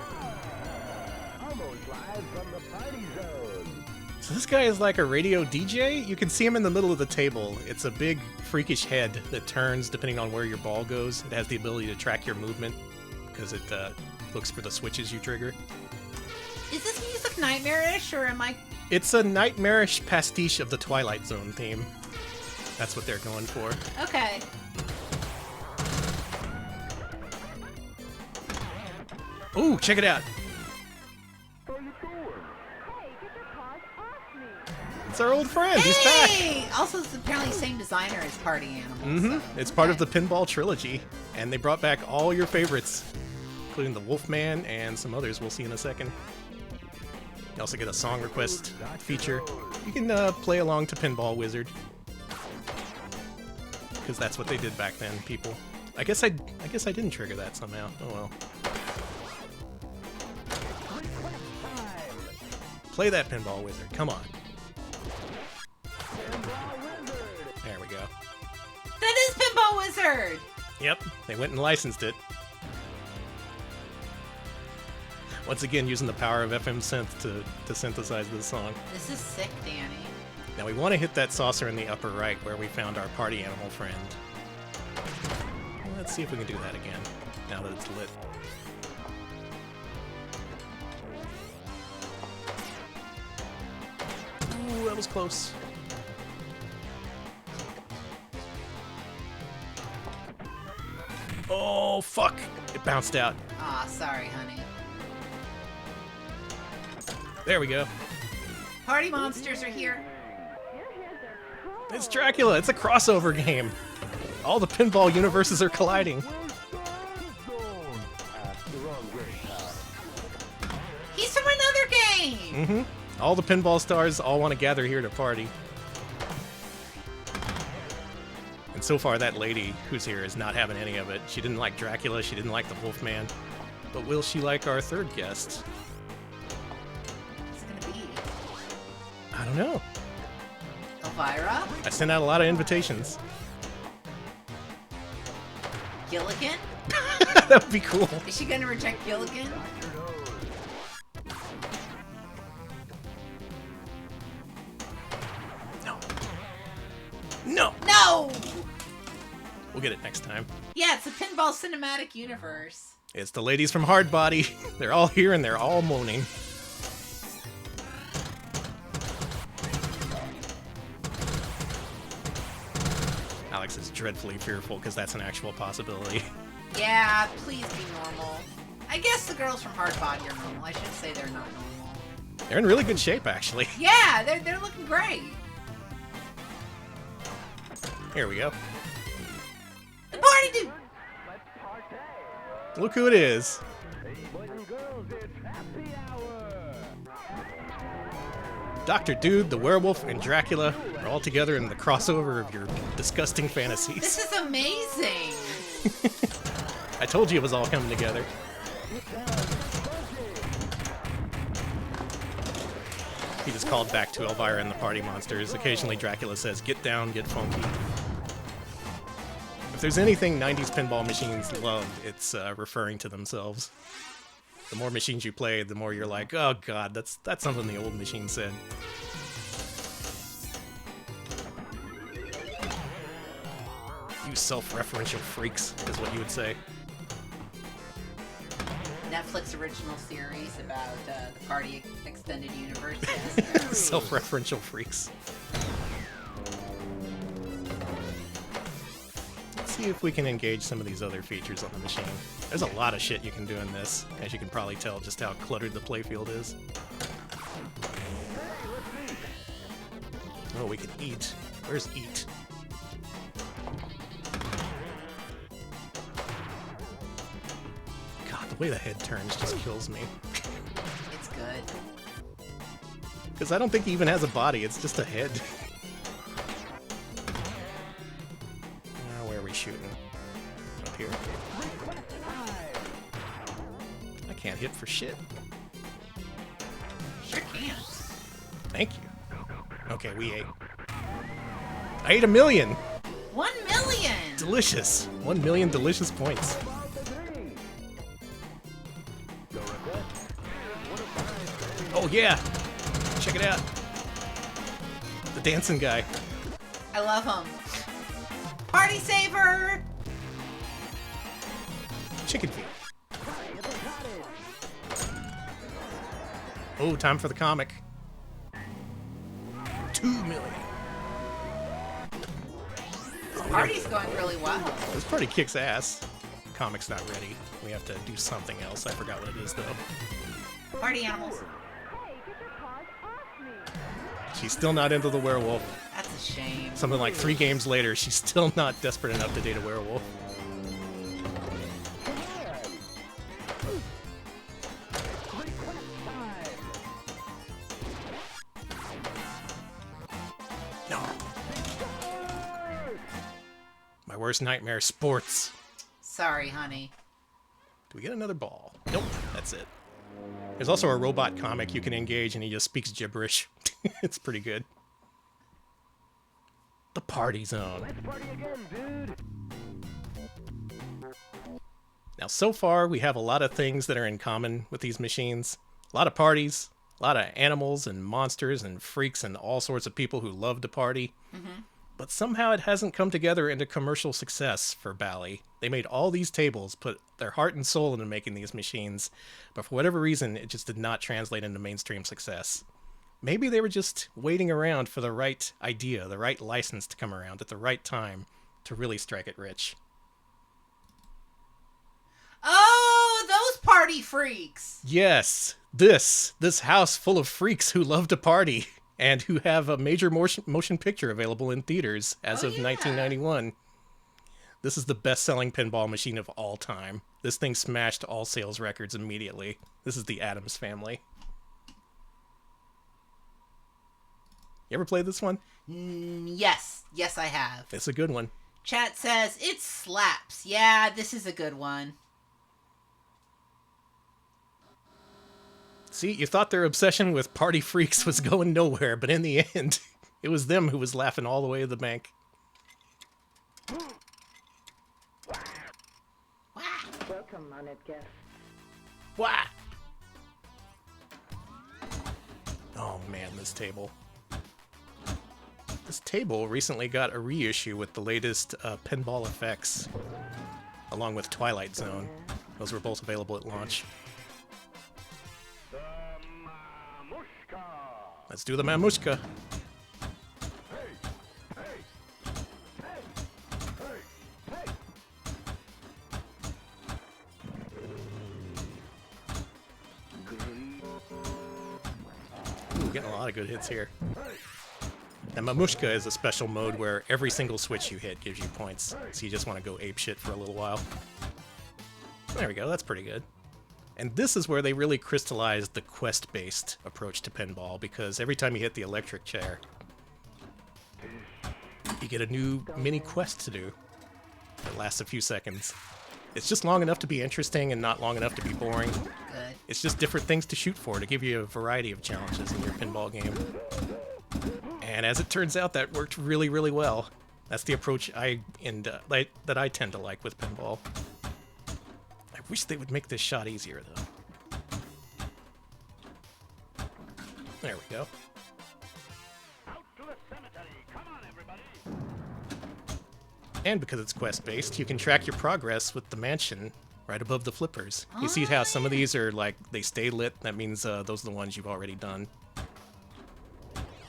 Almost live from the party zone. So this guy is like a radio DJ? You can see him in the middle of the table. It's a big, freakish head that turns depending on where your ball goes. It has the ability to track your movement because it looks for the switches you trigger. Is this music nightmarish, or am I... It's a nightmarish pastiche of the Twilight Zone theme. That's what they're going for. Okay. Ooh, check it out. How you doing? Hey, get your paws off me! It's our old friend. He's back. Hey! Also, it's apparently the same designer as Party Animal. So, It's part of the Pinball trilogy, and they brought back all your favorites, including the Wolfman and some others we'll see in a second. You also get a song request feature. You can play along to Pinball Wizard, because that's what they did back then, people. I guess I didn't trigger that somehow. Oh well. Play that Pinball Wizard. Come on. There we go. that is Pinball Wizard! Yep, they went and licensed it. Once again, using the power of FM synth to synthesize this song. This is sick, Danny. Now we want to hit that saucer in the upper right where we found our party animal friend. Let's see if we can do that again, now that it's lit. Ooh, that was close. Oh, fuck! It bounced out. Aw, sorry, honey. There we go. Party monsters are here. It's Dracula. It's a crossover game. All the pinball universes are colliding. He's from another game! All the pinball stars all want to gather here to party. And so far, that lady who's here is not having any of it. She didn't like Dracula. She didn't like the Wolfman. But will she like our third guest? What's it gonna be? I don't know. Elvira? I sent out a lot of invitations. Gilligan? That would be cool. Is she gonna reject Gilligan? No. No! No! We'll get it next time. Yeah, it's a pinball cinematic universe. It's the ladies from Hard Body. They're all here and they're all moaning. Alex is dreadfully fearful because that's an actual possibility. Yeah, please be normal. I guess the girls from Hard Body are normal. I should say they're not normal. They're in really good shape, actually. Yeah, they're looking great. Here we go. The party dude! Look who it is. Boys and girls, it's happy hour. Dr. Dude, the werewolf, and Dracula are all together in the crossover of your disgusting fantasies. This is amazing! I told you it was all coming together. He just called back to Elvira and the Party Monsters. Occasionally Dracula says, "Get down, get funky." If there's anything 90s pinball machines loved, it's referring to themselves. The more machines you play, the more you're like, oh god, that's something the old machine said. You self-referential freaks, is what you would say. Netflix original series about the Party Extended Universe. Yes. Self-referential freaks. Let's see if we can engage some of these other features on the machine. There's a lot of shit you can do in this, as you can probably tell just how cluttered the playfield is. Oh, we can eat. Where's eat? God, the way the head turns just kills me. It's good. Because I don't think he even has a body, it's just a head. Now, where are we shooting? Up here. I can't hit for shit. Sure can. Thank you. Okay, we ate. I ate 1 million! 1 million! Delicious! 1 million delicious points. Oh yeah! Check it out. The dancing guy. I love him. Party saver! Chicken feet. Oh, time for the comic. 2 million. This party's going really well. This party kicks ass. comic's not ready. We have to do something else. I forgot what it is, though. Party animals. Hey, get your paws off me. She's still not into the werewolf. That's a shame. Something like 3 games later, she's still not desperate enough to date a werewolf. No. My worst nightmare, sports. Sorry, honey. Do we get another ball? Nope, that's it. There's also a robot comic you can engage, and he just speaks gibberish. It's pretty good. The Party Zone. Let's party again, dude. Now, so far, we have a lot of things that are in common with these machines. A lot of parties, a lot of animals and monsters and freaks and all sorts of people who love to party. Mm-hmm. But somehow it hasn't come together into commercial success for Bally. They made all these tables, put their heart and soul into making these machines, but for whatever reason, it just did not translate into mainstream success. Maybe they were just waiting around for the right idea, the right license to come around at the right time to really strike it rich. Oh, those party freaks! Yes, this house full of freaks who love to party and who have a major motion picture available in theaters as of 1991. This is the best-selling pinball machine of all time. This thing smashed all sales records immediately. This is the Addams Family. You ever played this one? Yes. Yes, I have. It's a good one. Chat says, it slaps. Yeah, this is a good one. See, you thought their obsession with party freaks was going nowhere, but in the end, it was them who was laughing all the way to the bank. Welcome, honored guest. What? Oh man, this table. This table recently got a reissue with the latest pinball effects, along with Twilight Zone. Those were both available at launch. Let's do the mamushka. Ooh, getting a lot of good hits here. The mamushka is a special mode where every single switch you hit gives you points, so you just want to go apeshit for a little while. There we go, that's pretty good. And this is where they really crystallized the quest-based approach to pinball, because every time you hit the electric chair, you get a new mini quest to do that lasts a few seconds. It's just long enough to be interesting and not long enough to be boring. Good. It's just different things to shoot for to give you a variety of challenges in your pinball game. And as it turns out, that worked really, really well. That's the approach that I tend to like with pinball. I wish they would make this shot easier, though. There we go. Out to the cemetery. Come on, everybody. And because it's quest-based, you can track your progress with the mansion right above the flippers. You see how some of these are like, they stay lit. That means those are the ones you've already done.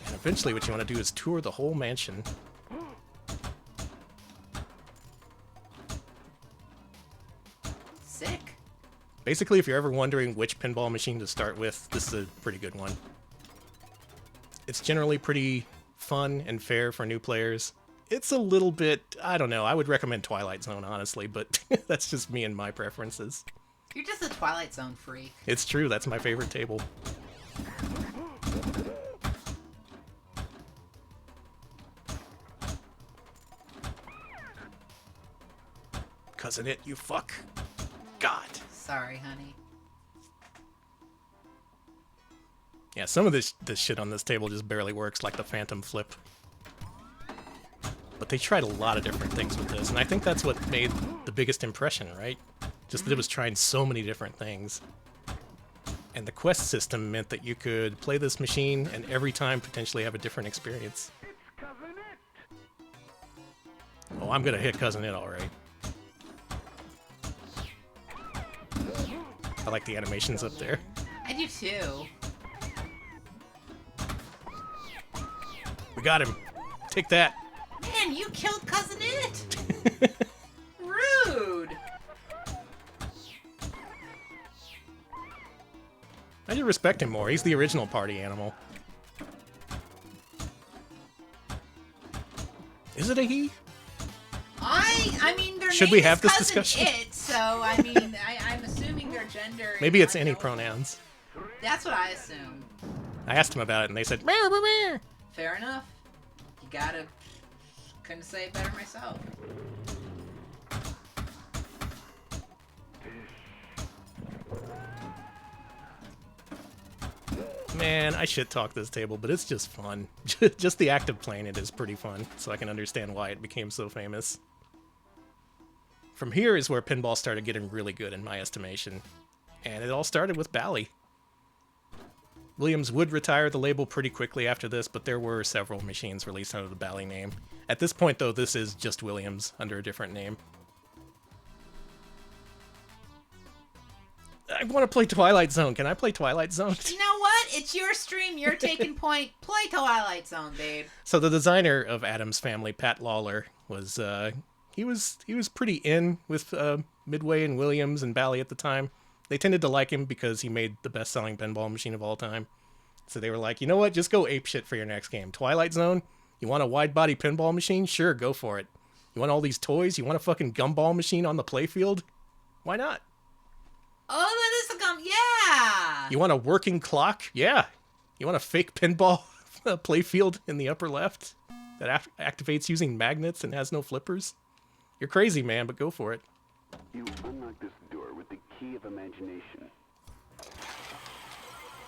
And eventually what you want to do is tour the whole mansion. Sick. Basically, if you're ever wondering which pinball machine to start with, this is a pretty good one. It's generally pretty fun and fair for new players. It's a little bit, I don't know, I would recommend Twilight Zone, honestly, but that's just me and my preferences. You're just a Twilight Zone freak. It's true, that's my favorite table. Cousin it, you fuck. God. Sorry, honey. Yeah, some of this shit on this table just barely works, like the Phantom Flip. But they tried a lot of different things with this, and I think that's what made the biggest impression, right? Just that it was trying so many different things. And the quest system meant that you could play this machine and every time potentially have a different experience. Oh, I'm gonna hit Cousin It alright. I like the animations up there. I do too. We got him. Take that. Man, you killed Cousin It! Rude! I should respect him more. He's the original party animal. Is it a he? I mean, their Should name we is have this cousin discussion? It, so I mean, I'm assuming their gender. Maybe is it's any unknown. pronouns. That's what I assume. I asked him about it, and they said, "Meow, meow, meow." Fair enough. You gotta. Couldn't say it better myself. Man, I shit talk this table, but it's just fun. Just the act of playing it is pretty fun, so I can understand why it became so famous. From here is where pinball started getting really good in my estimation. And it all started with Bally. Williams would retire the label pretty quickly after this, but there were several machines released under the Bally name. At this point, though, this is just Williams under a different name. I want to play Twilight Zone. Can I play Twilight Zone? You know what? It's your stream. You're taking point. Play Twilight Zone, babe. So the designer of Addams Family, Pat Lawler, was he was pretty in with Midway and Williams and Bally at the time. They tended to like him because he made the best-selling pinball machine of all time. So they were like, you know what? Just go apeshit for your next game. Twilight Zone? You want a wide-body pinball machine? Sure, go for it. You want all these toys? You want a fucking gumball machine on the playfield? Why not? Oh, that is a gum. Yeah. You want a working clock? Yeah. You want a fake pinball playfield in the upper left that activates using magnets and has no flippers? You're crazy, man, but go for it. You unlock this door with the key of imagination.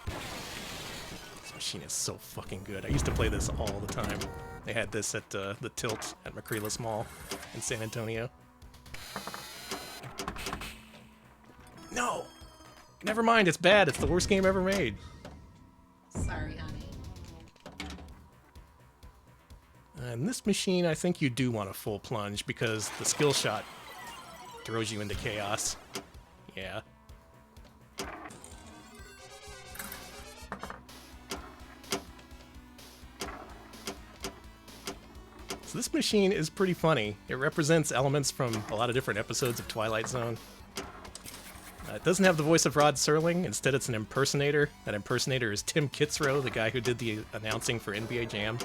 This machine is so fucking good. I used to play this all the time. They had this at the Tilt at Macrelis Mall in San Antonio. No! Never mind, it's bad. It's the worst game ever made. Sorry, honey. And this machine, I think you do want a full plunge because the skill shot throws you into chaos. Yeah. So this machine is pretty funny. It represents elements from a lot of different episodes of Twilight Zone. It doesn't have the voice of Rod Serling. Instead, it's an impersonator. That impersonator is Tim Kitzrow, the guy who did the announcing for NBA Jam.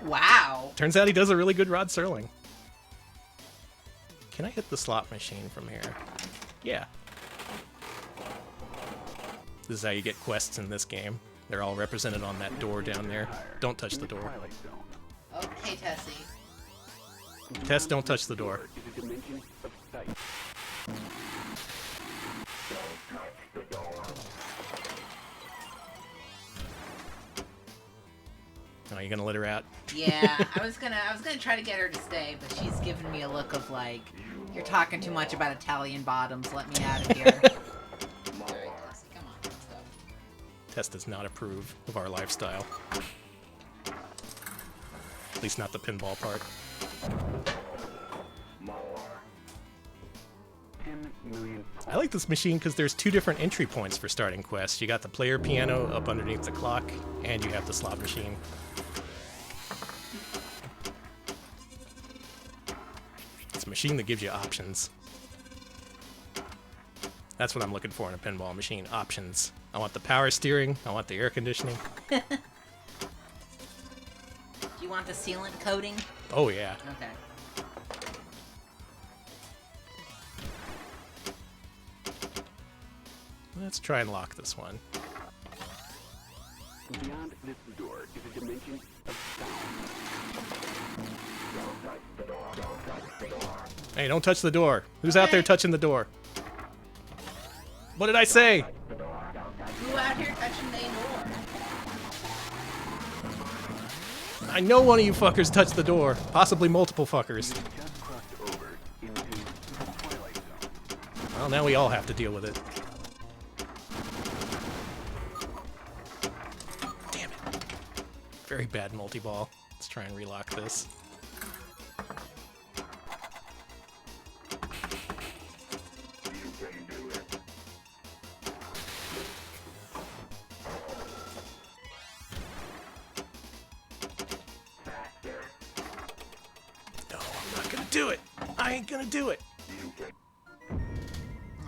Wow. Turns out he does a really good Rod Serling. Can I hit the slot machine from here? Yeah. This is how you get quests in this game. They're all represented on that door down there. Don't touch the door. Oh, hey, Tessie. Tess, don't touch the door. Oh, you gonna let her out? Yeah, I was gonna try to get her to stay, but she's giving me a look of like, you're talking too much about Italian bottoms. Let me out of here. Alright, Tessie, come on, let's go. Tess does not approve of our lifestyle. At least not the pinball part. 10 million. I like this machine because there's two different entry points for starting quests. You got the player piano up underneath the clock, and you have the slot machine. It's a machine that gives you options. That's what I'm looking for in a pinball machine, options. I want the power steering, I want the air conditioning. Do you want the sealant coating? Oh yeah. Okay. Let's try and lock this one. Beyond this door is a dimension of sound. Hey, don't touch the door. Who's out there touching the door? What did I say? Who out here touching the door? I know one of you fuckers touched the door. Possibly multiple fuckers. Just crossed over into the Twilight Zone. Well, now we all have to deal with it. Damn it. Very bad multi-ball. Let's try and relock this. No, I'm not gonna do it. I ain't gonna do it.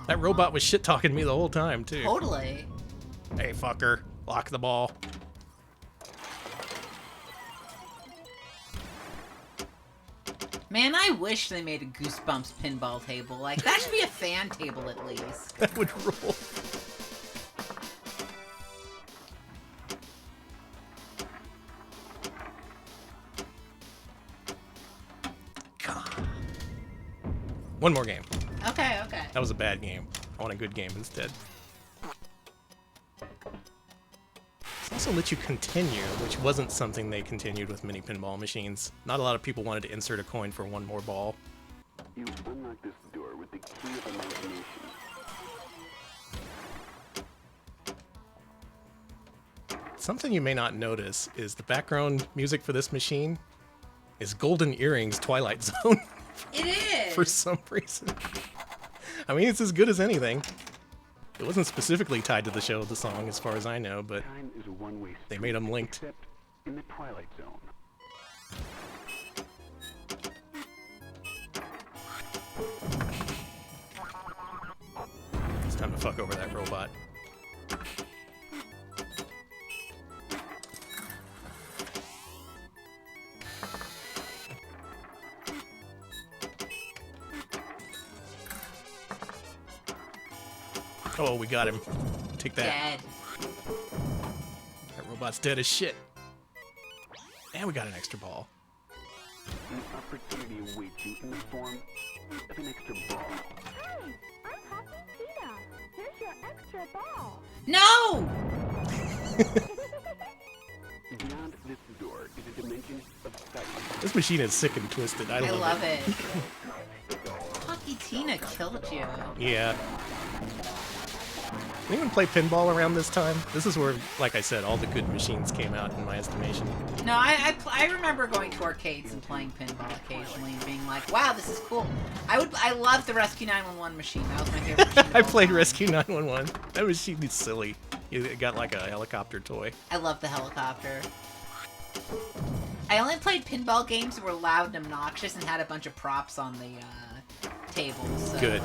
That robot was shit-talking me the whole time, too. Totally. Hey, fucker. Lock the ball. Man, I wish they made a Goosebumps pinball table. Like, that should be a fan table at least. That would rule. God. One more game. Okay, okay. That was a bad game. I want a good game instead. This also lets you continue, which wasn't something they continued with mini pinball machines. Not a lot of people wanted to insert a coin for one more ball. You unlock this door with the key of imagination. Something you may not notice is the background music for this machine is Golden Earrings Twilight Zone. It is! For some reason. I mean, it's as good as anything. It wasn't specifically tied to the show, the song, as far as I know, but Time is a one-way they made them linked. except in the Twilight Zone. It's time to fuck over that robot. Oh, we got him. Take that. Dead. That robot's dead as shit. And we got an extra ball. An opportunity awaits you in the form of an extra ball. Hey, I'm Poppy Tina. Here's your extra ball. No! Beyond this door is a dimension of silence. This machine is sick and twisted. I I love love it. Pocky Tina killed you. Yeah. Anyone play pinball around this time? This is where, like I said, all the good machines came out, in my estimation. No, I remember going to arcades and playing pinball occasionally and being like, wow, this is cool. I loved the Rescue 911 machine. That was my favorite machine of I all played time. Rescue 911. That machine is silly. It got like a helicopter toy. I love the helicopter. I only played pinball games that were loud and obnoxious and had a bunch of props on the tables. So Good.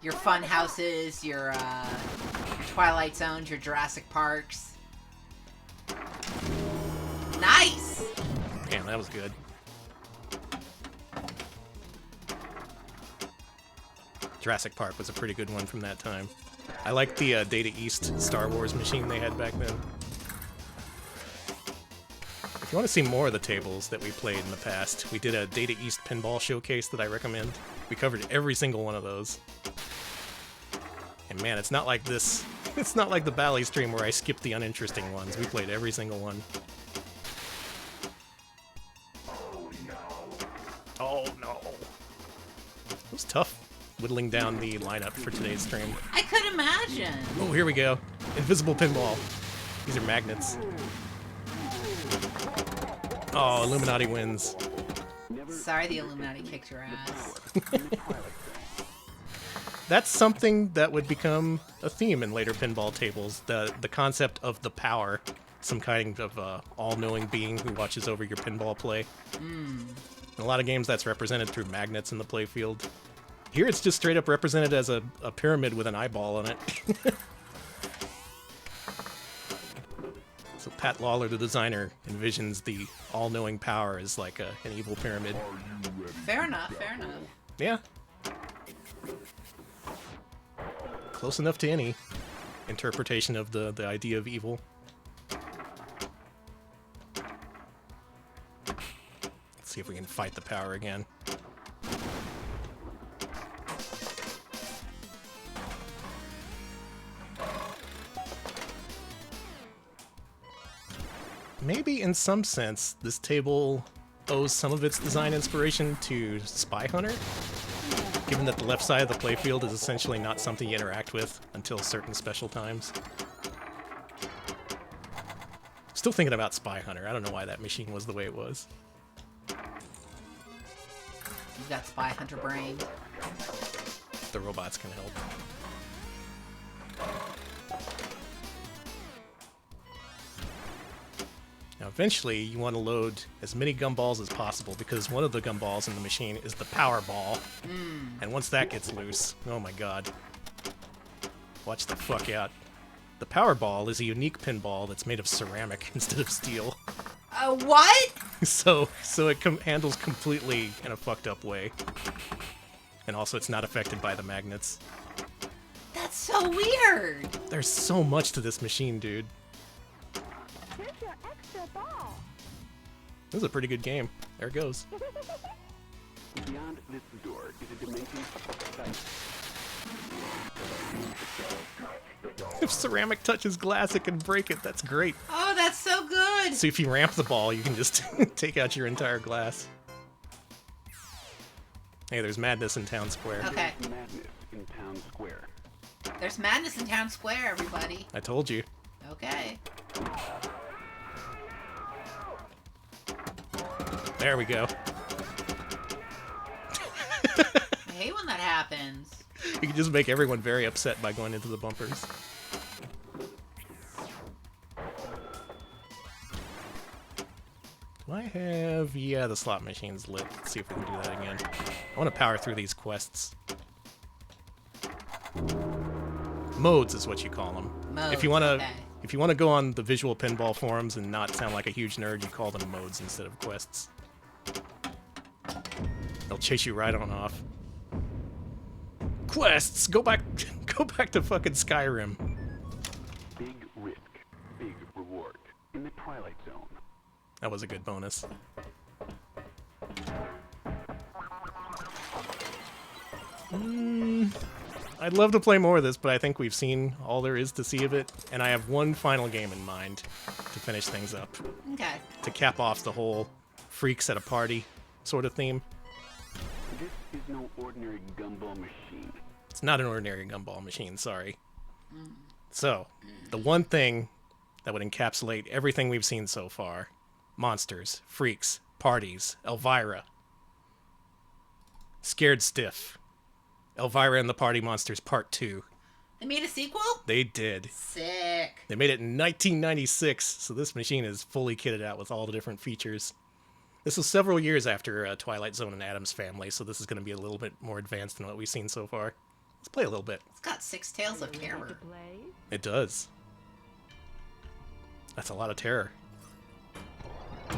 Your fun houses, your Twilight Zones, your Jurassic Parks. Nice! Damn, that was good. Jurassic Park was a pretty good one from that time. I liked the Data East Star Wars machine they had back then. If you want to see more of the tables that we played in the past, we did a Data East pinball showcase that I recommend. We covered every single one of those. And man, it's not like this. It's not like the Bally stream where I skipped the uninteresting ones. We played every single one. Oh no. It was tough whittling down the lineup for today's stream. I could imagine. Oh, here we go. Invisible pinball. These are magnets. Oh, Illuminati wins. Sorry the Illuminati kicked your ass. That's something that would become a theme in later pinball tables. The concept of the power. Some kind of all-knowing being who watches over your pinball play. In a lot of games that's represented through magnets in the playfield. Here it's just straight up represented as a pyramid with an eyeball on it. So Pat Lawler, the designer, envisions the all-knowing power as like an evil pyramid. Fair enough, fair enough. Yeah. Close enough to any interpretation of the idea of evil. Let's see if we can fight the power again. Maybe in some sense, this table owes some of its design inspiration to Spy Hunter, given that the left side of the playfield is essentially not something you interact with until certain special times. Still thinking about Spy Hunter. I don't know why that machine was the way it was. You've got Spy Hunter brain. The robots can help. Now, eventually, you want to load as many gumballs as possible because one of the gumballs in the machine is the power ball. And once that gets loose, oh my god. Watch the fuck out. The Powerball is a unique pinball that's made of ceramic instead of steel. What? So it handles completely in a fucked up way. And also it's not affected by the magnets. That's so weird. There's so much to this machine, dude. Here's your extra ball. This is a pretty good game. There it goes. Beyond this door is a dimension of sight. If ceramic touches glass, it can break it. That's great. Oh, that's so good. So if you ramp the ball, you can just take out your entire glass. Hey, there's madness in Town Square. Okay. Madness in Town Square. There's madness in Town Square, everybody. I told you. Okay. There we go. I hate when that happens. You can just make everyone very upset by going into the bumpers. Do I have... Yeah, the slot machine's lit. Let's see if we can do that again. I want to power through these quests. Modes is what you call them. Modes, if you want to... okay. If you want to go on the visual pinball forums and not sound like a huge nerd, you call them modes instead of quests. They'll chase you right on off. Quests! Go back to fucking Skyrim. Big risk, big reward. In the Twilight Zone. That was a good bonus. I'd love to play more of this, but I think we've seen all there is to see of it, and I have one final game in mind to finish things up. Okay. To cap off the whole freaks at a party sort of theme. This is no ordinary gumball machine. It's not an ordinary gumball machine, sorry. So, the one thing that would encapsulate everything we've seen so far: monsters, freaks, parties, Elvira. Scared Stiff. Elvira and the Party Monsters Part 2. They made a sequel? They did. Sick. They made it in 1996, so this machine is fully kitted out with all the different features. This was several years after Twilight Zone and Addams Family, so this is going to be a little bit more advanced than what we've seen so far. Let's play a little bit. It's got 6 Tales of Terror. It does. That's a lot of terror. I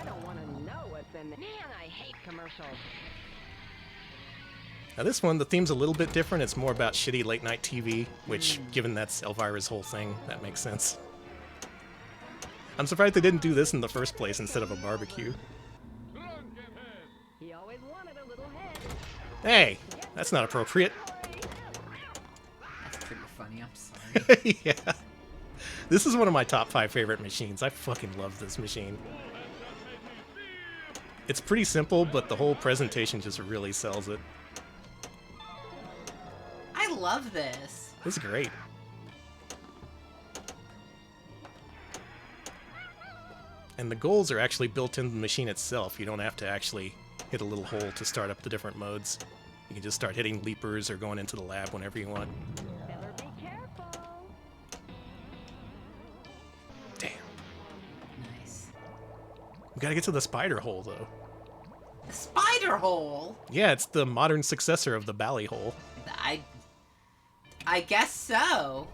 don't want to know what's in there. Man, I hate commercials. Now this one, the theme's a little bit different. It's more about shitty late-night TV, which, given that's Elvira's whole thing, that makes sense. I'm surprised they didn't do this in the first place instead of a barbecue. He always wanted a little head. Hey, that's not appropriate. That's pretty funny, I'm sorry. Yeah. This is one of my top 5 favorite machines. I fucking love this machine. It's pretty simple, but the whole presentation just really sells it. I love this. It's great. And the goals are actually built into the machine itself. You don't have to actually hit a little hole to start up the different modes. You can just start hitting leapers or going into the lab whenever you want. Better be careful. Damn. Nice. We gotta get to the spider hole, though. The spider hole? Yeah, it's the modern successor of the Bally hole. I guess so.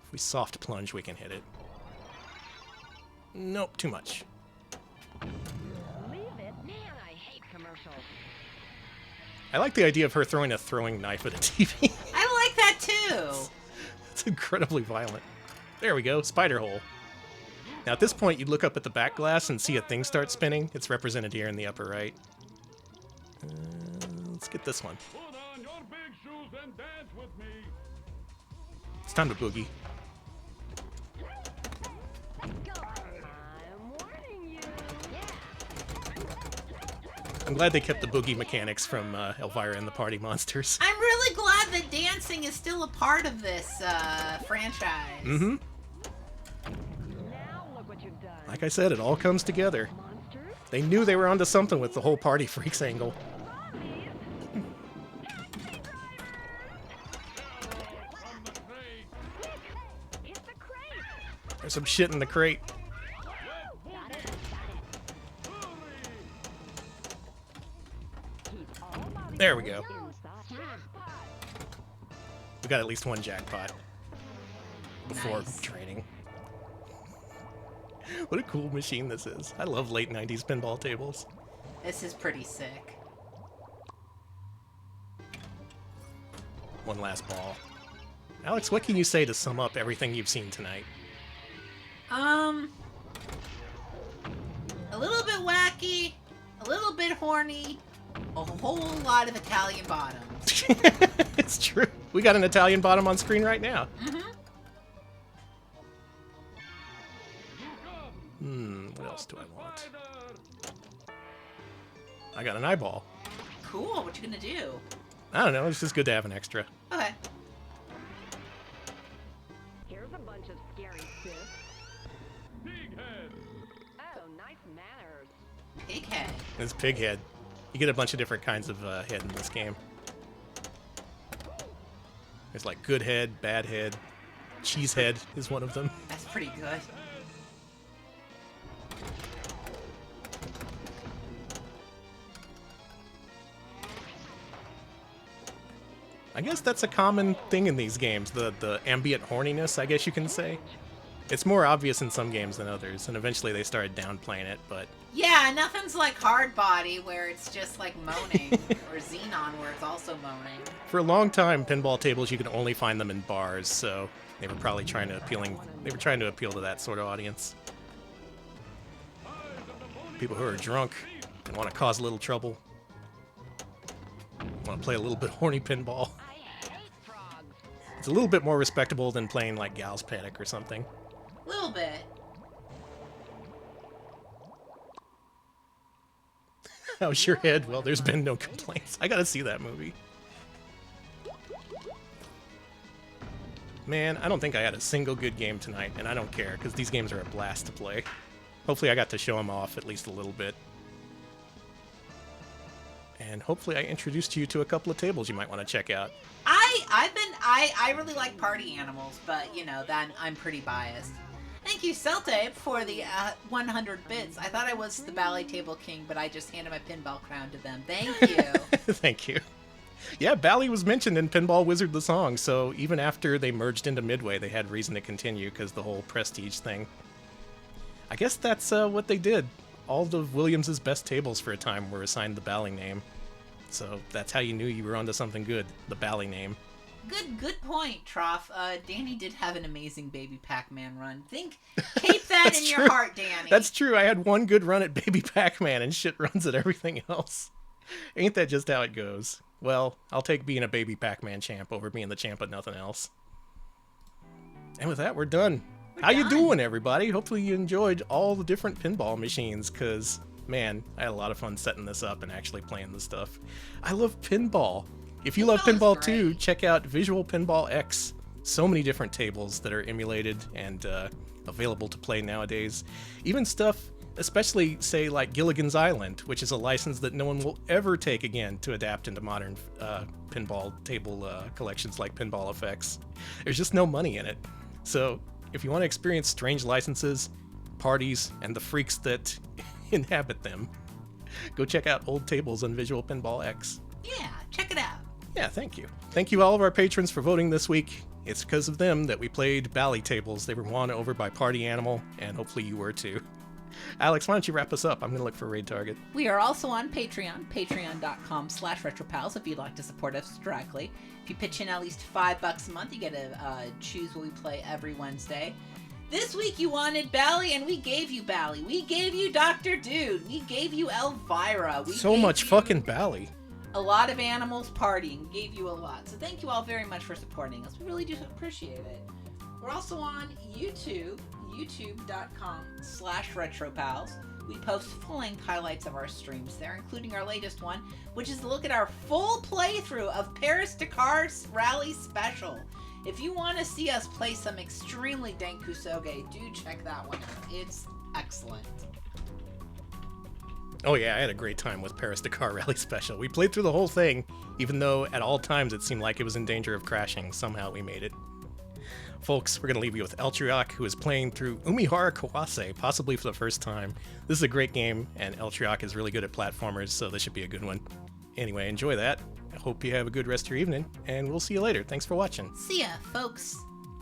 If we soft plunge, we can hit it. Nope, too much. Leave it. Man, I hate commercials. I like the idea of her throwing a throwing knife at a TV. I like that too. It's incredibly violent. There we go, spider hole. Now at this point, you look up at the back glass and see a thing start spinning. It's represented here in the upper right. Let's get this one. Put on your big shoes and dance with me. It's time to boogie. I'm warning you. I'm glad they kept the boogie mechanics from Elvira and the Party Monsters. I'm really glad that dancing is still a part of this franchise. Mm-hmm. Now look what you've done. Like I said, it all comes together. Monsters? They knew they were onto something with the whole Party Freaks angle. Hit the crate. There's some shit in the crate. There we go. We got at least one jackpot before Nice. training. What a cool machine this is. I love late 90s pinball tables. This is pretty sick. One last ball. Alex, what can you say to sum up everything you've seen tonight? A little bit wacky, a little bit horny, a whole lot of Italian bottoms. It's true. We got an Italian bottom on screen right now. What else do I want? I got an eyeball. Cool, what you gonna do? I don't know, it's just good to have an extra. Okay. Here's a bunch of scary sis. Pig head. Oh, nice manners. Pig head. It's pig head. You get a bunch of different kinds of head in this game. There's like good head, bad head. Cheese head is one of them. That's pretty good. I guess that's a common thing in these games, the ambient horniness, I guess you can say. It's more obvious in some games than others, and eventually they started downplaying it, but... Yeah, nothing's like Hard Body where it's just like moaning, or Xenon where it's also moaning. For a long time, pinball tables, you could only find them in bars, so they were probably trying to appeal to that sort of audience. People who are drunk and want to cause a little trouble. Want to play a little bit horny pinball. I hate frogs. It's a little bit more respectable than playing like Gal's Panic or something. Little bit. How's your head? Well, there's been no complaints. I gotta see that movie. Man, I don't think I had a single good game tonight, and I don't care, because these games are a blast to play. Hopefully I got to show them off at least a little bit. And hopefully I introduced you to a couple of tables you might want to check out. I really like Party Animals, but you know, that I'm pretty biased. Thank you, Celtape, for the 100 bits. I thought I was the Bally Table King, but I just handed my pinball crown to them. Thank you. Thank you. Yeah, Bally was mentioned in Pinball Wizard the Song, so even after they merged into Midway, they had reason to continue because the whole prestige thing. I guess that's what they did. All of Williams' best tables for a time were assigned the Bally name. So that's how you knew you were onto something good, the Bally name. Good point, Troff. Danny did have an amazing Baby Pac-Man run. Keep that in your heart, Danny. That's true. I had one good run at Baby Pac-Man and shit runs at everything else. Ain't that just how it goes? Well, I'll take being a Baby Pac-Man champ over being the champ at nothing else. And with that, we're done. How you doing, everybody? Hopefully you enjoyed all the different pinball machines, because, man, I had a lot of fun setting this up and actually playing this stuff. I love pinball. If you love pinball too, check out Visual Pinball X. So many different tables that are emulated and available to play nowadays. Even stuff, especially, say, like Gilligan's Island, which is a license that no one will ever take again to adapt into modern pinball table collections like Pinball FX. There's just no money in it. So, if you want to experience strange licenses, parties, and the freaks that inhabit them, go check out old tables on Visual Pinball X. Yeah, check it out. Yeah, thank you. Thank you all of our patrons for voting this week. It's because of them that we played Bally tables. They were won over by Party Animal, and hopefully you were too. Alex, why don't you wrap us up? I'm going to look for a raid target. We are also on Patreon, patreon.com/retropals if you'd like to support us directly. If you pitch in at least $5 a month, you get to choose what we play every Wednesday. This week you wanted Bally, and we gave you Bally. We gave you Dr. Dude. We gave you Elvira. So much fucking Bally. A lot of animals partying. Gave you a lot. So thank you all very much for supporting us. We really do appreciate it. We're also on YouTube, youtube.com/retropals. We post full-length highlights of our streams there, including our latest one, which is a look at our full playthrough of Paris-Dakar Rally Special. If you want to see us play some extremely dank Kusoge, do check that one out. It's excellent. Oh yeah, I had a great time with Paris-Dakar Rally Special. We played through the whole thing, even though at all times it seemed like it was in danger of crashing. Somehow we made it. Folks, we're going to leave you with Eltriok, who is playing through Umihara Kawase, possibly for the first time. This is a great game, and Eltriok is really good at platformers, so this should be a good one. Anyway, enjoy that, hope you have a good rest of your evening, and we'll see you later. Thanks for watching. See ya, folks.